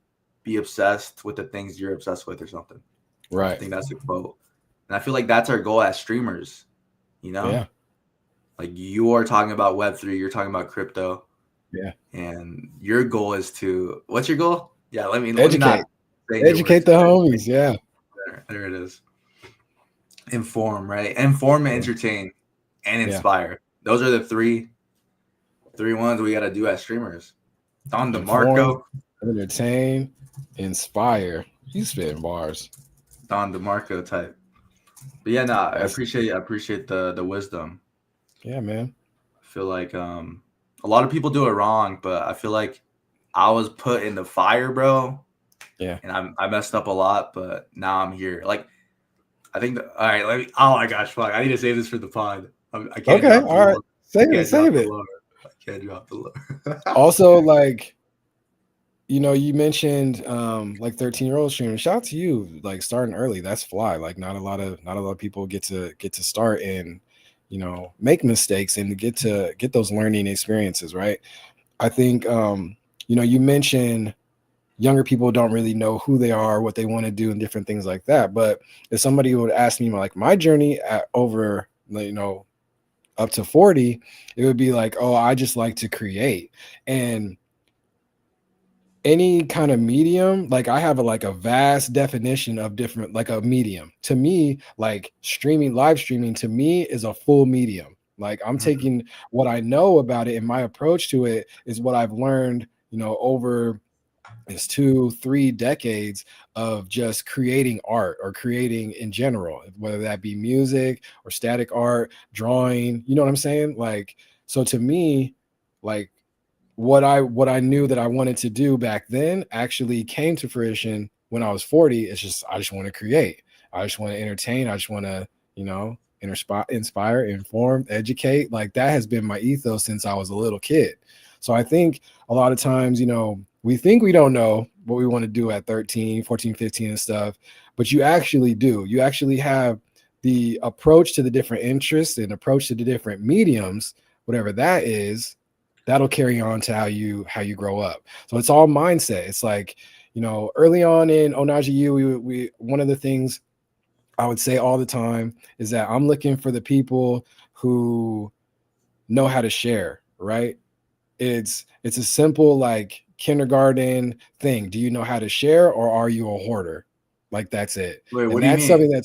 be obsessed with the things you're obsessed with or something. Right. I think that's a quote. And I feel like that's our goal as streamers, Yeah. Like you are talking about Web3, you're talking about crypto. Yeah. And your goal is to, what's your goal? Yeah, let me educate the homies. Yeah. There it is. Inform, right? Inform, entertain, and inspire. Those are the three ones we got to do as streamers. Don DeMarco. Entertain, inspire. You spitting bars. Don DeMarco type. But yeah, no, I appreciate the wisdom. Yeah, man. I feel like a lot of people do it wrong, but I feel like I was put in the fire, bro. Yeah. And I messed up a lot, but now I'm here. Like, I think all right, oh my gosh, fuck. I need to save this for the pod. I can't. Okay, all right. Save it. I can't drop the lower. Also, like, you mentioned like 13-year-old streaming. Shout out to you, like starting early. That's fly. Like not a lot of people get to start and make mistakes and get those learning experiences, right? I think you mentioned younger people don't really know who they are, what they want to do, and different things like that. But if somebody would ask me like my journey at over up to 40, it would be like, oh, I just like to create. And any kind of medium, like I have a vast definition of different, like a medium. To me, like live streaming to me is a full medium. Like I'm taking what I know about it, and my approach to it is what I've learned, over is 2-3 decades of just creating art or creating in general, whether that be music or static art, drawing, you know what I'm saying? Like, so to me, like what I knew that I wanted to do back then actually came to fruition when I was 40. It's just, I just want to create. I just want to entertain. I just want to, inspire, inform, educate. Like that has been my ethos since I was a little kid. So I think a lot of times, we think we don't know what we want to do at 13, 14, 15 and stuff, but you actually do. You actually have the approach to the different interests and approach to the different mediums, whatever that is, that'll carry on to how you grow up. So it's all mindset. It's like, early on in YwB, we one of the things I would say all the time is that I'm looking for the people who know how to share, right? It's a simple like kindergarten thing. Do you know how to share, or are you a hoarder? Like that's it. Wait, And what do you that's mean?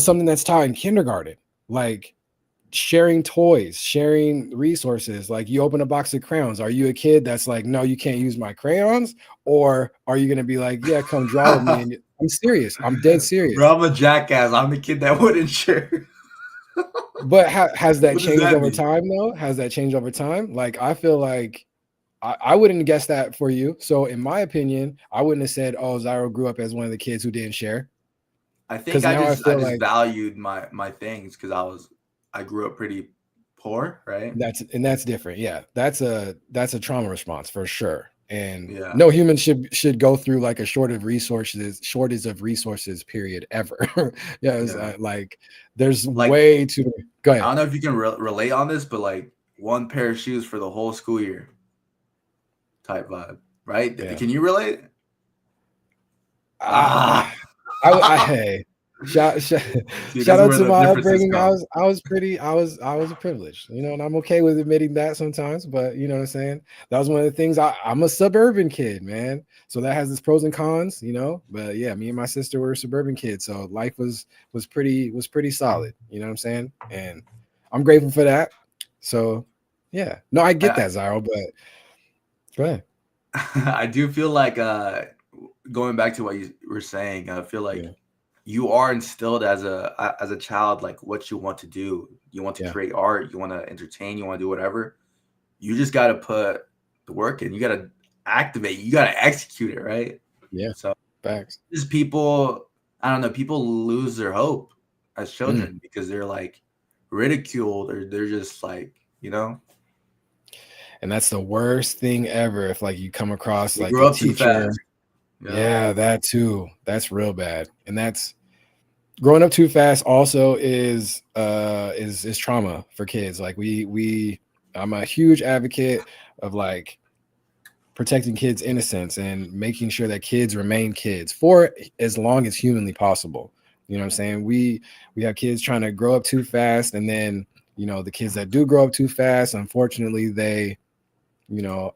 something that's taught in kindergarten. Like sharing toys, sharing resources. Like you open a box of crayons. Are you a kid that's like, no, you can't use my crayons? Or are you going to be like, yeah, come draw with me? And I'm serious. I'm dead serious. Bro, I'm a jackass. I'm the kid that wouldn't share. But has that changed over mean? time though? Has that changed over time? Like, I feel like I wouldn't guess that for you. So in my opinion, I wouldn't have said, oh, Zyro grew up as one of the kids who didn't share. I think now I feel just like valued my things because I grew up pretty poor, right? that's different. Yeah, that's a trauma response for sure. And Yeah. no human should go through like a shortage of resources period ever. Like there's Like, way too. Go ahead. I don't know if you can relate on this, but like one pair of shoes for the whole school year type vibe, right? Yeah. Can you relate? Hey, shout out to my upbringing. I was privileged, and I'm okay with admitting that sometimes, but you know what I'm saying? That was one of the things. I'm a suburban kid, man. So that has its pros and cons, but yeah, me and my sister were suburban kids. So life was pretty solid. You know what I'm saying? And I'm grateful for that. So yeah, no, I get that, Zyro, but go ahead. I do feel like going back to what you were saying, I feel like you are instilled as a child, like what you want to do. You want to create art, you want to entertain, you want to do whatever. You just got to put the work in. You got to activate. You got to execute it, right? Yeah. So facts. Just people, I don't know, people lose their hope as children because they're like ridiculed, or they're just like, And that's the worst thing ever. If like you come across like grow a up too teacher. fast. Yeah, that too. That's real bad. And that's growing up too fast also is trauma for kids. Like I'm a huge advocate of like protecting kids' innocence and making sure that kids remain kids for as long as humanly possible. You know what I'm saying? We have kids trying to grow up too fast, and then the kids that do grow up too fast, unfortunately, they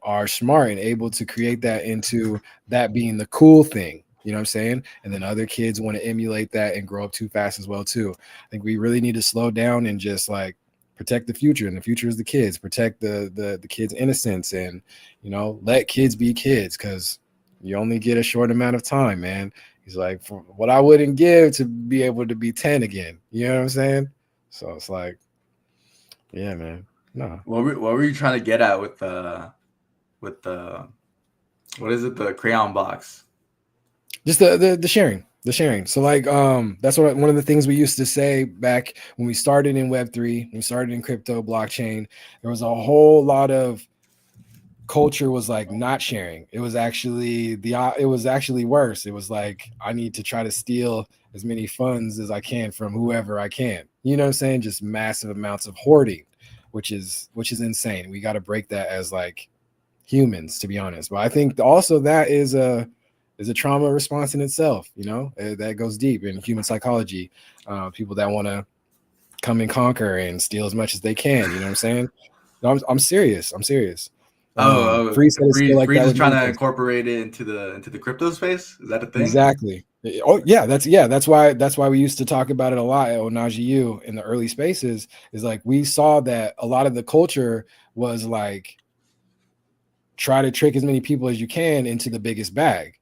are smart and able to create that into that being the cool thing. You know what I'm saying? And then other kids want to emulate that and grow up too fast as well too. I think we really need to slow down and just like protect the future, and the future is the kids. Protect the kids' innocence, and let kids be kids, because you only get a short amount of time, man. He's like, for what I wouldn't give to be able to be 10 again. You know what I'm saying? So it's like, yeah, man. No. What were you trying to get at with the what is it, the crayon box? Just the sharing. So like that's one of the things we used to say back when we started in Web3, when we started in crypto blockchain. There was a whole lot of culture was like not sharing. It was actually worse. It was like, I need to try to steal as many funds as I can from whoever I can. You know what I'm saying? Just massive amounts of hoarding, which is insane. We got to break that as like humans, to be honest. But I think also that is a trauma response in itself. That goes deep in human psychology. People that want to come and conquer and steal as much as they can. You know what I'm saying? No, I'm serious. Freeze is trying to incorporate it into the crypto space. Is that a thing? Exactly. Oh yeah, that's why we used to talk about it a lot at YwB in the early spaces. Is like we saw that a lot of the culture was like, try to trick as many people as you can into the biggest bag.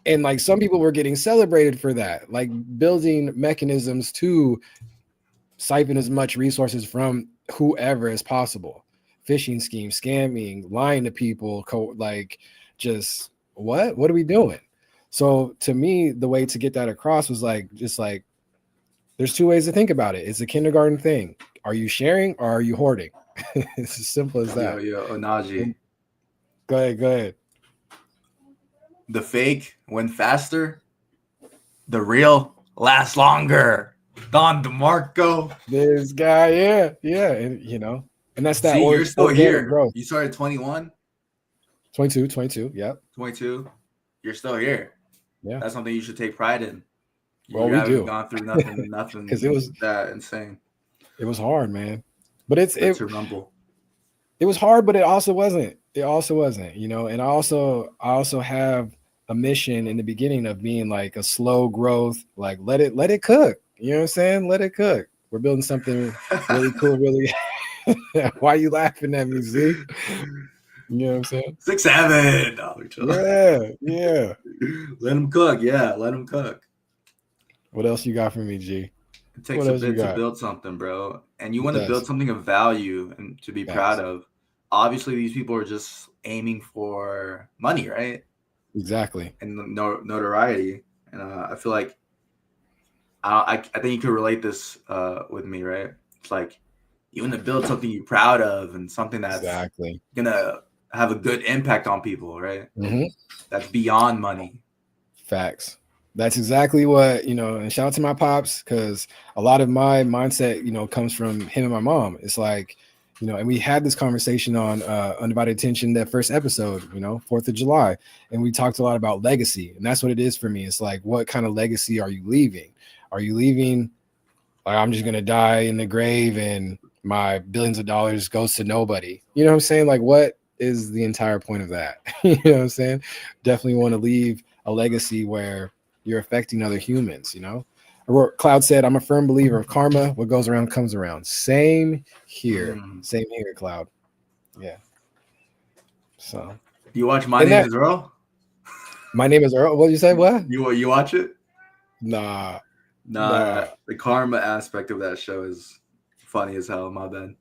And like some people were getting celebrated for that, like building mechanisms to siphon as much resources from whoever as possible. Phishing schemes, scamming, lying to people, like just what are we doing? So to me, the way to get that across was like, just like, there's two ways to think about it. It's a kindergarten thing. Are you sharing or are you hoarding? It's as simple as that. Onaji. Go ahead. the fake went faster, the real lasts longer. Don DeMarco. This guy, yeah, and and that's that See, you're still organic here. growth. You started 21, 22, yep. 22. You're still here. Yeah. That's something you should take pride in. Well, You we haven't do. gone through nothing Because it was that insane. It was hard, man. But To rumble. It was hard, but it also wasn't. It also wasn't, and I also have a mission in the beginning of being like a slow growth, like let it cook. You know what I'm saying? Let it cook. We're building something really cool, really. Why are you laughing at me, Z? You know what I'm saying? 6'7". Yeah. Let him cook. Yeah, let him cook. What else you got for me, G? It takes a bit to build something, bro. And you want to build something of value and to be proud of. Obviously, these people are just aiming for money, right? Exactly. And notoriety. And I feel like I think you could relate this with me, right? It's like you want to build something you're proud of and something that's gonna have a good impact on people, right? Mm-hmm. That's beyond money. Facts. That's exactly what, and shout out to my pops, because a lot of my mindset, comes from him and my mom. It's like, and we had this conversation on Undivided Attention, that first episode, 4th of July. And we talked a lot about legacy. And that's what it is for me. It's like, what kind of legacy are you leaving? Are you leaving like, I'm just going to die in the grave and my billions of dollars goes to nobody? You know what I'm saying? Like, what is the entire point of that? You know what I'm saying? Definitely want to leave a legacy where you're affecting other humans, Cloud said, I'm a firm believer of karma. What goes around comes around. Same here. Same here, Cloud. Yeah. So do you watch My Name is Earl? My Name is Earl. What did you say? What? You watch it? Nah. The karma aspect of that show is funny as hell. My bad.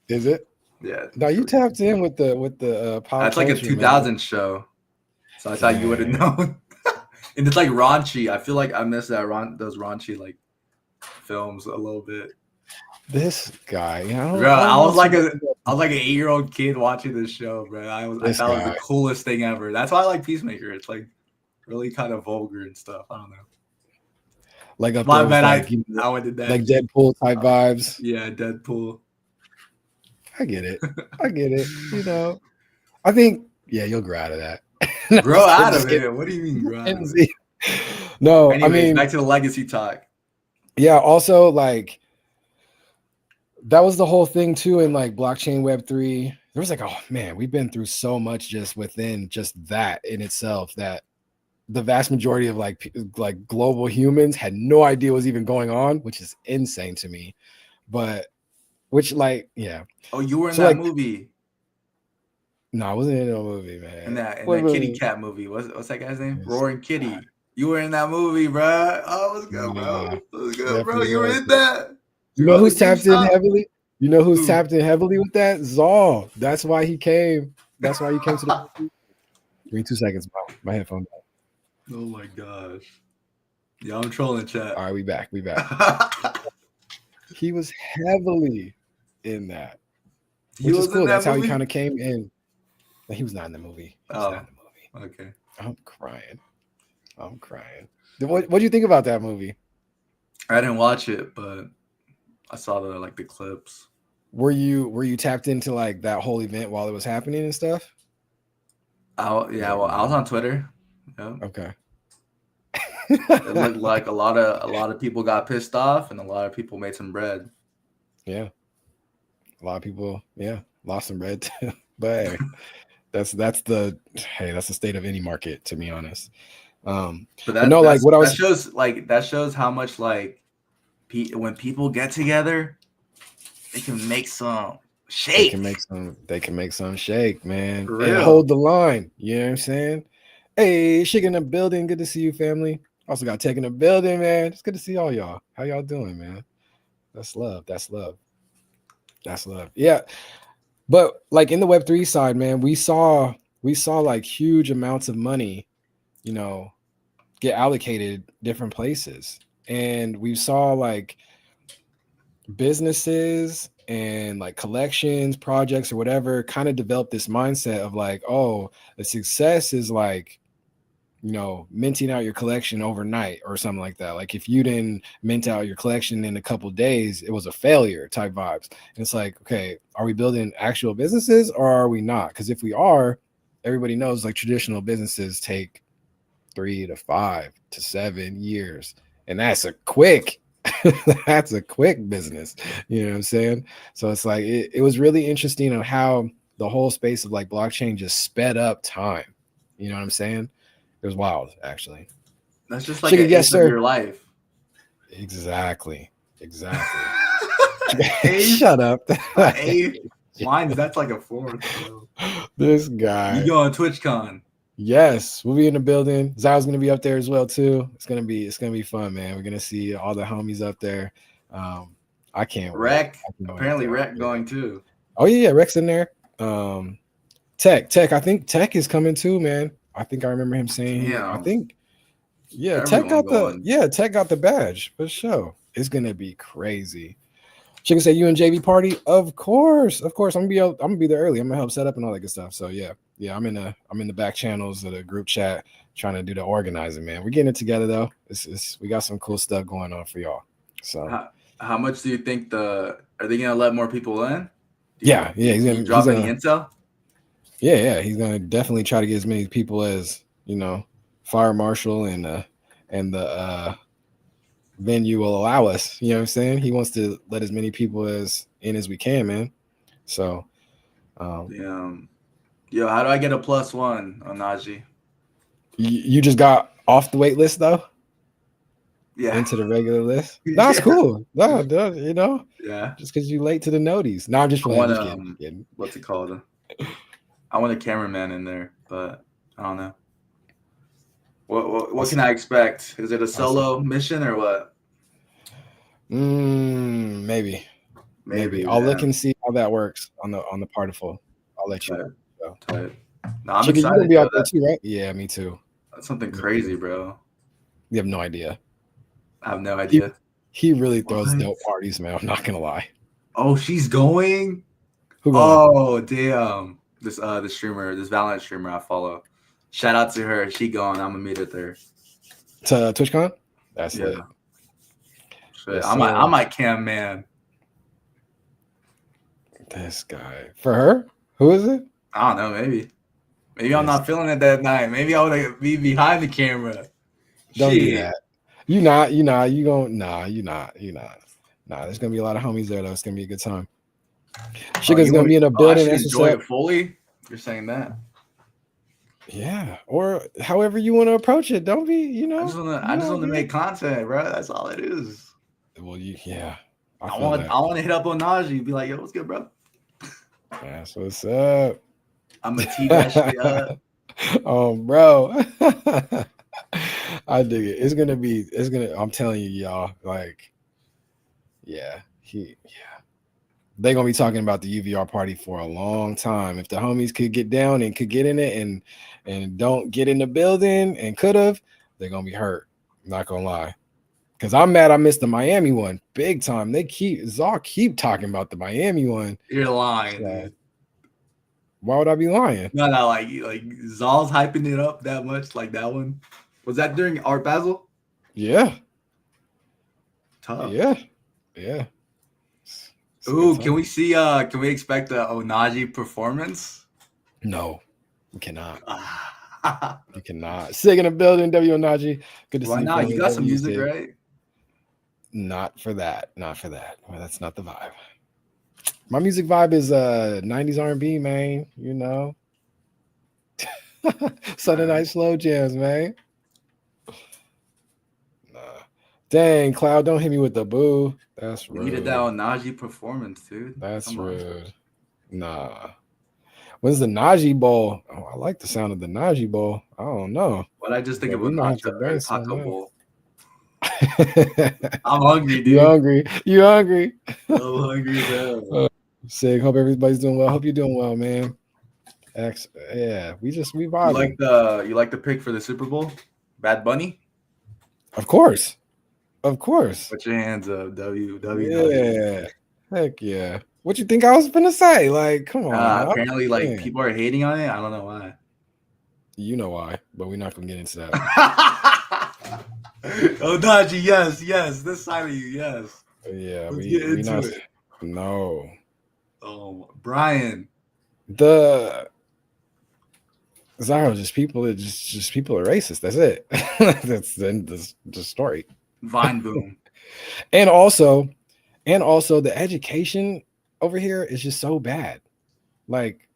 Is it? Yeah. No, you tapped in with the pop. That's like a 2000 show. So I thought you would have known. And it's like raunchy. I feel like I miss those raunchy like films a little bit. This guy, bro, I was like an 8-year-old kid watching this show, bro. I thought it was the coolest thing ever. That's why I like Peacemaker. It's like really kind of vulgar and stuff. I don't know. Like up my there, bad, I went to that. Like Deadpool type vibes. Yeah, Deadpool. I get it. I think you'll grow out of that. Grow out of it. What do you mean grow out of it? No, anyways, I mean, back to the legacy talk. Yeah, also like that was the whole thing too in like blockchain Web3. There was like, oh man, we've been through so much just within just that in itself, that the vast majority of like global humans had no idea what was even going on, which is insane to me. But yeah. Oh, you were in that movie? No, I wasn't in no movie, man. In that kitty cat movie. What's that guy's name? Yes. Roaring Kitty. You were in that movie, bro. Oh, what's good, bro? What's good, bro? You were in that. You know who's tapped in heavily? You know who's tapped in heavily with that? Zal. That's why he came. That's why he came to the movie. Give me 2 seconds, my headphone. Oh my gosh. Yeah, I'm trolling chat. All right, we back. He was heavily in that. Which is cool. That's how he kind of came in. But he was not in the movie. Okay. I'm crying. What do you think about that movie? I didn't watch it, but I saw the clips. Were you tapped into like that whole event while it was happening and stuff? I was on Twitter. Yeah. Okay. It looked like a lot of people got pissed off and a lot of people made some bread. Yeah. A lot of people, lost some bread too. But hey, that's the state of any market, to be honest. That shows how much when people get together, they can make some shake. They can make some shake, man. And hold the line. You know what I'm saying? Hey, Shake in the building. Good to see you, family. Also got Tech in the building, man. It's good to see all y'all. How y'all doing, man? That's love. Yeah. But like in the Web3 side, man, we saw like huge amounts of money, get allocated different places. And we saw like businesses and like collections, projects or whatever kind of develop this mindset of like, oh, the success is like minting out your collection overnight or something like that. Like if you didn't mint out your collection in a couple days, it was a failure type vibes. And it's like, okay, are we building actual businesses or are we not? Because if we are, everybody knows like traditional businesses take 3 to 5 to 7 years, and that's a quick that's a quick business. You know what I'm saying? So it's like it was really interesting on how the whole space of like blockchain just sped up time. You know what I'm saying? It was wild, actually. That's just like an yes, of your life. Exactly. Hey, shut up. Mine's that's like a fourth. Bro. This guy. You go on TwitchCon. Yes, we'll be in the building. Zion's gonna be up there as well too. It's gonna be fun, man. We're gonna see all the homies up there. I can't wait. Apparently Rec going too. Oh yeah, Rec's in there. Tech. I think Tech is coming too, man. I think I remember him saying. Yeah. I think. Yeah, Tech got the badge for sure. It's gonna be crazy. Chicken said, "You and JV party? Of course. I'm gonna be there early. I'm gonna help set up and all that good stuff. So yeah. I'm in the back channels of the group chat trying to do the organizing, man. We're getting it together though. We got some cool stuff going on for y'all. So how much do you think are they gonna let more people in? Yeah, he's gonna drop any intel. Yeah, he's gonna definitely try to get as many people as fire marshal and the venue will allow us. You know what I'm saying? He wants to let as many people as we can, man. So Yo, how do I get a +1 on Najee? You just got off the wait list though? Yeah. Into the regular list? That's cool. No, Yeah. Just because you late to the noties. No, I'm just playing. Just kidding. What's it called? I want a cameraman in there, but I don't know. What can I expect? Is it a solo mission or what? Maybe. I'll look and see how that works on the Partiful. I'll let you know. No, I'm excited. You're gonna be out there too, right? Yeah, me too. That's something crazy, bro. You have no idea. I have no idea. He really throws dope parties, man. I'm not gonna lie. Oh, she's going. Who going? Oh, damn. This streamer, this Valorant streamer I follow. Shout out to her. She going. I'm gonna meet her there. To TwitchCon? That's it. Yes, I might cam man. This guy. For her? Who is it? I don't know, maybe. Maybe I'm not feeling it that night. Maybe I want to be behind the camera. Don't do that. You're not. Nah, there's gonna be a lot of homies there though. It's gonna be a good time. Sugar's gonna be in a building. Enjoy it fully. You're saying that? Yeah, or however you want to approach it. Don't be, I just want to make content, bro. That's all it is. Well, I want to hit up on Najee. Be like, yo, what's good, bro? That's what's up. I'm gonna tee that shit up. Oh, bro. I dig it. I'm telling you, y'all, like, they're gonna be talking about the UVR party for a long time. If the homies could get down and could get in it and don't get in the building and could have, they're gonna be hurt. I'm not gonna lie. Because I'm mad I missed the Miami one big time. Zal keep talking about the Miami one. You're lying, dude. Why would I be lying? No, like Zal's hyping it up that much, like that one. Was that during Art Basel? Yeah. Tough. Yeah. Ooh, can we expect a Onaji performance? No, we cannot. You cannot. Sick in the building, W Onaji. Good to see you. Why not? You got some music, right? Not for that. Well, that's not the vibe. My music vibe is 90s R&B, man. Sunday night slow jams, man. Nah. Dang, Cloud, don't hit me with the boo. That's rude. We needed that Najee performance, dude. That's rude. Nah. When's the Najee Bowl? Oh, I like the sound of the Najee Bowl. I don't know. What I just think of a taco bowl. I'm hungry, dude. You hungry? I'm hungry, bro. Sick. Hope everybody's doing well. Hope you're doing well, man. Yeah, we vibing. You like the pick for the Super Bowl? Bad Bunny? Of course. Put your hands up, W. Yeah. Heck yeah. What you think I was gonna say? Like, come on. Apparently, people are hating on it. I don't know why. You know why, but we're not gonna get into that. Onaji, yes. This side of you, yes. Yeah, Let's get into not. it. No. Brian. The Zyro, just people are just people are racist. That's it. That's the story. Vine boom. And also the education over here is just so bad. Like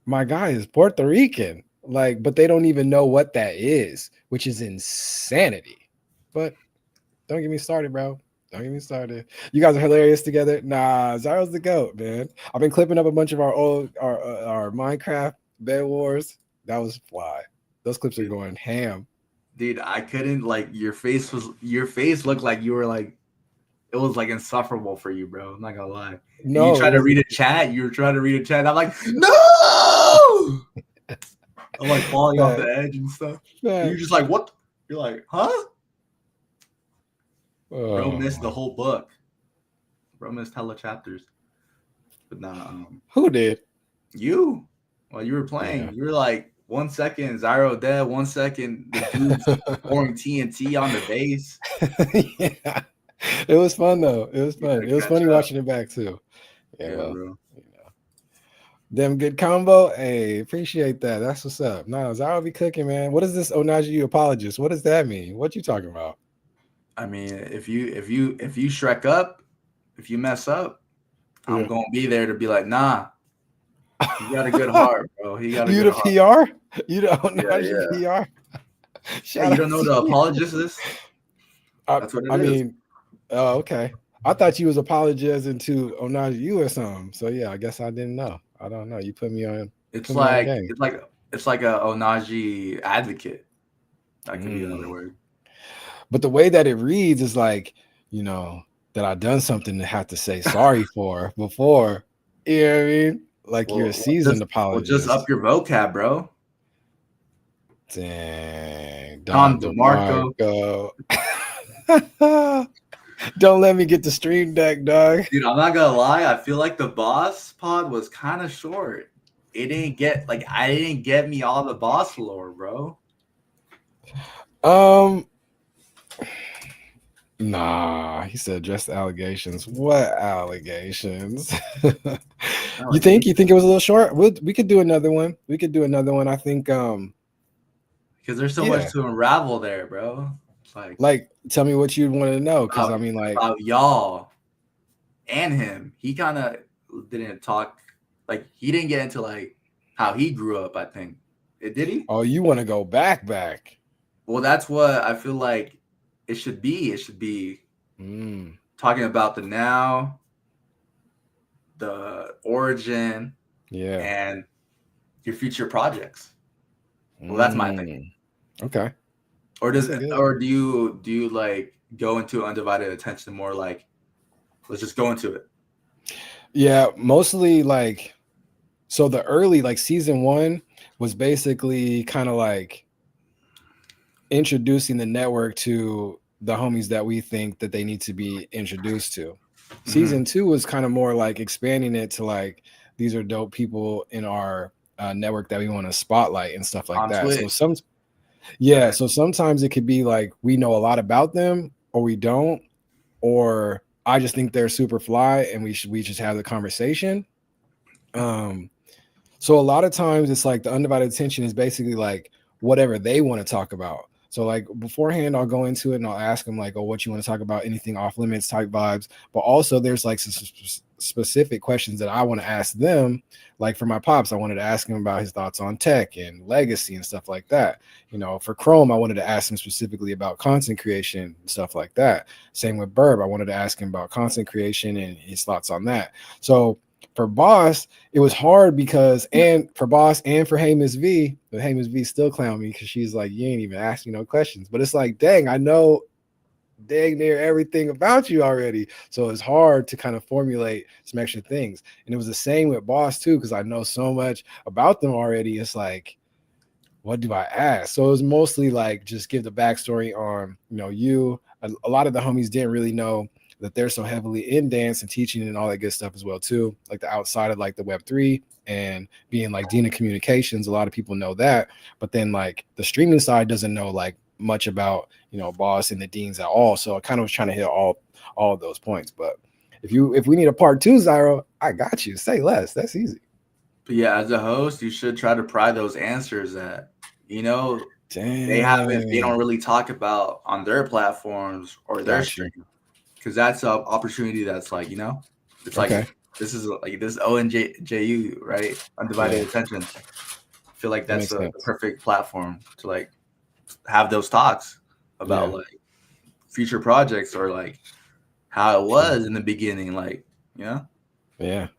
my guy is Puerto Rican, like, but they don't even know what that is, which is insanity. But don't get me started, bro. Don't get me started. You guys are hilarious together. Nah, Zyro's the GOAT, man. I've been clipping up a bunch of our Minecraft Bed Wars. That was fly. Those clips are going ham. Dude, I couldn't, like, your face looked like you were like, it was like insufferable for you, bro. I'm not gonna lie. No, you tried to read a chat. You were trying to read a chat. I'm like, no. I'm like falling off the edge and stuff. You're just like, what? You're like, huh? Bro missed the whole book. Bro missed hella chapters. But nah. Who did? You. While you were playing, you were like, 1 second, Zyro dead. 1 second, the dude's pouring TNT on the base. Yeah. It was fun though. It was fun. It was funny watching it back too. Yeah, well, bro. Them good combo. Hey, appreciate that. That's what's up. No, Zyro be cooking, man. What is this Onaji you apologist? What does that mean? What you talking about? I mean, if you Shrek up, if you mess up, I'm gonna be there to be like, nah. He got a good heart, bro. He got a good heart. PR? You don't know PR? You don't know what the apologist is? That's what it is. Mean, oh, okay. I thought you was apologizing to Onaji you or something. So yeah, I guess I didn't know. I don't know. You put me on. It's like a Onaji advocate. That could be another word. But the way that it reads is like, you know, that I done something to have to say sorry for before. You know what I mean? Like you're a seasoned apologist. Well, just up your vocab, bro. Dang. Don DeMarco. Don't let me get the stream deck, dog. Dude, I'm not gonna lie. I feel like the boss pod was kind of short. I didn't get me all the boss lore, bro. Nah, he said just allegations. What allegations? You think it was a little short? We could do another one. I think because there's so much to unravel there, bro. Like tell me what you'd want to know, because I mean, like, about y'all and him. He kind of didn't talk, like he didn't get into like how he grew up. I think did he? Oh, you want to go back? Well, that's what I feel like it should be. It should be talking about the now, the origin, and your future projects. Well, that's my thinking. Okay. Or do you like go into undivided attention more like, let's just go into it? Yeah, mostly like, so the early, like season 1 was basically kind of like introducing the network to the homies that we think that they need to be introduced to. Season 2 was kind of more like expanding it to like, these are dope people in our network that we want to spotlight and stuff like that. Twitch. So sometimes it could be like we know a lot about them or we don't, or I just think they're super fly and we just have the conversation. So a lot of times it's like the undivided attention is basically like whatever they want to talk about. So like beforehand, I'll go into it and I'll ask them like, oh, what you want to talk about, anything off limits type vibes. But also there's like some specific questions that I want to ask them. Like for my pops, I wanted to ask him about his thoughts on tech and legacy and stuff like that. You know, for Chrome, I wanted to ask him specifically about content creation and stuff like that. Same with Burb. I wanted to ask him about content creation and his thoughts on that. So for Boss, it was hard because, and for Boss and for Hey Miss V, but Hey Miss V still clown me because she's like, you ain't even asking no questions. But it's like, dang, I know dang near everything about you already. So it's hard to kind of formulate some extra things. And it was the same with Boss too, because I know so much about them already. It's like, what do I ask? So it was mostly like just give the backstory on, you know, you. A lot of the homies didn't really know that they're so heavily in dance and teaching and all that good stuff as well too. Like the outside of like the Web3 and being like Dean of Communications, a lot of people know that, but then like the streaming side doesn't know like much about, you know, Boss and the Deans at all. So I kind of was trying to hit all of those points. But if we need a part 2, Zyro, I got you. Say less. That's easy. But yeah, as a host, you should try to pry those answers that, you know, they don't really talk about on their platforms or their stream, because that's an opportunity that's like, you know, it's like this is ONJU, right? Undivided attention. I feel like that's a perfect platform to like have those talks about like future projects or like how it was in the beginning, like, you know. Yeah.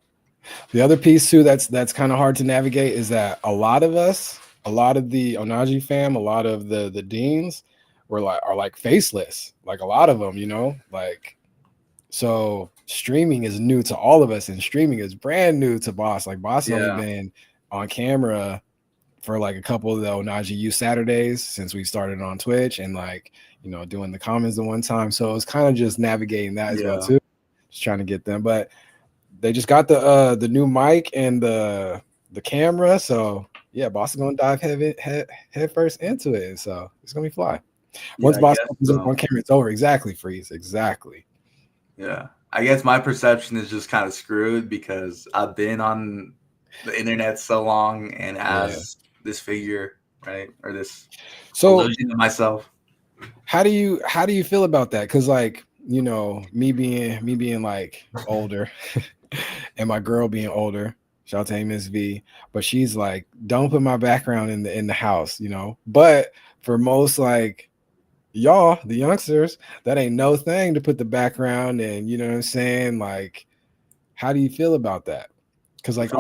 The other piece too that's kind of hard to navigate is that a lot of the Onaji fam, a lot of the Deans are like faceless, like a lot of them, you know, like, so streaming is new to all of us, and streaming is brand new to Boss. Like Boss only been on camera for like a couple of the Onaji U Saturdays since we started on Twitch, and like, you know, doing the comments the one time. So it's kind of just navigating that as well too, just trying to get them. But they just got the new mic and the camera, so yeah, Boss is gonna dive head first into it, so it's gonna be fly. Once Boss comes up on camera, it's over. Exactly, Freeze. Exactly. Yeah, I guess my perception is just kind of screwed because I've been on the internet so long and as this figure, right, or this illusion of myself. How do you feel about that? Because like, you know, me being like older and my girl being older, shout out to Miss V, but she's like, don't put my background in the house, you know. But for most like y'all, the youngsters, that ain't no thing to put the background in, you know what I'm saying? Like, how do you feel about that? Because like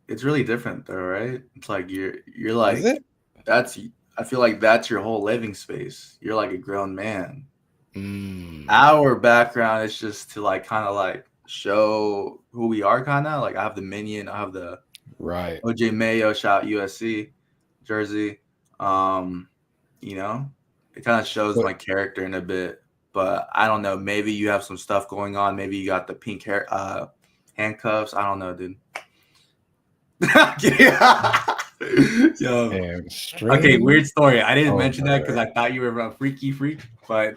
it's really different though, right? It's like you're like, is it? I feel like that's your whole living space. You're like a grown man. Mm. Our background is just to like kind of like show who we are, kind of like I have the minion, I have the OJ Mayo shout USC jersey. You know, it kind of shows my character in a bit, but I don't know, maybe you have some stuff going on, maybe you got the pink hair handcuffs, I don't know, dude. Yo. Okay, weird story. I didn't mention that because I thought you were a freaky freak, but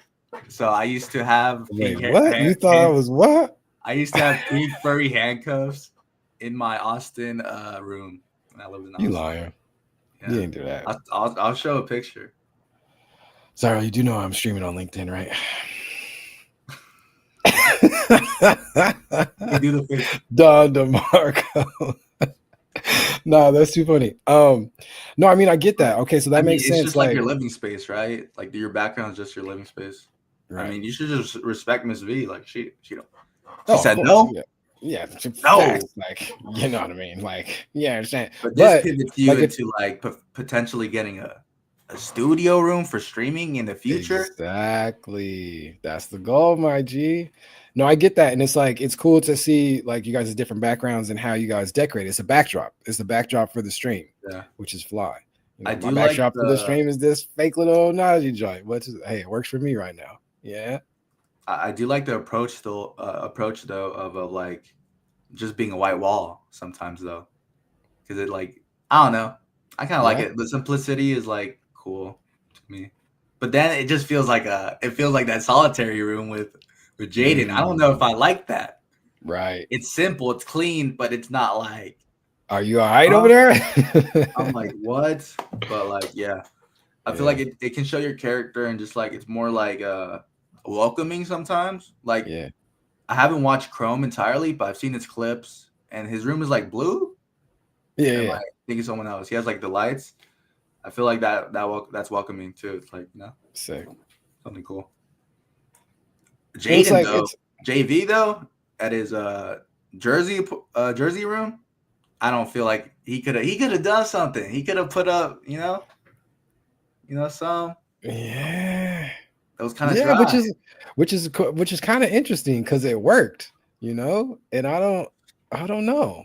so I used to have pink what? You thought I was what? I used to have pink furry handcuffs in my Austin room when I lived in Austin. You liar. Yeah. You didn't do that. I'll show a picture. Sorry, you do know I'm streaming on LinkedIn, right? You do the picture. Don DeMarco. No, that's too funny. No, I mean I get that. Okay, so that makes sense. It's just like your living space, right? Like your background is just your living space. Right. I mean, you should just respect Miss V. Like she don't. She said no. Yeah, no. Facts, like, you know what I mean? Like, yeah, I understand. But this pivots you into like potentially getting a studio room for streaming in the future. Exactly. That's the goal, my G. No, I get that. And it's like, it's cool to see like you guys' different backgrounds and how you guys decorate. It's a backdrop. It's the backdrop for the stream, which is fly. You know, I do my backdrop for the stream is this fake little Najee joint. Hey, it works for me right now. Yeah. I do like the approach though of like just being a white wall sometimes though. Cause it like, I don't know. I kind of like it. The simplicity is like cool to me. But then it just feels like that solitary room with Jaden. I don't know if I like that. Right. It's simple, it's clean, but it's not like, are you all right over there? I'm like, what? But like, yeah. I feel like it can show your character and just like it's more like welcoming sometimes. Like I haven't watched Chrome entirely, but I've seen his clips and his room is like blue. Yeah. Like, I think it's someone else. He has like the lights. I feel like that's welcoming too. It's like, you know, sick. Something cool. Jaden like though, JV though, at his jersey room, I don't feel like he could have done something. He could have put up, you know, some. Yeah. That was kind of dry. which is kind of interesting because it worked, you know, and I don't know.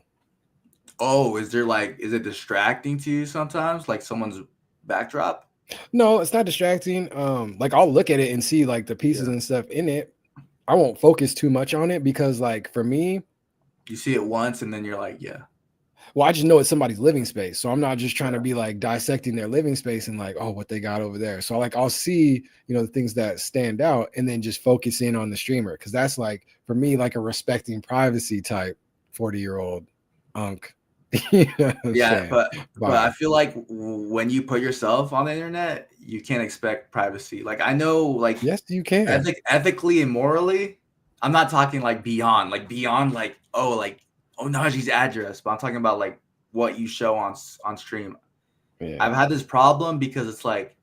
Oh, is it distracting to you sometimes, like someone's backdrop? No, it's not distracting. Like I'll look at it and see like the pieces and stuff in it, I won't focus too much on it because, like, for me, you see it once and then you're like, yeah. Well, I just know it's somebody's living space. So I'm not just trying to be like dissecting their living space and like, oh, what they got over there. So like I'll see, the things that stand out and then just focus in on the streamer. Cause that's like for me, like a respecting privacy type 40-year-old unk. Yeah, but I feel like when you put yourself on the internet, you can't expect privacy. Like I know, like yes, you can. Ethically and morally, I'm not talking like beyond like Najee's address, but I'm talking about like what you show on stream. Yeah. I've had this problem because it's like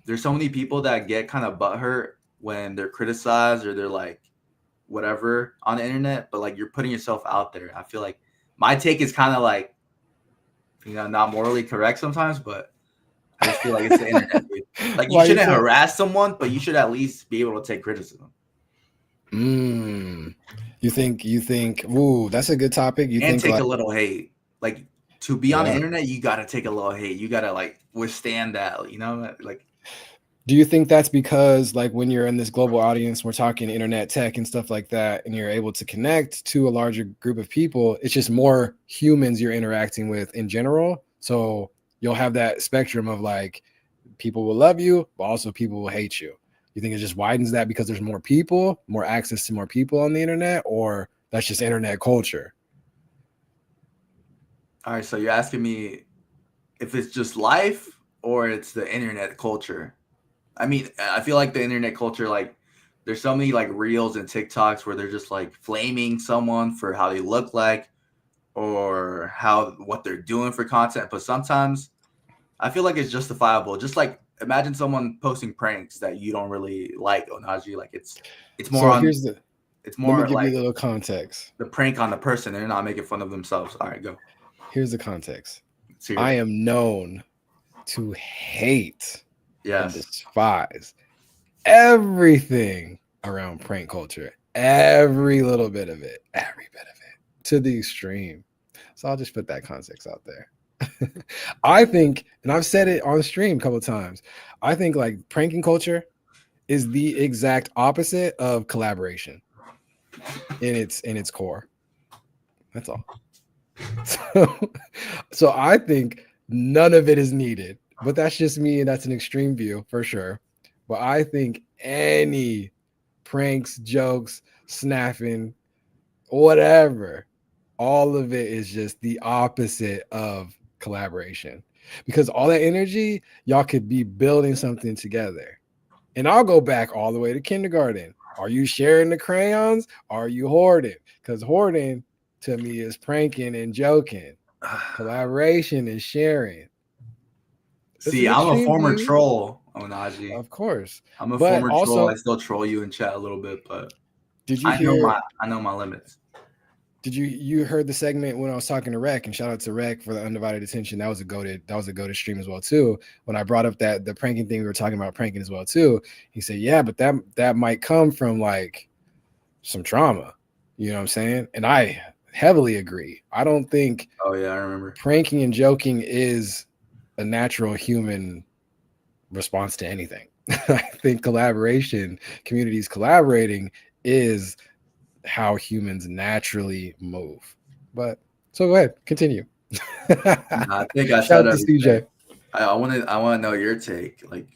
there's so many people that get kind of butthurt when they're criticized or they're like whatever on the internet, but like you're putting yourself out there. I feel like my take is kind of like, not morally correct sometimes, but I just feel like it's the internet. Dude. Like you shouldn't harass someone, but you should at least be able to take criticism. You think? Ooh, that's a good topic. You think take a little hate. Like to be on the internet, you gotta take a little hate. You gotta like withstand that. Like. Do you think that's because like when you're in this global audience, we're talking internet tech and stuff like that, and you're able to connect to a larger group of people, it's just more humans you're interacting with in general. So you'll have that spectrum of like people will love you, but also people will hate you. You think it just widens that because there's more people, more access to more people on the internet, or that's just internet culture? All right, so you're asking me if it's just life or it's the internet culture. I mean, I feel like the internet culture, like there's so many like reels and TikToks where they're just like flaming someone for how they look like or what they're doing for content. But sometimes I feel like it's justifiable. Just like imagine someone posting pranks that you don't really like, Onaji. Like it's more let me give like you a little context. The prank on the person. They're not making fun of themselves. All right, go. Here's the context. I am known to hate and despise everything around prank culture, every bit of it, to the extreme. So I'll just put that context out there. I think, and I've said it on stream a couple of times, I think like pranking culture is the exact opposite of collaboration in its core. That's all. So I think none of it is needed. But that's just me, and that's an extreme view for sure. But I think any pranks, jokes, snapping, whatever, all of it is just the opposite of collaboration. Because all that energy, y'all could be building something together. And I'll go back all the way to kindergarten. Are you sharing the crayons? Are you hoarding? Because hoarding to me is pranking and joking. Collaboration is sharing. See, I'm a former troll, Onaji. Of course. I'm a former troll. I still troll you in chat a little bit, but I know my limits. Did you heard the segment when I was talking to Rec, and shout out to Rec for the undivided attention. That was a goated stream as well too. When I brought up the pranking thing, we were talking about pranking as well too. He said, yeah, but that might come from like some trauma. You know what I'm saying? And I heavily agree. I don't think I remember pranking and joking is a natural human response to anything. I think collaboration, communities collaborating is how humans naturally move. But so go ahead, continue. I think I said CJ. I want to know your take. Like,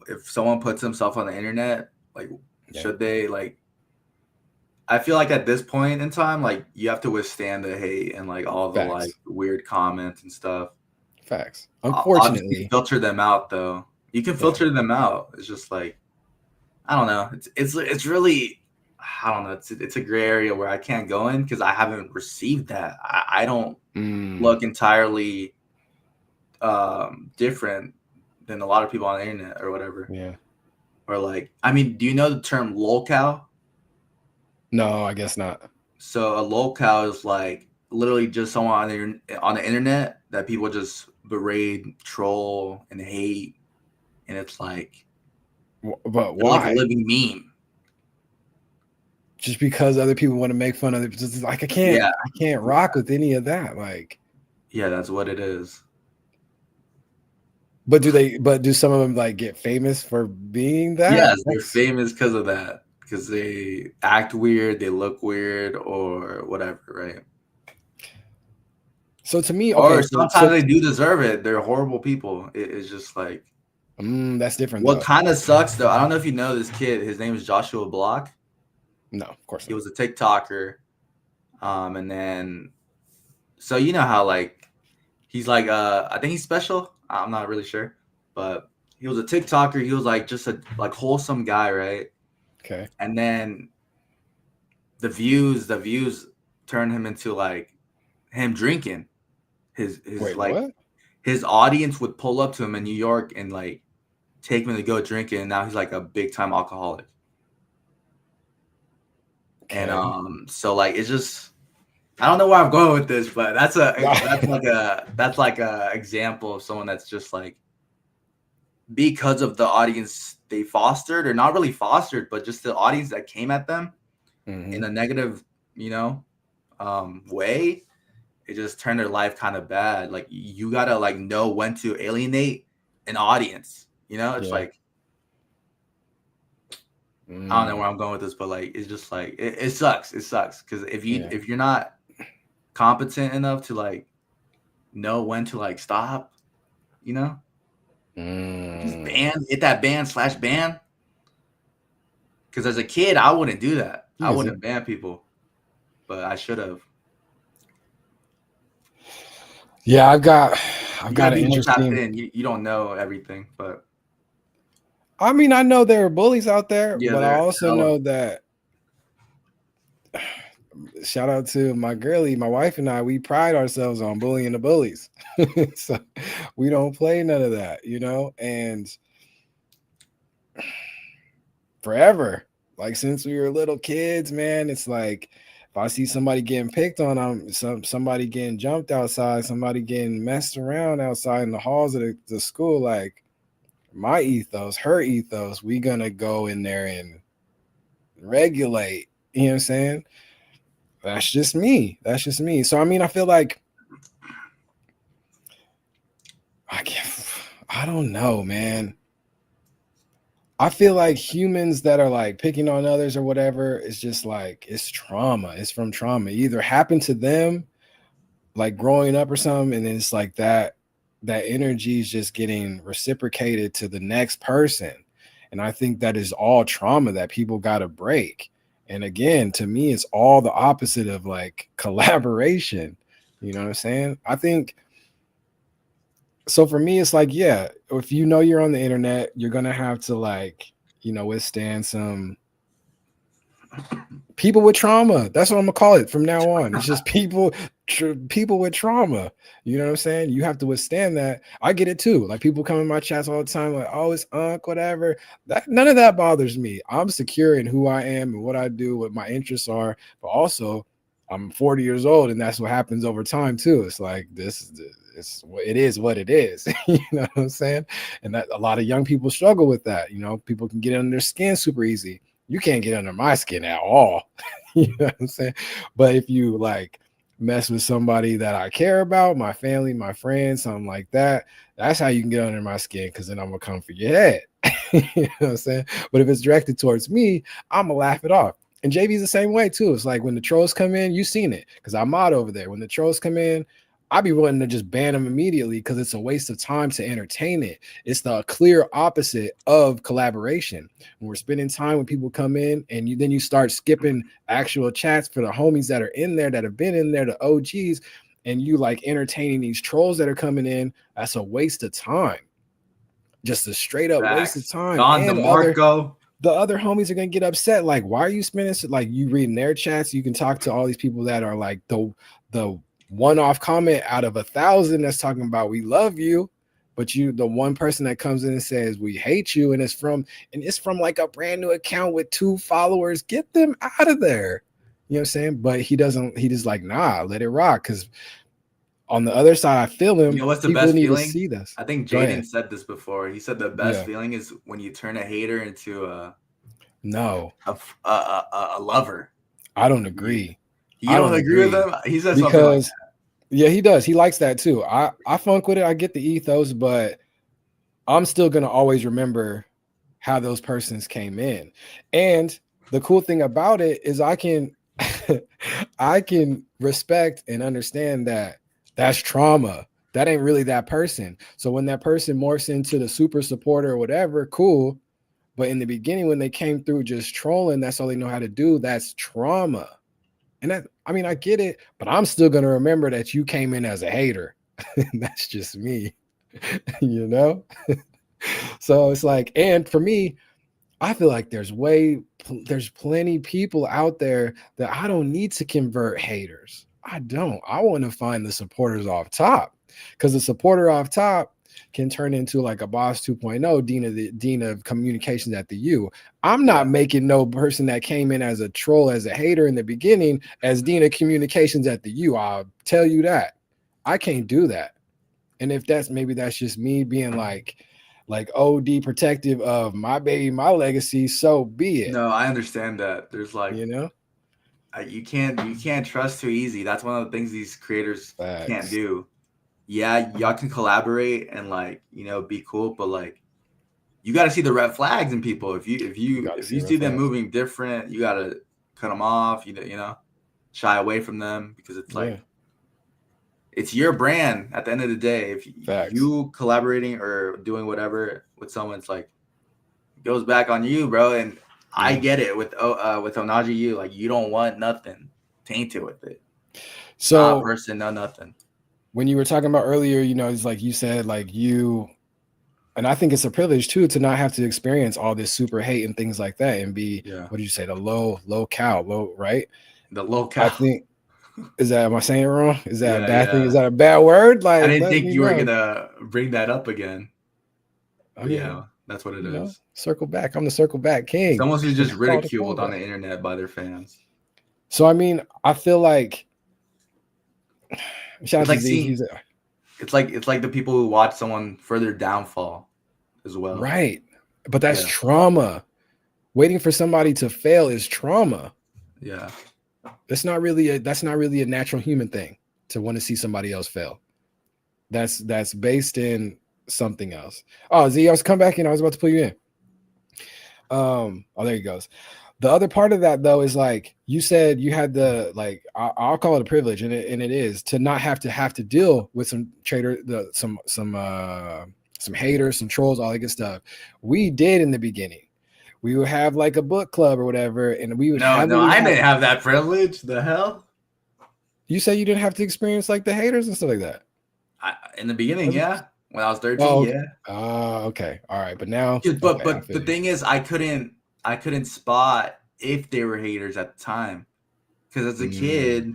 if someone puts himself on the internet, like, should they like? I feel like at this point in time, like, you have to withstand the hate and like all the like weird comments and stuff. Facts. Unfortunately, filter them out though. You can filter them out. It's just like, I don't know. It's really, I don't know. It's a gray area where I can't go in because I haven't received that. I don't look entirely different than a lot of people on the internet or whatever. Yeah. Or like, I mean, do you know the term lolcow? No, I guess not. So a lolcow is like literally just someone on the internet that people just berate, troll, and hate, and it's like, but why? Like a living meme. Just because other people want to make fun of it, just like I can't rock with any of that. Like, yeah, that's what it is. But do some of them like get famous for being that? Yes, they're famous because of that. because they act weird, they look weird, or whatever, right? So to me, or okay, sometimes they do deserve it. They're horrible people. It's just like that's different. What though. kind of sucks though? I don't know if you know this kid. His name is Joshua Block. No, of course not. He was a TikToker, and then so you know how like he's like I think he's special. I'm not really sure, but he was a TikToker. He was like just a like wholesome guy, right? Okay. And then the views turned him into like him drinking. His Wait, like what? his audience would pull up to him in New York and like take him to go drinking, and now he's like a big time alcoholic. Okay. And so like it's just I don't know where I'm going with this, but that's like a example of someone that's just like because of the audience they fostered, or not really fostered, but just the audience that came at them in a negative, way, it just turned their life kind of bad. Like you gotta like know when to alienate an audience. It's like I don't know where I'm going with this, but like it's just like it sucks. It sucks because if you're not competent enough to like know when to like stop, just hit that ban/ban. Because as a kid, I wouldn't do that. I wouldn't ban people, but I should have. Yeah, I've got an interesting. You don't know everything, but I mean, I know there are bullies out there, but I also know that. Shout out to my girlie, my wife and I. We pride ourselves on bullying the bullies, so we don't play none of that, And forever, like since we were little kids, man, it's like if I see somebody getting picked on, somebody getting jumped outside, somebody getting messed around outside in the halls of the school, like my ethos, her ethos, we gonna go in there and regulate. You know what I'm saying? That's just me. So I mean, I feel like I don't know, man. I feel like humans that are like picking on others or whatever, it's just like it's trauma. It's from trauma. It either happened to them, like growing up or something, and then it's like that energy is just getting reciprocated to the next person. And I think that is all trauma that people got to break. And again, to me, it's all the opposite of like collaboration. You know what I'm saying? I think so. For me, it's like, yeah, if you're on the internet, you're going to have to like, withstand some people with trauma. That's what I'm going to call it from now on. It's just people with trauma. You know what I'm saying? You have to withstand that. I get it too. Like people come in my chats all the time, like, oh, it's whatever. None of that bothers me. I'm secure in who I am and what I do, what my interests are. But also, I'm 40 years old, and that's what happens over time too. It's like it is what it is. You know what I'm saying? And that a lot of young people struggle with that. People can get under their skin super easy. You can't get under my skin at all. You know what I'm saying? But if you like mess with somebody that I care about, my family, my friends, something like that, that's how you can get under my skin, because then I'm gonna come for your head. You know what I'm saying? But if it's directed towards me, I'm gonna laugh it off. And JV's the same way too. It's like when the trolls come in, you've seen it because I'm mod over there. When the trolls come in, I'd be willing to just ban them immediately because it's a waste of time to entertain it. It's the clear opposite of collaboration. When we're spending time when people come in and then you start skipping actual chats for the homies that are in there, that have been in there, the OGs, and you like entertaining these trolls that are coming in, that's a waste of time. Just a straight up waste of time. And the other homies are going to get upset. Like, why are you spending, like you reading their chats? You can talk to all these people that are like the one-off comment out of 1,000 that's talking about we love you, but the one person that comes in and says we hate you, and it's from like a brand new account with 2 followers, get them out of there. You know what I'm saying? But he just like, nah, let it rock. Because on the other side, I feel him. What's the best feeling? To see this. I think Jaden said this before. He said the best feeling is when you turn a hater into a lover. I don't agree. You don't agree with him? He says something like that. Yeah, he does. He likes that too. I funk with it. I get the ethos, but I'm still gonna always remember how those persons came in. And the cool thing about it is I can I can respect and understand that that's trauma. That ain't really that person. So when that person morphs into the super supporter or whatever, cool. But in the beginning, when they came through just trolling, that's all they know how to do. That's trauma. And that, I mean, I get it, but I'm still gonna remember that you came in as a hater. That's just me, you know? So it's like, and for me, I feel like there's plenty people out there that I don't need to convert haters. I don't. I want to find the supporters off top, because the supporter off top can turn into like a boss 2.0, dean of communications at the U. I'm not making no person that came in as a troll, as a hater in the beginning, as dean of communications at the U. I'll tell you that. I can't do that. And if maybe that's just me being like OD protective of my baby, my legacy, so be it. No, I understand that. There's like, you know, you can't trust too easy. That's one of the things these creators can't do. Yeah, y'all can collaborate and like, you know, be cool, but like you got to see the red flags in people. If you see them moving different, you got to cut them off, you know, shy away from them, because it's like it's your brand at the end of the day. If you collaborating or doing whatever with someone, it's like it goes back on you, bro. And I get it with Onaji U, like you don't want nothing tainted with it. So not a person, no nothing. When you were talking about earlier, you know, it's like you said, like you, and I think it's a privilege too to not have to experience all this super hate and things like that, and be what did you say, the low cow, right? The low cow. I think. Am I saying it wrong? Is that a bad thing? Is that a bad word? Like, I didn't think you were gonna bring that up again. I mean, yeah, that's what it is. Know, circle back. I'm the circle back king. Someone who's just ridiculed on the internet by their fans. So I mean, I feel like it's like the people who watch someone further downfall as well. Right. But that's trauma. Waiting for somebody to fail is trauma. Yeah. That's not really a natural human thing to want to see somebody else fail. That's based in something else. Oh, Z, I was come back in. I was about to put you in. Oh, there he goes. The other part of that though is like you said, you had the like I'll call it a privilege, and it is to not have to deal with some some haters, some trolls, all that good stuff. We did in the beginning. We would have like a book club or whatever, and we would. I didn't have that privilege. The hell? You say you didn't have to experience like the haters and stuff like that. In the beginning, yeah. When I was 13, yeah. Okay, all right. But now, but the thing is, I couldn't spot if they were haters at the time, because as a kid,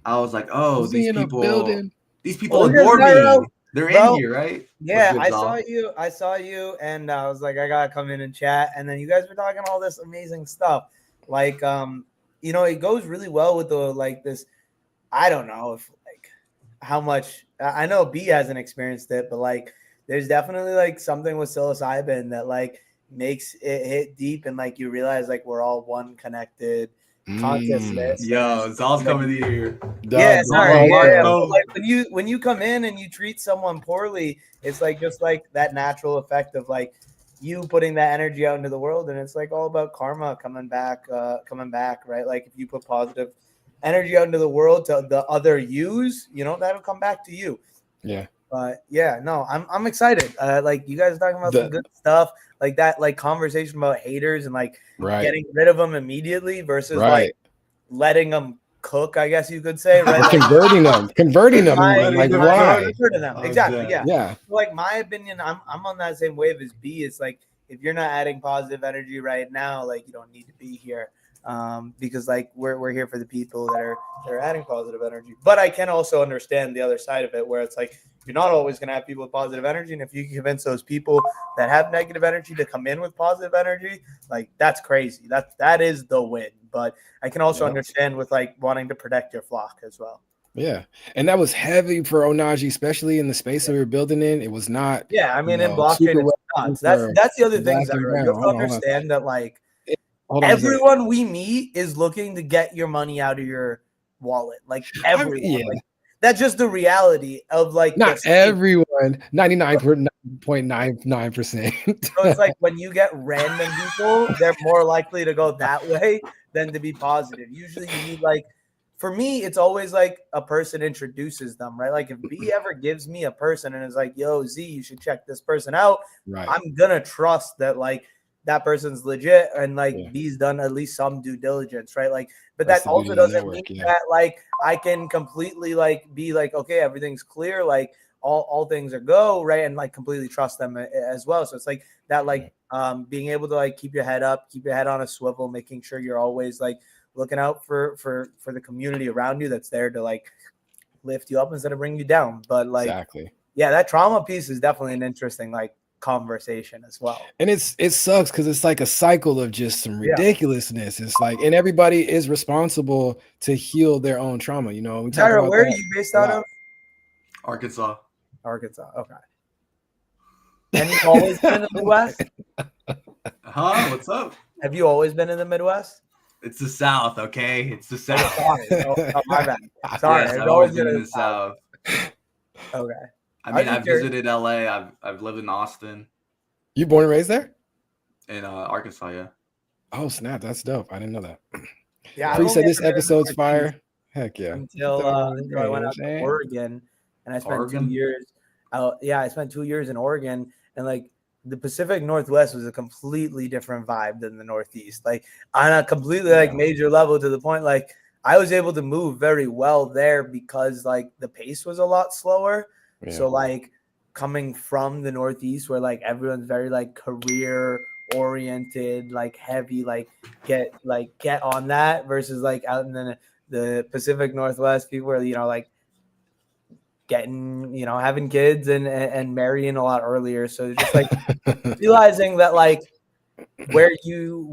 I was like, oh, these people adore me. They're in here, right? Yeah, I saw you, and I was like, I gotta come in and chat. And then you guys were talking all this amazing stuff. Like, you know, it goes really well with the like this. I don't know if like how much I know B hasn't experienced it, but like there's definitely like something with psilocybin that like makes it hit deep, and like you realize like we're all one connected consciousness. Yo, Zal's coming in here. Yeah, sorry. Yeah. Like when you come in and you treat someone poorly, it's like just like that natural effect of like you putting that energy out into the world, and it's like all about karma coming back, right? Like if you put positive energy out into the world to the other yous, you know, that'll come back to you. Yeah. But yeah, no, I'm excited. Like you guys are talking about some good stuff, like that, like conversation about haters and like getting rid of them immediately versus like letting them cook, I guess you could say, right? Like, converting them, like why? Exactly. Yeah. Like my opinion, I'm on that same wave as B. It's like if you're not adding positive energy right now, like you don't need to be here. Because like we're here for the people that are adding positive energy. But I can also understand the other side of it, where it's like you're not always going to have people with positive energy, and if you can convince those people that have negative energy to come in with positive energy, like that's crazy. That is the win. But I can also understand with like wanting to protect your flock as well. Yeah, and that was heavy for Onaji, especially in the space that we were building in. It was not. Yeah, I mean, in blockchain, it's nuts. That's the other thing. You have to understand that like. Everyone we meet is looking to get your money out of your wallet. Like everyone. Like, that's just the reality of like not everyone. 99.99%. So it's like when you get random people, they're more likely to go that way than to be positive. Usually you need like, for me, it's always like a person introduces them, right? Like if B ever gives me a person and is like, yo, Z, you should check this person out. Right. I'm going to trust that like that person's legit and like B's done at least some due diligence, right? Like, but that also doesn't mean that like I can completely like be like, okay, everything's clear. Like all things are go, right? And like completely trust them as well. So it's like that, like being able to like keep your head up, keep your head on a swivel, making sure you're always like looking out for the community around you that's there to like lift you up instead of bring you down. But like, yeah, that trauma piece is definitely an interesting like conversation as well. And it sucks because it's like a cycle of just some ridiculousness. It's like, and everybody is responsible to heal their own trauma. You know, we talk about where are you based out of? Arkansas. Okay. And you've always been in the Midwest? Huh? What's up? Have you always been in the Midwest? It's the South, okay? It's the South. Sorry. Oh, my bad. Sorry. Yes, I've always been in the South. Okay. I mean, I've visited LA. I've lived in Austin. You born and raised there? In Arkansas, yeah. Oh, snap. That's dope. I didn't know that. Yeah. Pre said this episode's fire. Heck yeah. Until I went out to Oregon and I spent 2 years. I spent 2 years in Oregon, and like the Pacific Northwest was a completely different vibe than the Northeast. Like on a completely like major level, to the point like I was able to move very well there because like the pace was a lot slower. Yeah. So like coming from the Northeast where like everyone's very like career oriented, like heavy, like get on that, versus like out in the Pacific Northwest, people are, you know, like getting, you know, having kids and marrying a lot earlier. So just like realizing that like whenever you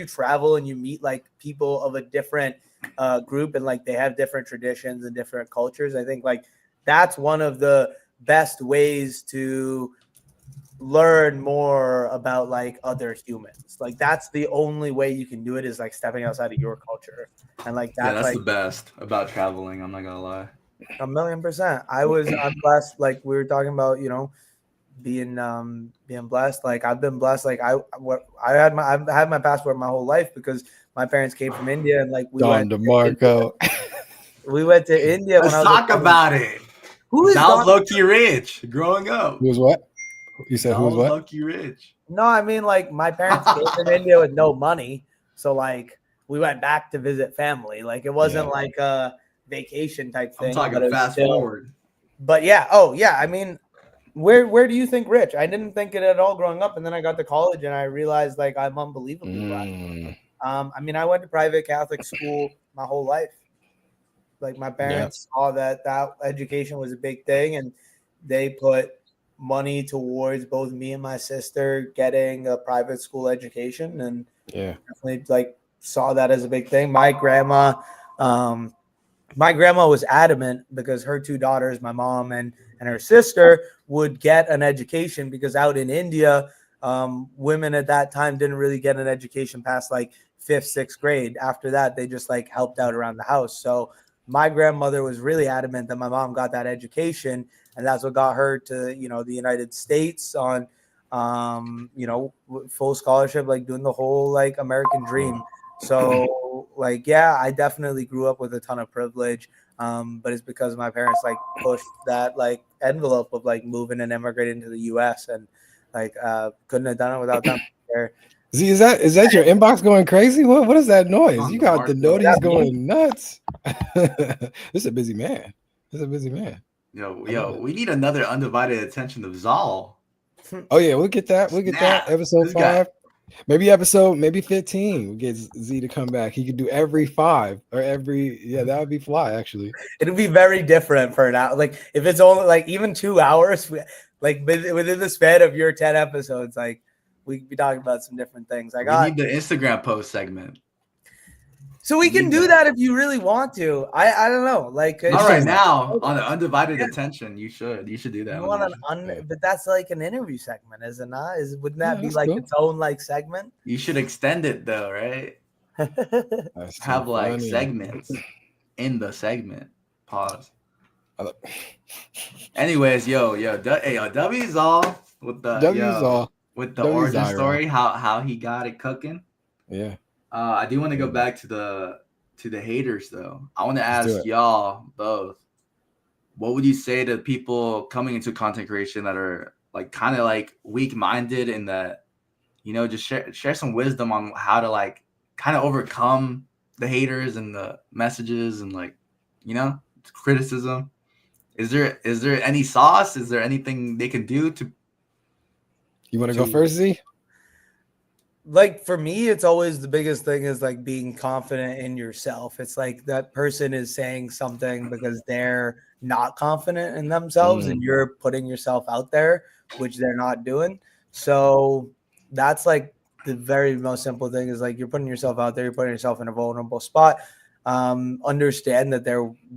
travel and you meet like people of a different group and like they have different traditions and different cultures, I think like that's one of the best ways to learn more about like other humans. Like that's the only way you can do it, is like stepping outside of your culture. And like that's like the best about traveling, I'm not gonna lie. 1,000,000%. I'm blessed. Like we were talking about, you know, being blessed. Like I've been blessed. Like I've had my passport my whole life because my parents came from India, and like we went to India. Let's talk about it. Who is Don low-key rich growing up? Who was what? You said who was what? Low-key rich. No, I mean like my parents came from India with no money, so like we went back to visit family. Like it wasn't like a vacation type thing. I'm talking fast forward. But yeah, I mean, where do you think rich? I didn't think it at all growing up, and then I got to college and I realized like I'm unbelievably blessed. I mean, I went to private Catholic school my whole life. Like my parents saw that education was a big thing, and they put money towards both me and my sister getting a private school education, and definitely like saw that as a big thing. My grandma was adamant because her two daughters, my mom and her sister, would get an education, because out in India, women at that time didn't really get an education past like 5th, 6th grade. After that, they just like helped out around the house. So my grandmother was really adamant that my mom got that education, and that's what got her to, you know, the United States on, you know, full scholarship, like doing the whole like American dream. So like, yeah, I definitely grew up with a ton of privilege, but it's because my parents like pushed that like envelope of like moving and immigrating to the U.S. and like couldn't have done it without them there. Z, is that your inbox going crazy? What is that noise? You got the noties going nuts. This is a busy man. Yo, we need another undivided attention of Zal. Oh yeah, we'll get that. Episode 5. Maybe 15. We'll get Z to come back. He could do every 5 or every that would be fly actually. It'll be very different for an hour. Like if it's only like even 2 hours, like within the span of your 10 episodes, like we could be talking about some different things. We need the Instagram post segment. So we can do that if you really want to. I don't know. Like all right now on the undivided attention, you should do that. But that's like an interview segment, is it not? Wouldn't that be like its own like segment? You should extend it though, right? Have like segments in the segment. Pause. Anyways, W's all with the W's all with the W's origin Ira. story, how he got it cooking. Yeah. I do want to go back to the haters though. I want to ask it. y'all both. What would you say to people coming into content creation that are like kind of like weak-minded and that, you know, just share some wisdom on how to like kind of overcome the haters and the messages and like, you know, criticism? Is there any sauce? Is there anything they can do to? You want to go first, Z? Like for me, it's always the biggest thing is like being confident in yourself. It's like that person is saying something because they're not confident in themselves and you're putting yourself out there, which they're not doing. So that's like the very most simple thing is like you're putting yourself out there, you're putting yourself in a vulnerable spot. Understand that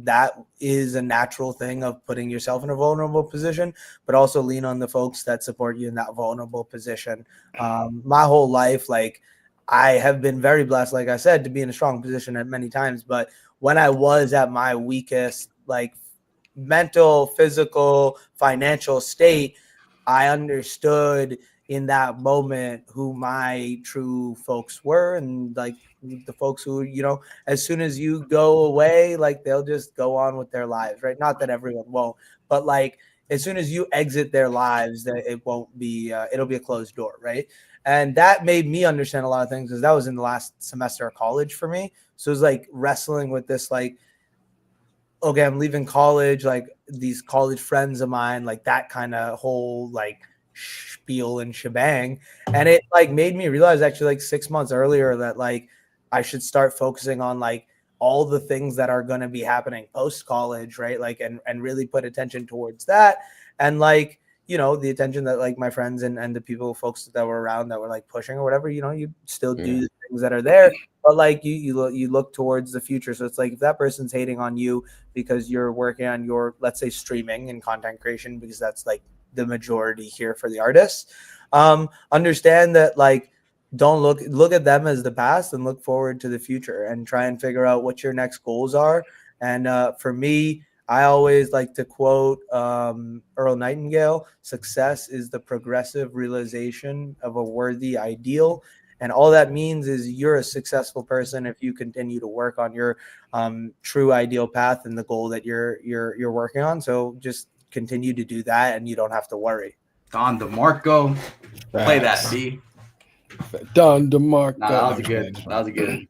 that is a natural thing of putting yourself in a vulnerable position, but also lean on the folks that support you in that vulnerable position. My whole life, like I have been very blessed, like I said, to be in a strong position at many times. But when I was at my weakest, like mental, physical, financial state, I understood in that moment who my true folks were and like the folks who, you know, as soon as you go away, like they'll just go on with their lives, right? Not that everyone won't, but like as soon as you exit their lives, that it won't be, it'll be a closed door, right? And that made me understand a lot of things because that was in the last semester of college for me. So it was like wrestling with this, like, okay, I'm leaving college, like these college friends of mine, like that kind of whole like spiel and shebang. And it like made me realize actually like 6 months earlier that like I should start focusing on like all the things that are going to be happening post college, right? Like, and really put attention towards that. And like, you know, the attention that like my friends and the people, folks that were around that were like pushing or whatever, you know, you still do the things that are there, but like you look towards the future. So it's like if that person's hating on you because you're working on your, let's say, streaming and content creation, because that's like the majority here for the artists, understand that like don't look at them as the past and look forward to the future and try and figure out what your next goals are. And for me, I always like to quote Earl Nightingale: success is the progressive realization of a worthy ideal. And all that means is you're a successful person if you continue to work on your true ideal path and the goal that you're working on. So just continue to do that, and you don't have to worry. Don DeMarco, play that, B. Don DeMarco. Nah, that was a good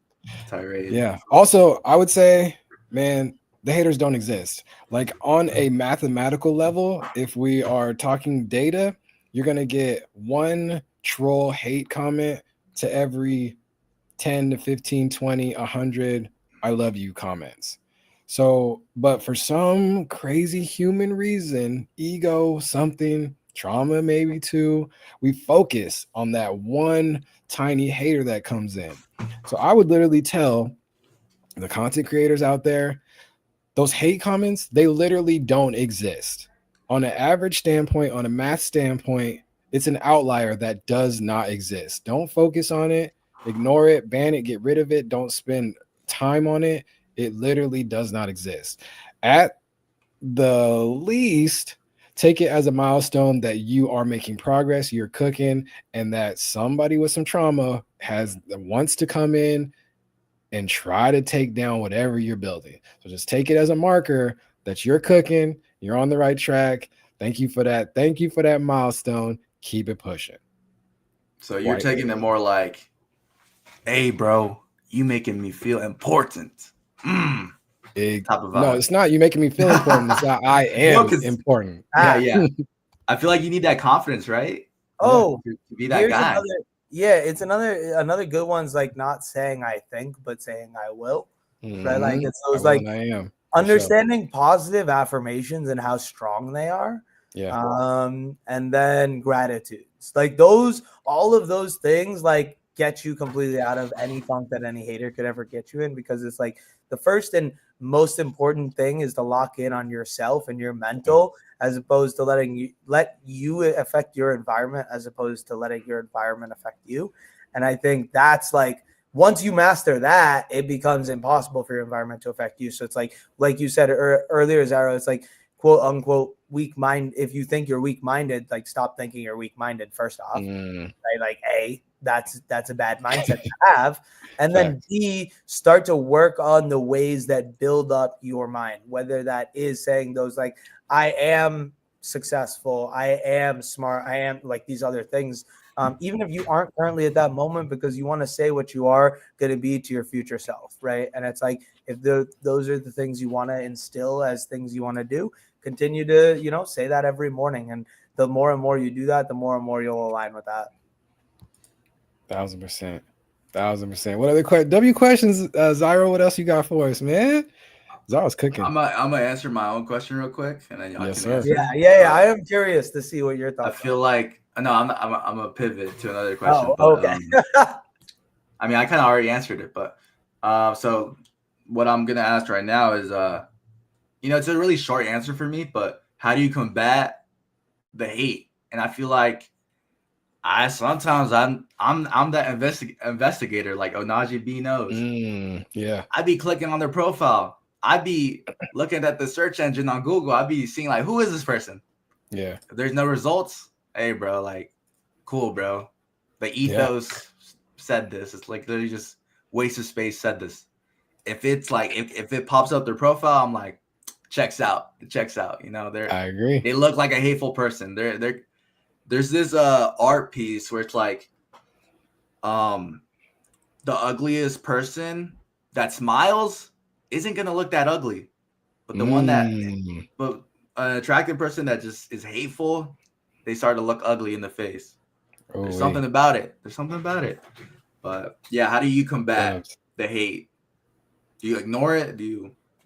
tirade. Yeah. Also, I would say, man, the haters don't exist. Like on a mathematical level, if we are talking data, you're gonna get one troll hate comment to every 10 to 15, 20, 100 I love you comments. So, but for some crazy human reason, ego, something, trauma, maybe too, we focus on that one tiny hater that comes in. So I would literally tell the content creators out there, those hate comments, they literally don't exist. On an average standpoint, on a math standpoint, it's an outlier that does not exist. Don't focus on it, ignore it, ban it, get rid of it. Don't spend time on it. It literally does not exist. At the least, take it as a milestone that you are making progress, you're cooking, and that somebody with some trauma wants to come in and try to take down whatever you're building. So just take it as a marker that you're cooking, you're on the right track. Thank you for that. Thank you for that milestone. Keep it pushing. So you're taking it more like, hey, bro, you making me feel important. No, it's not you making me feel important. It's not I am important. Yeah. I feel like you need that confidence, right? Oh, to be that guy. It's another good one's like not saying I think, but saying I will. Right? Like it's those like I am. Understanding positive affirmations and how strong they are. Yeah. And then gratitudes. Like all of those things like get you completely out of any funk that any hater could ever get you in, because it's like the first and most important thing is to lock in on yourself and your mental, as opposed to let you affect your environment, as opposed to letting your environment affect you. And I think that's like, once you master that, it becomes impossible for your environment to affect you. So it's like you said earlier, Zara, it's like quote unquote weak mind. If you think you're weak minded, like stop thinking you're weak minded. First off, right? Like that's a bad mindset to have. And then B, start to work on the ways that build up your mind, whether that is saying those like, I am successful, I am smart, I am like these other things. Even if you aren't currently at that moment, because you want to say what you are going to be to your future self, right? And it's like, if those are the things you want to instill as things you want to do, continue to, say that every morning. And the more and more you do that, the more and more you'll align with that. 1,000%. 1,000%. What other questions, Zyro? What else you got for us, man? Zyro's cooking. I'm gonna answer my own question real quick, and then y'all can answer. Yeah. I am curious to see what your thoughts. I feel like no, I'm gonna pivot to another question. Oh, okay. I mean, I kind of already answered it, but so what I'm gonna ask right now is, it's a really short answer for me, but how do you combat the hate? And I feel like sometimes I'm that investigator, like Onaji B knows. Yeah. I'd be clicking on their profile. I'd be looking at the search engine on Google. I'd be seeing like, who is this person? Yeah. If there's no results, hey bro, like, cool, bro. The ethos said this. It's like literally just waste of space said this. If it's like if it pops up their profile, I'm like, checks out. It checks out. I agree. They look like a hateful person. There's this art piece where it's like the ugliest person that smiles isn't gonna look that ugly. But the one but an attractive person that just is hateful, they start to look ugly in the face. There's something about it. But yeah, how do you combat the hate? Do you ignore it? Do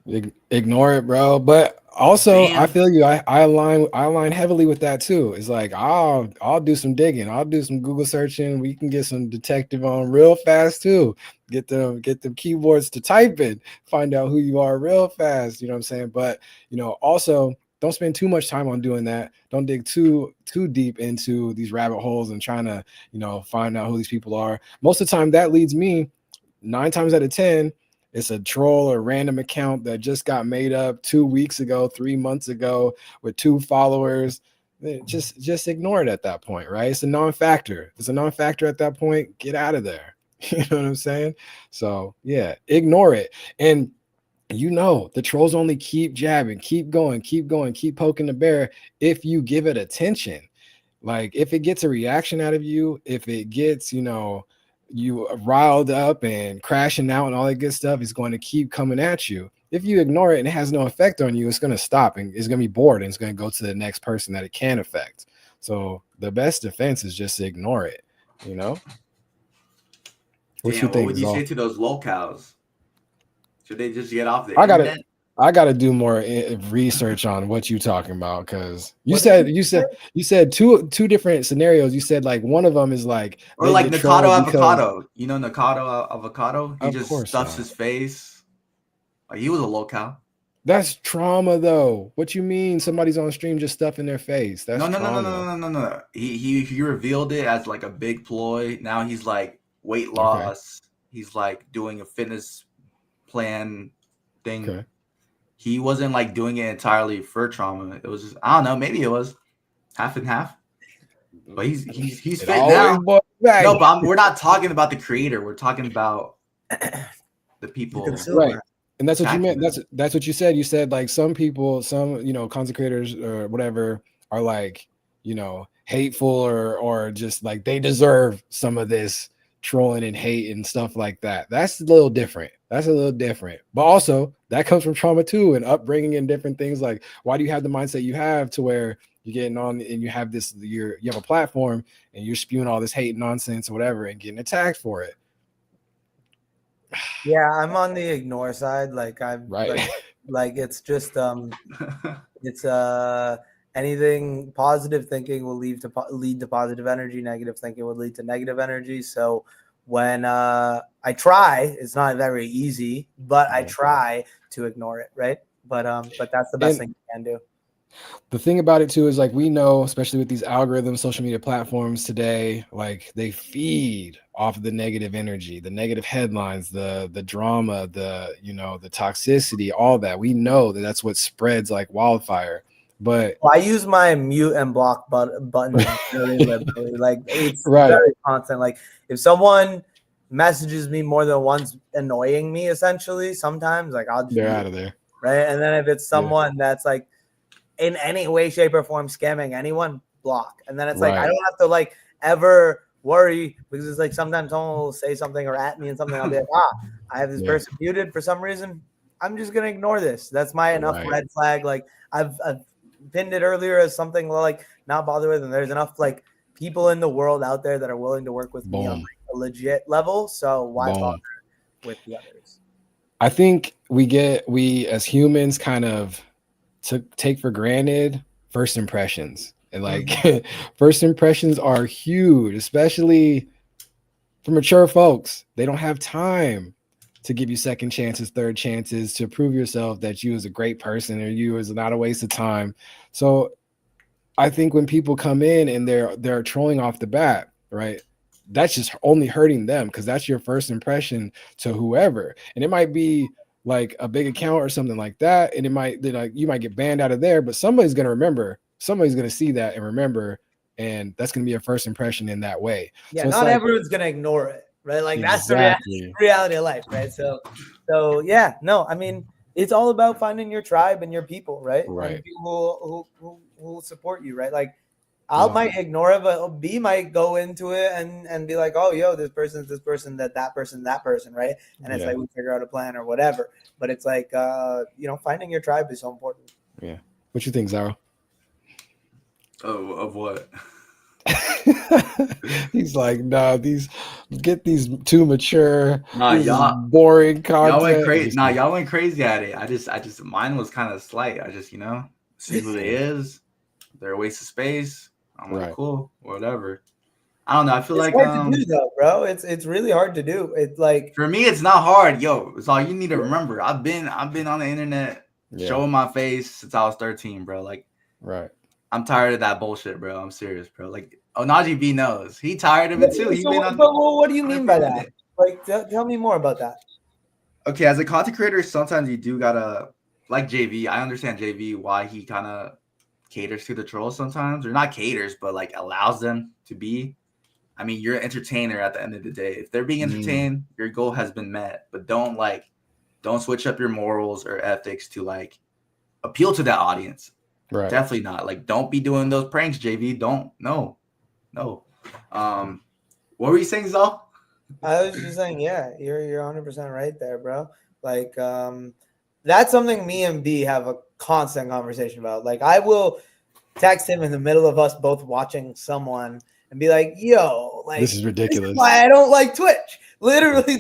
you ignore it, bro? But also, I feel you. I align heavily with that too. It's like I'll do some digging. I'll do some Google searching. We can get some detective on real fast too. Get the keyboards to type it. Find out who you are real fast. You know what I'm saying? But also don't spend too much time on doing that. Don't dig too deep into these rabbit holes and trying to find out who these people are. Most of the time, that leads me 9 times out of 10. It's a troll or random account that just got made up 2 weeks ago, 3 months ago with 2 followers. Just ignore it at that point, right? It's a non-factor. It's a non-factor at that point. Get out of there. You know what I'm saying? So yeah, ignore it. And the trolls only keep jabbing, keep going, keep poking the bear if you give it attention. Like if it gets a reaction out of you, if it gets, you riled up and crashing out and all that good stuff, is going to keep coming at you. If you ignore it and it has no effect on you, it's going to stop and it's going to be bored and it's going to go to the next person that it can affect. So the best defense is just to ignore it. What would you say to those locals? Should they just get off the internet? I gotta do more research on what you're talking about, because you said two different scenarios. You said like one of them is like, or like Nikado Avocado. Nikado Avocado. He just stuffs his face. Like he was a local. That's trauma, though. What you mean? Somebody's on stream just stuffing their face? That's no. He revealed it as like a big ploy. Now he's like weight loss. Okay. He's like doing a fitness plan thing. Okay. He wasn't like doing it entirely for trauma. It was just, I don't know, maybe it was half and half. But he's fit now. No, but we're not talking about the creator. We're talking about the people. Right. And that's what you meant. That's what you said. You said like some people, some content creators or whatever are like, hateful or just like they deserve some of this trolling and hate and stuff like that. That's a little different. But also that comes from trauma too, and upbringing and different things. Like, why do you have the mindset you have to where you're getting on and you have this, you have a platform and you're spewing all this hate nonsense or whatever and getting attacked for it? Yeah, I'm on the ignore side. Like I'm right. Like it's just it's anything positive thinking will lead to positive energy. Negative thinking will lead to negative energy. So when I try, it's not very easy, but I try to ignore it, right? But that's the best thing you can do. The thing about it too is like we know, especially with these algorithms, social media platforms today, like they feed off of the negative energy, the negative headlines, the drama, the the toxicity, all that. We know that that's what spreads like wildfire. But I use my mute and block button really liberally. Like it's right. very constant. Like if someone messages me more than once, annoying me essentially, sometimes like I'll just They're out of there. Right. And then if it's someone that's like in any way, shape, or form scamming anyone, block. And then it's like I don't have to like ever worry because it's like sometimes someone will say something or at me and something. I'll be like, I have this person muted for some reason. I'm just gonna ignore this. That's my enough red flag. Like I've pinned it earlier as something like not bother with, and there's enough like people in the world out there that are willing to work with me on like, a legit level. So why bother with the others? I think we as humans kind of take for granted first impressions, and like first impressions are huge, especially for mature folks. They don't have time to give you second chances, third chances, to prove yourself that you is a great person or you is not a waste of time. So I think when people come in and they're trolling off the bat, right, that's just only hurting them because that's your first impression to whoever. And it might be like a big account or something like that, and it might like you might get banned out of there, but somebody's going to remember, somebody's going to see that and remember, and that's going to be a first impression in that way. Yeah, so not everyone's going to ignore it, right? Like that's the reality of life, right? So yeah, no, I mean, it's all about finding your tribe and your people, right? And people who will support you, right? Like I might ignore it, but B might go into it and be like, oh, yo, this person's this person, that person, right? And it's like we figure out a plan or whatever. But it's like, finding your tribe is so important. Yeah. What you think, Zaro? Oh, of what? He's like, nah, these too mature, y'all boring content. Y'all went crazy. Y'all went crazy at it. I just mine was kind of slight. I just, see who they is. They're a waste of space. I'm like, cool, whatever. I don't know. I feel it's hard to do though, bro. It's really hard to do. It's like for me, it's not hard, yo. It's all you need to remember. I've been on the internet showing my face since I was 13, bro. Like, I'm tired of that bullshit, bro. I'm serious, bro. Like, Najee B knows. He tired of it too. What do you mean by that? Like, tell me more about that. Okay, as a content creator, sometimes you do gotta, like JV. I understand JV why he kind of caters to the trolls sometimes, or not caters, but like allows them to be. I mean, you're an entertainer at the end of the day. If they're being entertained, your goal has been met. But don't switch up your morals or ethics to like appeal to that audience. Right. Definitely not. Like, don't be doing those pranks, JV. Don't. No. What were you saying, Zal? I was just saying, yeah, you're 100% right there, bro. Like, that's something me and B have a constant conversation about. Like, I will text him in the middle of us both watching someone and be like, yo, like, this is ridiculous. This is why I don't like Twitch. Literally,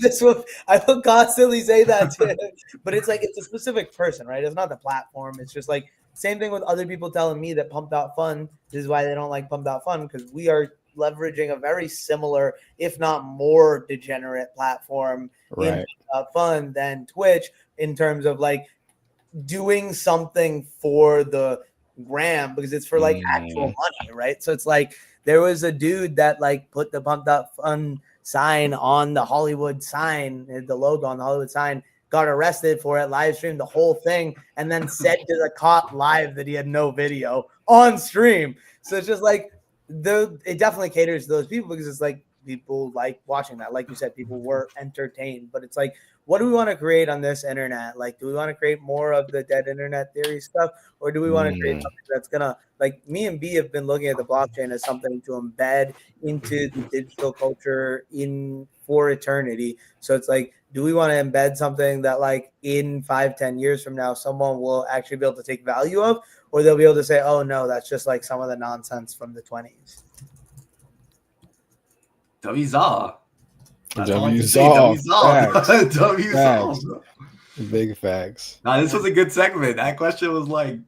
I will constantly say that to him. But it's like, it's a specific person, right? It's not the platform. It's just like, same thing with other people telling me that Pumped Out Fun, this is why they don't like Pumped Out Fun, because we are leveraging a very similar, if not more degenerate platform in Pumped Out Fun than Twitch in terms of like doing something for the gram, because it's for like actual money, right? So it's like there was a dude that like put the Pumped Out Fun sign on the Hollywood sign, the logo on the Hollywood sign, got arrested for it, live streamed the whole thing, and then said to the cop live that he had no video on stream. So it's just like it definitely caters to those people because it's like people like watching that. Like you said, people were entertained, but it's like, what do we want to create on this internet? Like, do we want to create more of the dead internet theory stuff, or do we want to create something that's gonna, like, me and B have been looking at the blockchain as something to embed into the digital culture for eternity. So it's like, do we want to embed something that like in 5-10 years from now, someone will actually be able to take value of, or they'll be able to say, oh no, that's just like some of the nonsense from the 20s. WZaw. Big facts. Nah, this was a good segment. That question was like,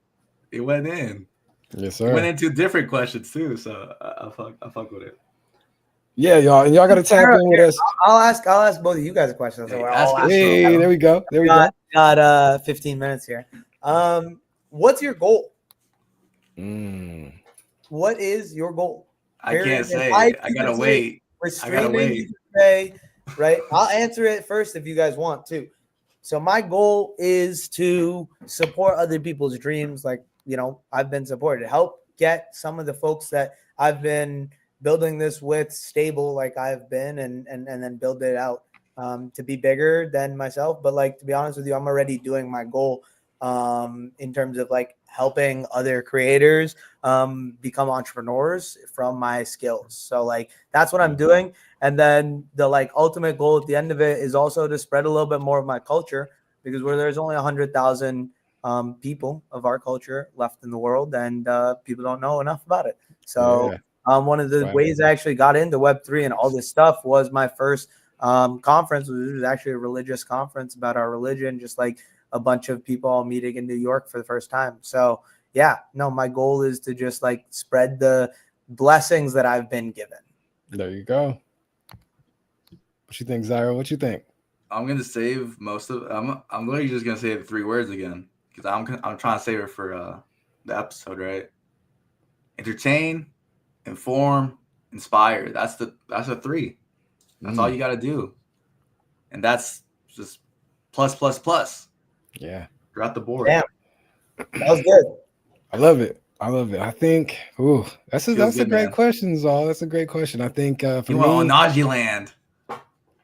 it went in. Yes, sir. It went into different questions too, so I fuck with it. Yeah, y'all, and y'all got to tap in with us. I'll ask both of you guys a question. Hey, there we go. Got 15 minutes here. What's your goal? What is your goal? I can't say. I gotta wait. We're streaming. You can say, right? I'll answer it first if you guys want to. So my goal is to support other people's dreams. Like, I've been supported. Help get some of the folks that I've been building this with stable, like I've been, and then build it out to be bigger than myself. But like, to be honest with you, I'm already doing my goal in terms of like helping other creators become entrepreneurs from my skills. So like that's what I'm doing. And then the like ultimate goal at the end of it is also to spread a little bit more of my culture, because where there's only 100,000 people of our culture left in the world, and people don't know enough about it. So one of the ways I actually got into Web3 and all this stuff was my first conference. It was actually a religious conference about our religion, just like a bunch of people all meeting in New York for the first time. So my goal is to just like spread the blessings that I've been given. There you go. What you think, Zyro? What you think? I'm gonna save most of. I'm literally just gonna say the 3 words again, because I'm trying to save it for the episode, right? Entertain, inform, inspire. That's a 3. That's all you got to do, and that's just plus. Yeah, throughout the board. Damn, that was good. I love it. I think, that's a great question, Zal. That's a great question. I think for you me, want Onaji land.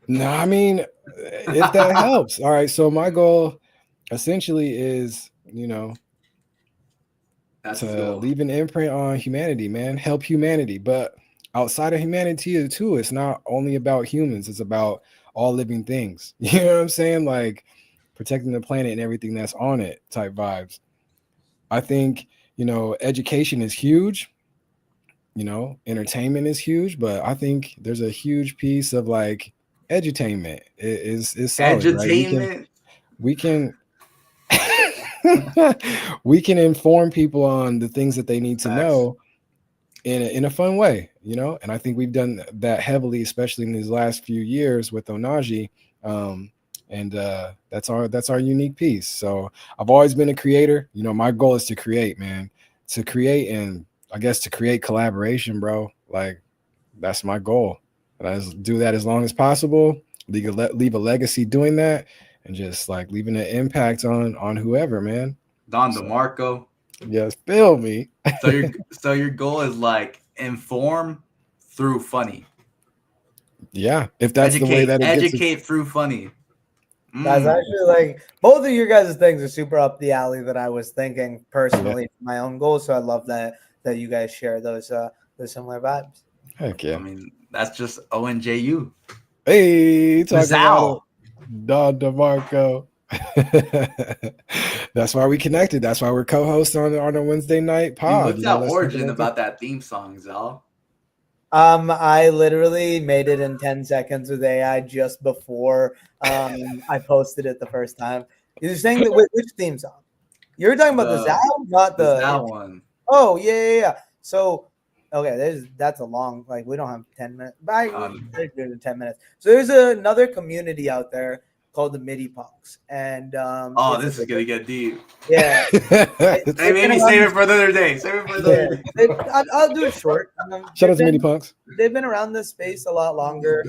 No, I mean, if that helps. All right. So my goal essentially is, to leave an imprint on humanity, man. Help humanity. But outside of humanity too, it's not only about humans, it's about all living things. You know what I'm saying? Like protecting the planet and everything that's on it type vibes. I think, education is huge. Entertainment is huge, but I think there's a huge piece of like edutainment is solid, edutainment. Right? We can we can inform people on the things that they need to know in a fun way, and I think we've done that heavily, especially in these last few years with Onaji. And that's our unique piece. So I've always been a creator. My goal is to create, man, to create, and I guess to create collaboration, bro. Like that's my goal. And I just do that as long as possible. Leave a legacy doing that, and just like leaving an impact on whoever, man. Don DeMarco. Yes, feel me. So your goal is like inform through funny. Yeah, if that's the way that it educate through funny. Guys, actually, like both of your guys' things are super up the alley that I was thinking personally for my own goals. So I love that you guys share those similar vibes. Heck yeah. I mean, that's just ONJU. Hey, talking about Don DeMarco. That's why we connected. That's why we're co-hosts on a Wednesday night pod. Dude, what's that origin about that theme song, Zal? I literally made it in 10 seconds with AI just before I posted it the first time. You're saying that which theme song? You're talking about the Zal, not the Zal one. Oh yeah. So okay, that's a long, like we don't have 10 minutes. But I do 10 minutes. So there's another community out there called the MIDI punks, and this is gonna get deep. Yeah. Hey, maybe save it for another day. I'll do it short. Shout out to MIDI punks. They've been around this space a lot longer.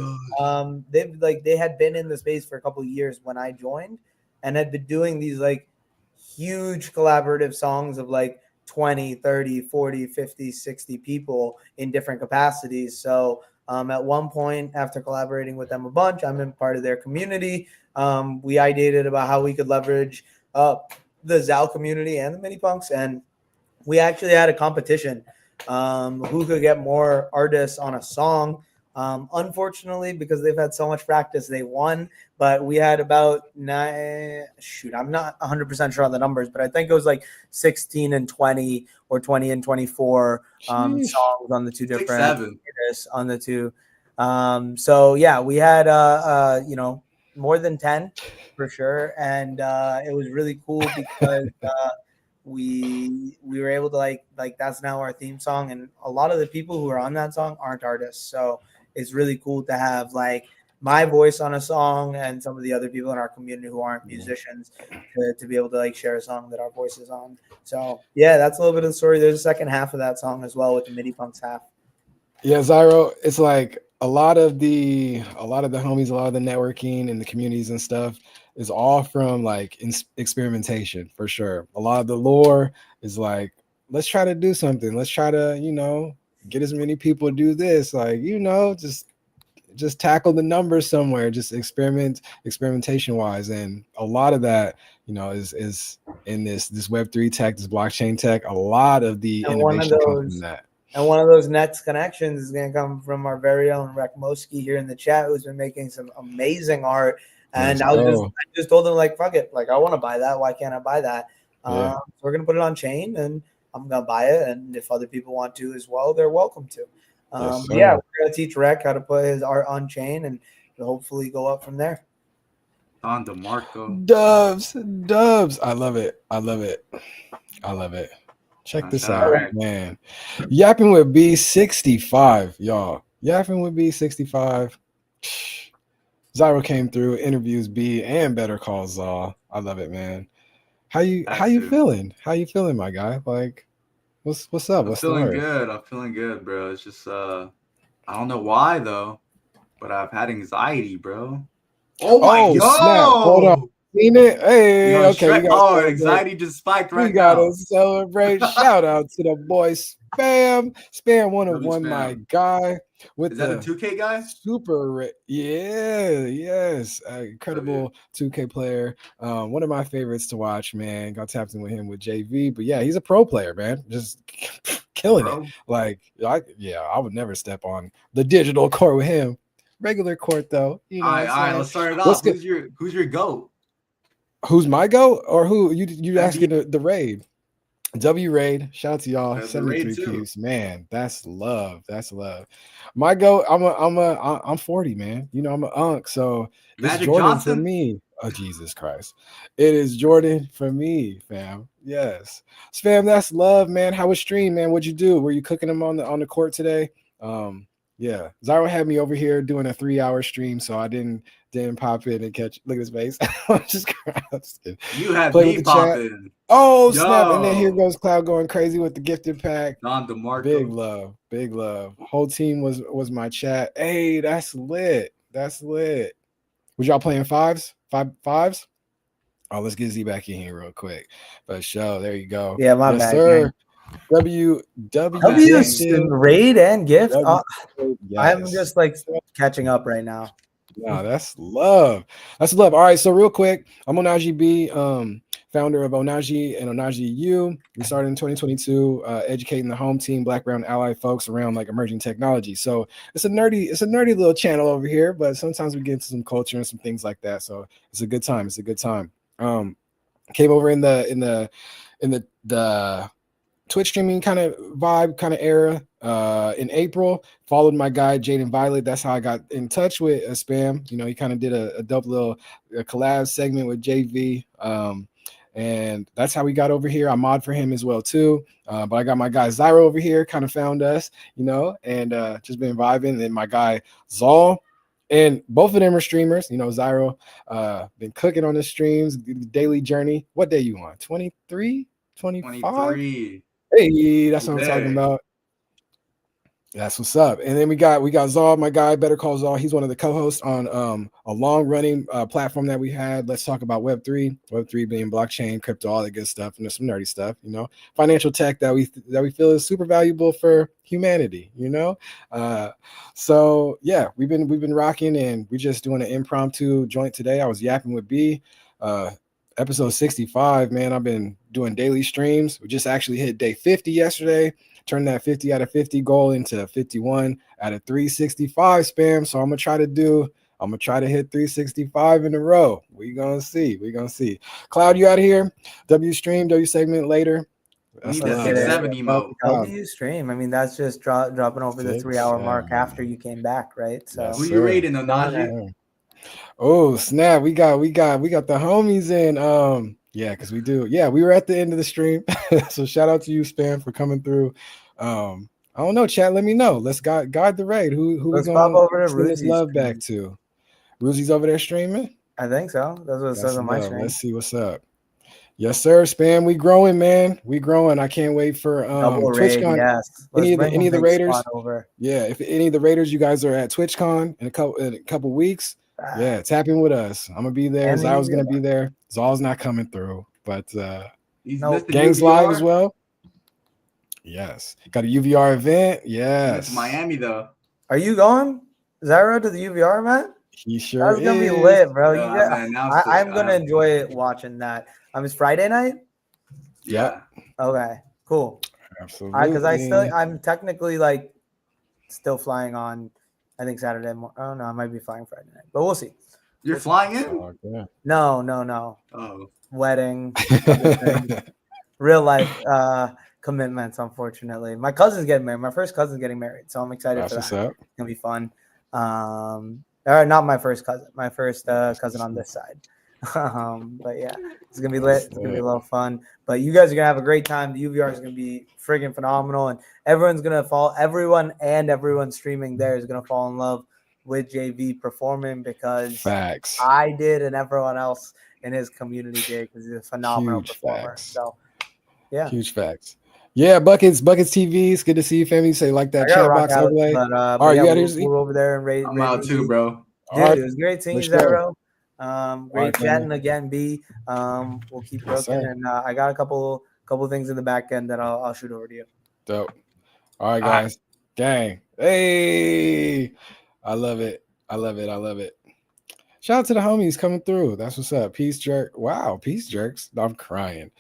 They had been in the space for a couple of years when I joined, and had been doing these like huge collaborative songs of like 20, 30, 40, 50, 60 people in different capacities. So at one point, after collaborating with them a bunch, I'm in part of their community. We ideated about how we could leverage the Zal community and the mini punks, and we actually had a competition who could get more artists on a song. Unfortunately, because they've had so much practice, they won. But we had about I'm not 100% sure on the numbers, but I think it was like 16 and 20 or 20 and 24 songs on the two different artists on the two. So yeah, we had more than 10 for sure, and it was really cool because we were able to like that's now our theme song, and a lot of the people who are on that song aren't artists, so it's really cool to have like my voice on a song and some of the other people in our community who aren't musicians to be able to like share a song that our voice is on. So yeah, that's a little bit of the story. There's a second half of that song as well with the MIDI punks half. Yeah, Zyro, it's like a lot of the homies, a lot of the networking and the communities and stuff is all from like experimentation for sure. A lot of the lore is like, let's try to do something. Let's try to, get as many people to do this. Like, just tackle the numbers somewhere, just experimentation wise. And a lot of that, is in this Web3 tech, this blockchain tech. A lot of the innovation comes from that. And one of those next connections is going to come from our very own Rek Moski here in the chat, who's been making some amazing art. And I just told him, like, fuck it. Like, I want to buy that. Why can't I buy that? So we're going to put it on chain, and I'm going to buy it. And if other people want to as well, they're welcome to. We're going to teach Rek how to put his art on chain and hopefully go up from there. Don DeMarco. Dubs. I love it. Check this out, man. Yappin with B65, y'all. Yappin with B65. Zyro came through, interviews B and Better Call Saul. I love it, man. How you feeling? How you feeling, my guy? Like, what's up? What's the word? I'm feeling good, bro. It's just I don't know why though, but I've had anxiety, bro. Oh my god! Snap. Hold on. Seen it? Hey, okay. Anxiety just spiked right now. We gotta celebrate. Shout out to the boy Spam. Spam my guy. Is that a 2K guy? Super, yes, incredible 2K player. One of my favorites to watch, man. Got tapped in with him with JV, but yeah, he's a pro player, man. Just killing it. Like, I would never step on the digital court with him. Regular court though. All right, let's start it off. Who's your GOAT? Who's my GOAT, or who you asking the raid? W raid, shout out to y'all. 73 peeps, man. That's love. My GOAT, I'm 40, man. I'm an unk, so it's Jordan Johnson for me. Oh, Jesus Christ. It is Jordan for me, fam. Yes. Spam, that's love, man. How was stream, man? What'd you do? Were you cooking them on the court today? Yeah. Zyro had me over here doing a 3-hour stream, so I didn't pop in and look at his face. I'm just kidding. You had me popping. Oh, snap. And then here goes Cloud going crazy with the gifted pack. Don DeMarco. Big love. Whole team was my chat. Hey, that's lit. Was y'all playing fives? Fives? Oh, let's get Z back in here real quick. But show, there you go. Yeah, my bad, sir. W raid and gift. I'm just like catching up right now. Yeah, that's love. All right, so real quick, I'm Onaji B, founder of Onaji and Onaji U. We started in 2022, educating the home team, Black, Brown, Ally folks around like emerging technology. So it's a nerdy little channel over here, but sometimes we get into some culture and some things like that. So it's a good time. Came over in the Twitch streaming kind of vibe, kind of era in April. Followed my guy Jaden Violet. That's how I got in touch with Spam. He kind of did a dope little collab segment with JV, and that's how we got over here. I mod for him as well too. But I got my guy Zyro over here, kind of found us, and just been vibing. And my guy Zal, and both of them are streamers. Zyro been cooking on the streams, daily journey. What day you on? 23, 25? Hey, that's what I'm talking about. That's what's up. And then we got Zal, my guy, Better Call Zal. He's one of the co-hosts on a long-running platform that we had. Let's talk about Web3. Web3 being blockchain, crypto, all that good stuff, and there's some nerdy stuff, financial tech that we feel is super valuable for humanity, So yeah, we've been rocking, and we're just doing an impromptu joint today. I was yapping with B. Episode 65, man. I've been doing daily streams. We just actually hit day 50 yesterday. Turned that 50 out of 50 goal into 51 out of 365 spam. So I'm gonna try to hit 365 in a row. We gonna see. Cloud, you out of here? W stream, W segment later. That's 670 mode. W stream. I mean, that's just dropping over the 3-hour mark after you came back, right? So who you rating, Onaji? Oh snap! We got the homies in. Because we do. Yeah, we were at the end of the stream. So shout out to you, Spam, for coming through. I don't know, chat. Let me know. Let's guide the raid. Who we gonna send this love back to? Ruzi's over there streaming. I think so. That's what it says on my screen. Let's see what's up. Yes, sir. Spam, we growing, man. We growing. I can't wait for TwitchCon. Yes. Any of the Raiders over. Yeah, if any of the Raiders, you guys are at TwitchCon in a couple weeks, yeah, tap in with us. I'm gonna be there. Zal's gonna be there. Zal's not coming through, but Gang's live as well. Yes, got a UVR event. Yes, it's Miami though. Are you going, Zyro, to the UVR event? He sure is. That's gonna be lit, bro. I'm gonna enjoy it watching that. It's Friday night. Yeah. Okay. Cool. Absolutely. Because I'm technically like still flying on. I think Saturday. Oh no, I might be flying Friday night, but we'll see. You're flying in? Oh, yeah. No. Oh. Wedding. Real life commitments. Unfortunately, my cousin's getting married. My first cousin's getting married, so I'm excited for that. It's gonna be fun. Not my first cousin. My first cousin on this side. But yeah, it's gonna be lit. It's gonna be a lot of fun. But you guys are gonna have a great time. The UVR is gonna be friggin' phenomenal, and everyone's gonna fall. Everyone streaming there is gonna fall in love with JV performing because facts. I did, and everyone else in his community did because he's a phenomenal performer. Facts. So yeah, huge facts. Yeah, Buckets TV. It's good to see you, family. Say like that chat box overlay. All right, yeah, we're over there and I'm out too, bro. Dude, it was great seeing you, Zero. Great chatting again, B. We'll keep cooking, and I got a couple things in the back end that I'll shoot over to you. Dope. All right, guys. Gang. Hey, I love it. Shout out to the homies coming through. That's what's up. Peace jerk. Wow, peace jerks. I'm crying.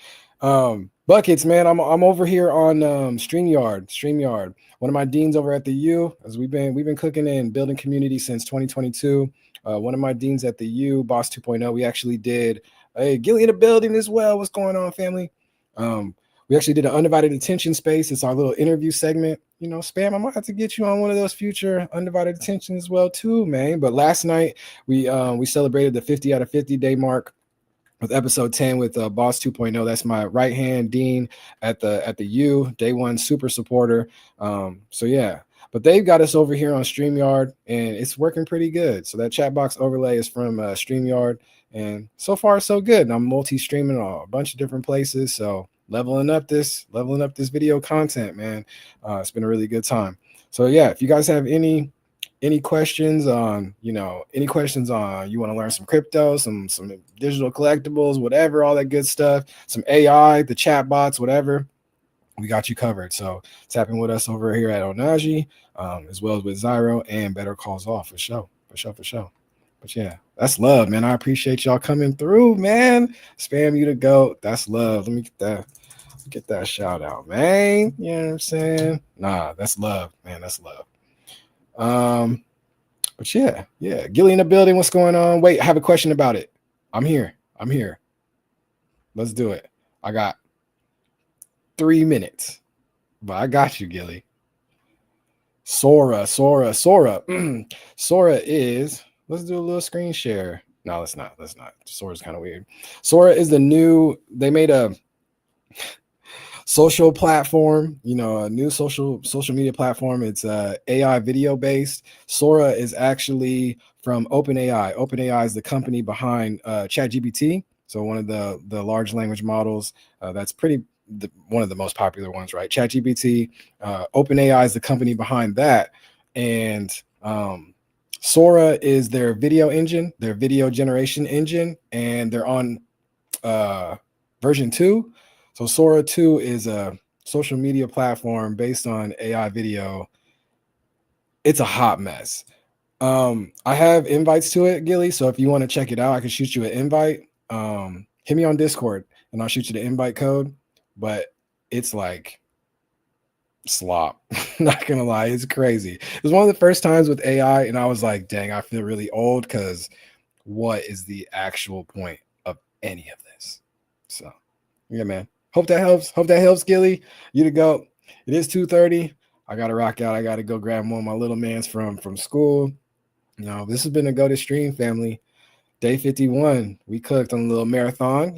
Buckets, man. I'm over here on StreamYard. One of my deans over at the U, as we've been cooking and building community since 2022. One of my deans at the U, Boss 2.0, we actually did Gilly in the building as well. What's going on, family? We actually did an undivided attention space. It's our little interview segment. Spam, I might have to get you on one of those future undivided attention as well too, man. But last night we celebrated the 50 out of 50 day mark with episode 10 with Boss 2.0. That's my right hand dean at the U, day one super supporter. So yeah. But they've got us over here on StreamYard, and it's working pretty good. So that chat box overlay is from StreamYard, and so far so good. And I'm multi-streaming on a bunch of different places, so leveling up this video content, man. It's been a really good time. So yeah, if you guys have any questions on you want to learn some crypto, some digital collectibles, whatever, all that good stuff, some AI, the chat bots, whatever, we got you covered. So tap in with us over here at Onaji, as well as with Zyro and Better Calls Off for sure. But yeah, that's love, man. I appreciate y'all coming through, man. Spam, you the GOAT. That's love. Let me get that shout out, man. You know what I'm saying? Nah, that's love, man. That's love. But yeah. Gilly in the building. What's going on? Wait, I have a question about it. I'm here. Let's do it. I got 3 minutes, but I got you, Gilly. Sora. Sora is, let's do a little screen share. No, let's not. Sora's kind of weird. Sora is they made a social platform, a new social media platform. It's AI video based. Sora is actually from OpenAI. OpenAI is the company behind ChatGPT. So one of the large language models that's one of the most popular ones, right? ChatGPT. OpenAI is the company behind that, and Sora is their video engine, their video generation engine, and they're on version 2. So Sora 2 is a social media platform based on AI video. It's a hot mess. I have invites to it, Gilly. So if you want to check it out, I can shoot you an invite. Hit me on Discord and I'll shoot you the invite code. But it's like slop. Not gonna lie, it's crazy. It was one of the first times with AI, and I was like, dang, I feel really old because what is the actual point of any of this? So yeah, man. Hope that helps, Gilly. You to go. It is 2:30. I gotta rock out. I gotta go grab one of my little mans from school. This has been a Go to Stream, family. Day 51. We cooked on a little marathon.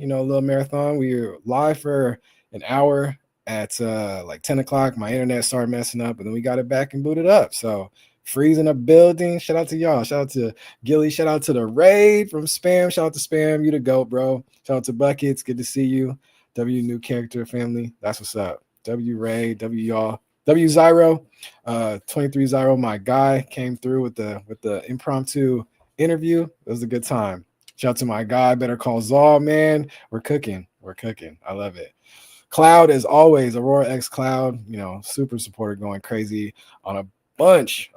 We were live for an hour at like 10 o'clock. My internet started messing up, and then we got it back and booted up. So Freeze in the building. Shout out to y'all. Shout out to Gilly. Shout out to the raid from Spam. Shout out to Spam. You the GOAT, bro. Shout out to Buckets. Good to see you. W new character family. That's what's up. W Ray. W y'all. W Zyro. 23 Zyro, my guy, came through with the impromptu interview. It was a good time. Shout out to my guy. Better Call Saul, man. We're cooking. We're cooking. I love it. Cloud, as always, Aurora X Cloud, super supporter, going crazy on a bunch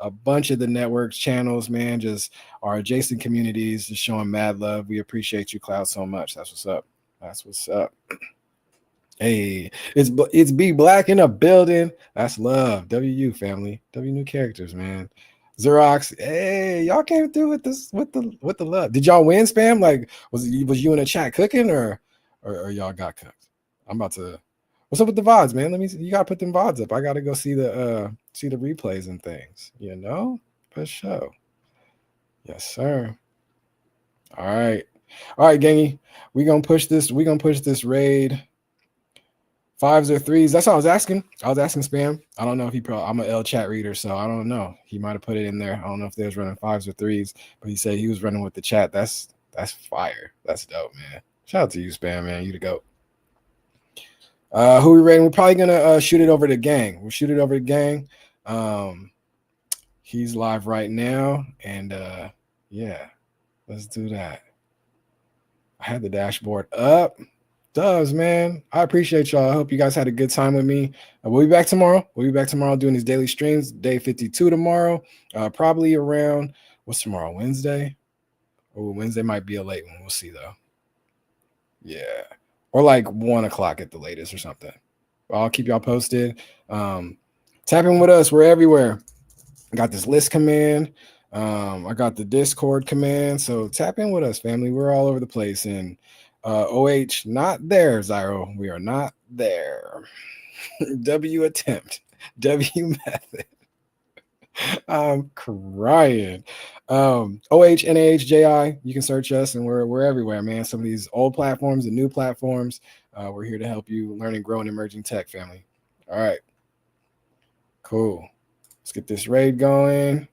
of the network's channels, man. Just our adjacent communities, just showing mad love. We appreciate you, Cloud, so much. That's what's up. That's what's up. Hey, it's B Black in a building. That's love. WU family. W new characters, man. Xerox, hey, y'all came through with this with the love. Did y'all win, Spam? Like, was you in the chat cooking or y'all got cooked? I'm about to. What's up with the VODs, man? Let me see. You gotta put them VODs up. I gotta go see the replays and things, for sure. Yes, sir. All right, gangy. We gonna push this raid. 5s or 3s. That's all I was asking. I was asking Spam. I don't know if I'm an L chat reader, so I don't know. He might have put it in there. I don't know if they was running 5s or 3s, but he said he was running with the chat. That's fire. That's dope, man. Shout out to you, Spam, man. You the GOAT. Who we rating? We're probably gonna shoot it over to Gang. We'll shoot it over to Gang. He's live right now, and yeah, let's do that. I had the dashboard up. Does, man. I appreciate y'all. I hope you guys had a good time with me. We'll be back tomorrow. Doing these daily streams. Day 52 tomorrow. Probably around, what's tomorrow? Wednesday? Oh, Wednesday might be a late one. We'll see though. Yeah. Or like 1 o'clock at the latest or something. I'll keep y'all posted. Tap in with us. We're everywhere. I got this list command. I got the Discord command. So tap in with us, family. We're all over the place. And OH, not there, Zyro. We are not there. W attempt. W method. I'm crying. OH, NAH, JI. You can search us, and we're everywhere, man. Some of these old platforms and new platforms. We're here to help you learn and grow in emerging tech, family. All right. Cool. Let's get this raid going.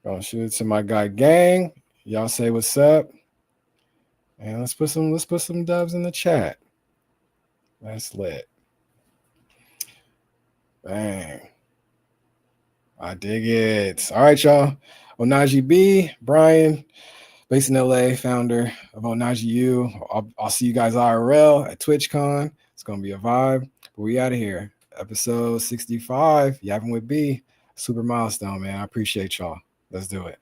Gonna shoot it to my guy Gang. Y'all say what's up. And let's put some dubs in the chat. That's lit. Bang. I dig it. All right, y'all. Onaji B, Brian, based in LA, founder of Onaji U. I'll see you guys IRL at TwitchCon. It's gonna be a vibe. But we out of here. Episode 65. Yappin with B. Super milestone, man. I appreciate y'all. Let's do it.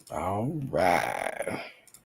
All right.